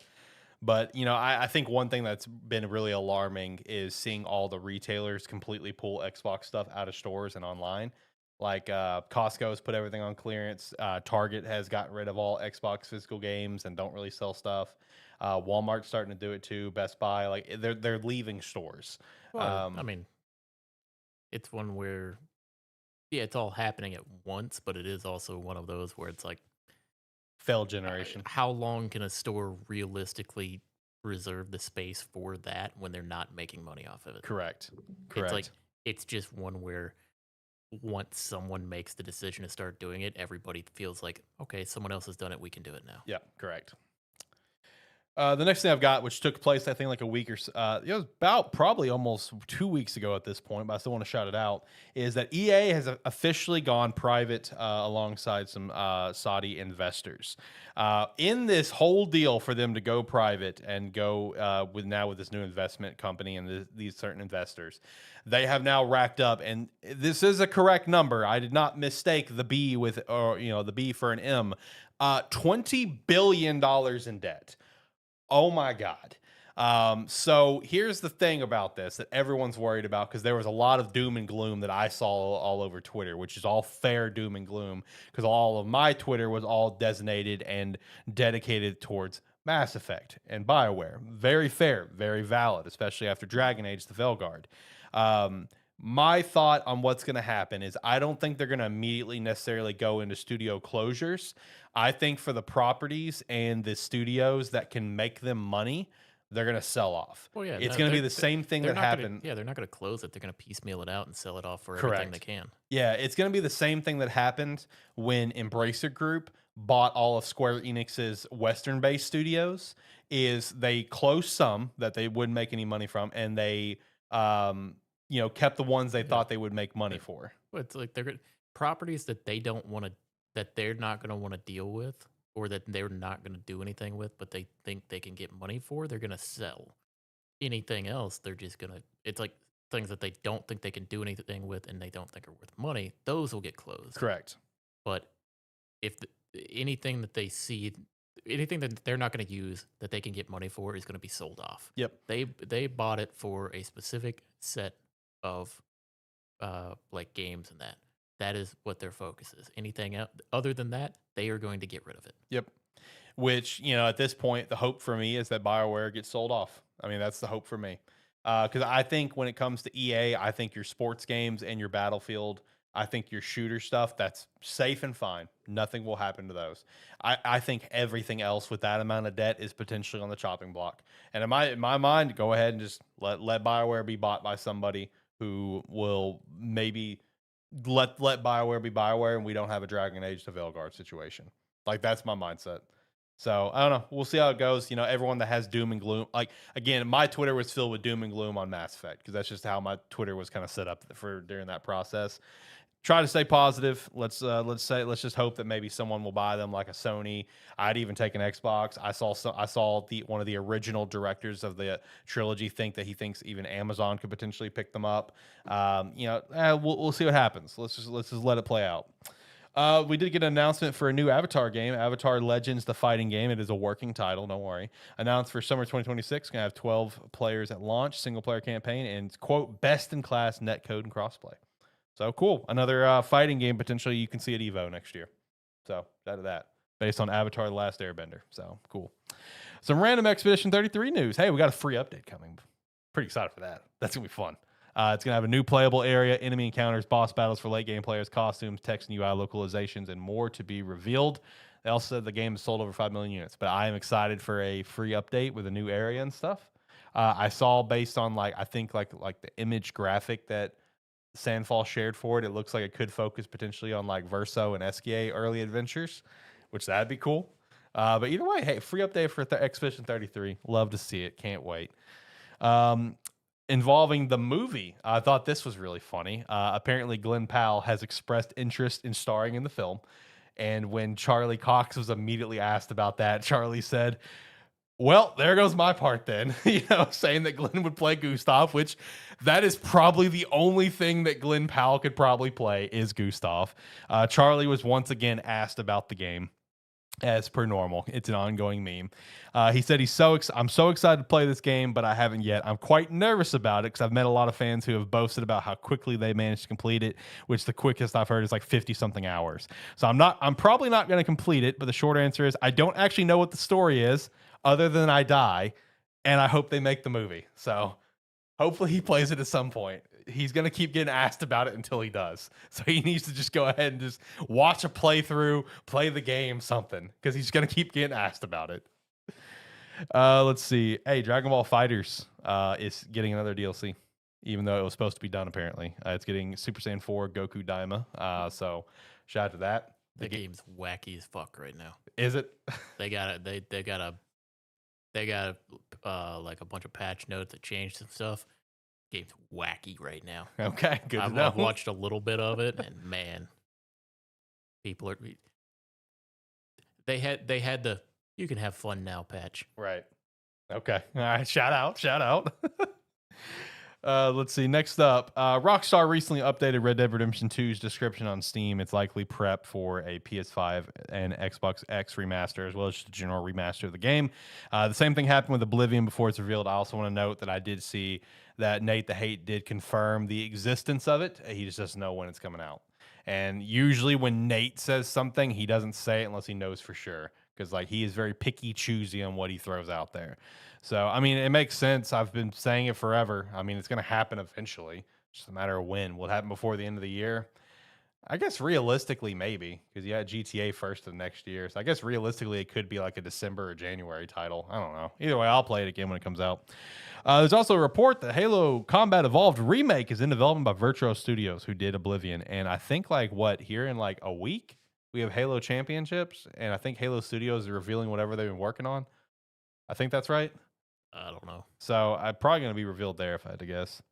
But, I think one thing that's been really alarming is seeing all the retailers completely pull Xbox stuff out of stores and online. Like Costco has put everything on clearance. Target has gotten rid of all Xbox physical games and don't really sell stuff. Walmart's starting to do it too. Best Buy, like they're leaving stores. Well, I mean, it's one where, yeah, it's all happening at once, but it is also one of those where it's like failed generation. How long can a store realistically reserve the space for that when they're not making money off of it? Correct. It's like it's just one where once someone makes the decision to start doing it, everybody feels like, okay, someone else has done it, we can do it now. Yeah, correct. The next thing I've got, which took place, I think, like a week or so, it was about probably almost 2 weeks ago at this point, but I still want to shout it out, is that EA has officially gone private alongside some Saudi investors. In this whole deal for them to go private and go with this new investment company and these certain investors, they have now racked up, and this is a correct number. I did not mistake the B the B for an M. $20 billion in debt. Oh my God. So here's the thing about this that everyone's worried about, because there was a lot of doom and gloom that I saw all over Twitter, which is all fair doom and gloom, because all of my Twitter was all designated and dedicated towards Mass Effect and BioWare. Very fair, very valid, especially after Dragon Age, the Veilguard. My thought on what's going to happen is I don't think they're going to immediately necessarily go into studio closures. I think for the properties and the studios that can make them money, they're going to sell off. Well, yeah, it's going to be the same thing that happened. They're not going to close it. They're going to piecemeal it out and sell it off for everything they can. Yeah, it's going to be the same thing that happened when Embracer Group bought all of Square Enix's Western-based studios. Is they closed some that they wouldn't make any money from, and they kept the ones they thought they would make money for. It's like they're properties that they don't want to, that they're not going to want to deal with, or that they're not going to do anything with, but they think they can get money for. They're going to sell. Anything else, they're just going to. It's like things that they don't think they can do anything with, and they don't think are worth money. Those will get closed. Correct. But if anything that they see, anything that they're not going to use that they can get money for is going to be sold off. Yep. They bought it for a specific set of like games, and that is what their focus is. Anything else other than that, they are going to get rid of it. Yep. Which, at this point, the hope for me is that BioWare gets sold off. I mean, that's the hope for me. Because I think when it comes to EA, I think your sports games and your Battlefield, I think your shooter stuff, that's safe and fine. Nothing will happen to those. I think everything else with that amount of debt is potentially on the chopping block. And in my mind, go ahead and just let BioWare be bought by somebody who will maybe let BioWare be BioWare, and we don't have a Dragon Age to Veilguard situation. Like, that's my mindset. So I don't know. We'll see how it goes. Everyone that has doom and gloom, like, again, my Twitter was filled with doom and gloom on Mass Effect, because that's just how my Twitter was kind of set up for during that process. Try to stay positive. Let's just hope that maybe someone will buy them, like a Sony. I'd even take an Xbox. I saw one of the original directors of the trilogy think that he thinks even Amazon could potentially pick them up. We'll see what happens. Let's just let it play out. We did get an announcement for a new Avatar game, Avatar Legends: The Fighting Game. It is a working title, don't worry. Announced for summer 2026. Gonna have 12 players at launch, single player campaign, and quote, best in class netcode and crossplay. So cool. Another fighting game potentially you can see at EVO next year. So that based on Avatar: The Last Airbender. So cool. Some random Expedition 33 news. Hey, we got a free update coming. Pretty excited for that. That's going to be fun. It's going to have a new playable area, enemy encounters, boss battles for late game players, costumes, text and UI localizations, and more to be revealed. They also said the game has sold over 5 million units, but I am excited for a free update with a new area and stuff. I saw based on I think the image graphic that Sandfall shared for it, it looks like it could focus potentially on Verso and SKA early adventures, which that'd be cool. But either way, hey, free update for Expedition 33. Love to see it. Can't wait. Involving the movie, I thought this was really funny. Apparently, Glenn Powell has expressed interest in starring in the film. And when Charlie Cox was immediately asked about that, Charlie said, well, there goes my part then, saying that Glenn would play Gustav, which that is probably the only thing that Glenn Powell could probably play is Gustav. Charlie was once again asked about the game. As per normal, it's an ongoing meme. He said I'm so excited to play this game, but I haven't yet. I'm quite nervous about it because I've met a lot of fans who have boasted about how quickly they managed to complete it, which the quickest I've heard is 50 something hours. So I'm probably not going to complete it, but the short answer is I don't actually know what the story is other than I die, and I hope they make the movie. So hopefully he plays it at some point. He's going to keep getting asked about it until he does. So he needs to just go ahead and just watch a playthrough, play the game, something, because he's going to keep getting asked about it. Let's see. Hey, Dragon Ball FighterZ is getting another DLC, even though it was supposed to be done, apparently. It's getting Super Saiyan 4 Goku Daima. So shout out to that. The game's wacky as fuck right now. Is it? They got a bunch of patch notes that changed some stuff. Game's wacky right now. Okay, good. I've watched a little bit of it, and man, people are. They had the "you can have fun now" patch. Right. Okay. All right. Shout out. Let's see. Next up, Rockstar recently updated Red Dead Redemption 2's description on Steam. It's likely prep for a PS5 and Xbox X remaster, as well as just a general remaster of the game. The same thing happened with Oblivion before it's revealed. I also want to note that I did see that Nate the Hate did confirm the existence of it. He just doesn't know when it's coming out. And usually when Nate says something, he doesn't say it unless he knows for sure, because he is very picky, choosy on what he throws out there. So, I mean, it makes sense. I've been saying it forever. I mean, it's going to happen eventually. It's just a matter of when. Will it happen before the end of the year? I guess realistically, maybe, because you had GTA first of next year. So I guess realistically, it could be a December or January title. I don't know. Either way, I'll play it again when it comes out. There's also a report that Halo Combat Evolved Remake is in development by Virtuos Studios, who did Oblivion. And I think here in a week, we have Halo Championships, and I think Halo Studios is revealing whatever they've been working on. I think that's right. I don't know. So I'm probably going to be revealed there if I had to guess.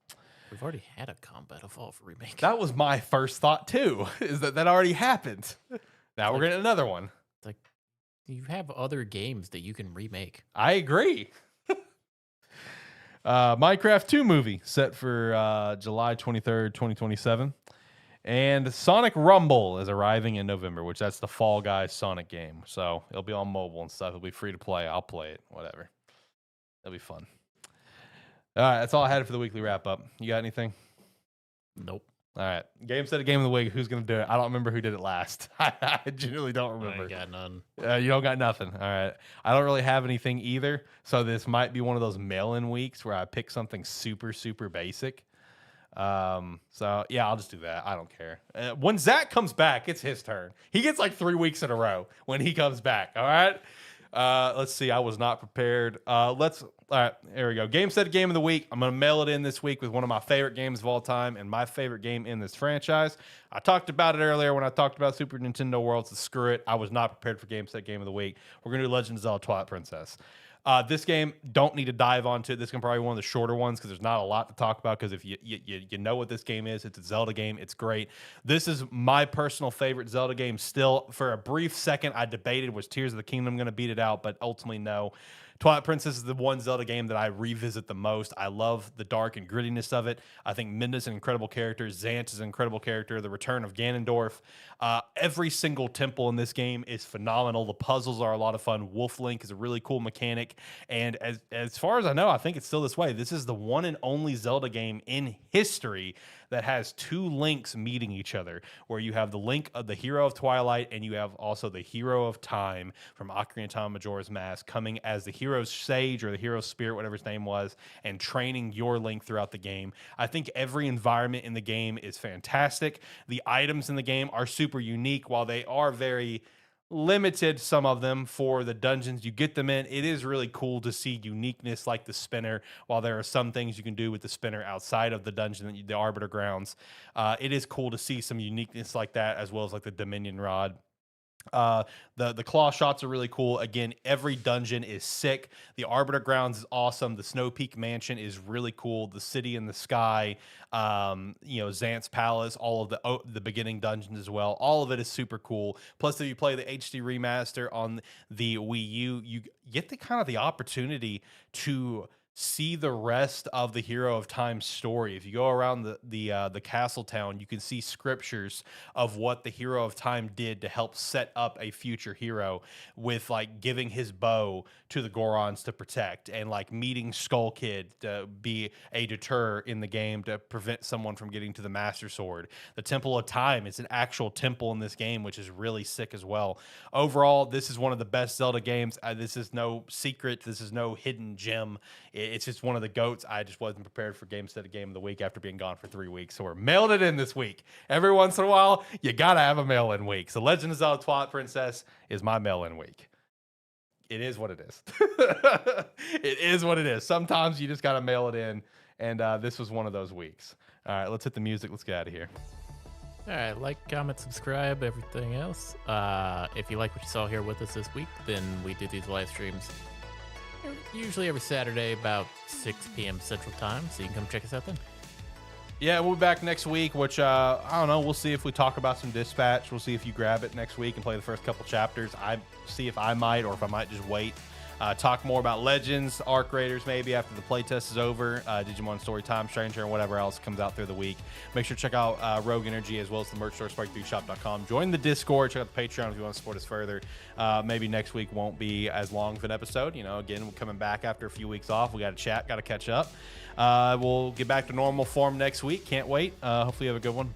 We've already had a Combat Evolved remake. That was my first thought too, is that already happened. Now we're getting another one. It's you have other games that you can remake. I agree. Minecraft 2 movie set for July 23rd, 2027. And Sonic Rumble is arriving in November, which that's the Fall Guys Sonic game. So it'll be on mobile and stuff. It'll be free to play. I'll play it. Whatever. It'll be fun. All right, that's all I had for the weekly wrap up. You got anything? Nope. All right. Gamestetic Game of the Week. Who's going to do it? I don't remember who did it last. I genuinely don't remember. I got none. You don't got nothing. All right. I don't really have anything either. So this might be one of those mail-in weeks where I pick something super, super basic. So yeah, I'll just do that. I don't care. When Zach comes back, it's his turn. He gets 3 weeks in a row when he comes back. All right. Let's see. I was not prepared. All right, there we go. Gamestetic Game of the Week. I'm going to mail it in this week with one of my favorite games of all time and my favorite game in this franchise. I talked about it earlier when I talked about Super Nintendo World, so screw it. I was not prepared for Gamestetic Game of the Week. We're going to do Legend of Zelda Twilight Princess. This game, don't need to dive onto it. This is probably one of the shorter ones because there's not a lot to talk about, because if you know what this game is, it's a Zelda game. It's great. This is my personal favorite Zelda game still. For a brief second, I debated, was Tears of the Kingdom going to beat it out, but ultimately no. Twilight Princess is the one Zelda game that I revisit the most. I love the dark and grittiness of it. I think Midna's an incredible character. Xant is an incredible character. The return of Ganondorf. Every single temple in this game is phenomenal. The puzzles are a lot of fun. Wolf Link is a really cool mechanic. And as far as I know, I think it's still this way. This is the one and only Zelda game in history that has 2 links meeting each other, where you have the link of the Hero of Twilight and you have also the Hero of Time from Ocarina of Time Majora's Mask coming as the hero's sage or the hero's spirit, whatever his name was, and training your Link throughout the game. I think every environment in the game is fantastic. The items in the game are super unique. While they are very limited, some of them, for the dungeons you get them in, it is really cool to see uniqueness like the spinner. While there are some things you can do with the spinner outside of the dungeon, the Arbiter Grounds, it is cool to see some uniqueness like that, as well as like the Dominion Rod. The claw shots are really cool. Again, every dungeon is sick. The Arbiter Grounds is awesome. The Snow Peak Mansion is really cool. The City in the Sky, Xant's Palace, all of the beginning dungeons as well. All of it is super cool. Plus, if you play the HD remaster on the Wii U, you get the opportunity to see the rest of the Hero of Time story. If you go around the castle town, you can see scriptures of what the Hero of Time did to help set up a future hero, with like giving his bow to the Gorons to protect, and like meeting Skull Kid to be a deter in the game to prevent someone from getting to the Master Sword. The Temple of Time is an actual temple in this game, which is really sick as well. Overall, this is one of the best Zelda games. This is no secret. This is no hidden gem. It's just one of the GOATs. I just wasn't prepared for Gamestead Game of the Week after being gone for 3 weeks. So we're mailing it in this week. Every once in a while, you got to have a mail-in week. So Legend of Zelda Twilight Princess is my mail-in week. It is what it is. It is what it is. Sometimes you just got to mail it in. And this was one of those weeks. All right, let's hit the music. Let's get out of here. All right, like, comment, subscribe, everything else. If you like what you saw here with us this week, then we do these live streams usually every Saturday about 6 p.m. Central Time, so you can come check us out then. Yeah, we'll be back next week, which, I don't know, we'll see if we talk about some Dispatch. We'll see if you grab it next week and play the first couple chapters. I see if I might, or if I might just wait. Talk more about Legends, Arc Raiders maybe after the playtest is over, Digimon Storytime, Stranger, and whatever else comes out through the week. Make sure to check out Rogue Energy as well as the merch store, Sparky3shop.com. Join the Discord, check out the Patreon if you want to support us further. Maybe next week won't be as long of an episode. Again, we're coming back after a few weeks off. We got to chat, got to catch up. We'll get back to normal form next week. Can't wait. Hopefully you have a good one.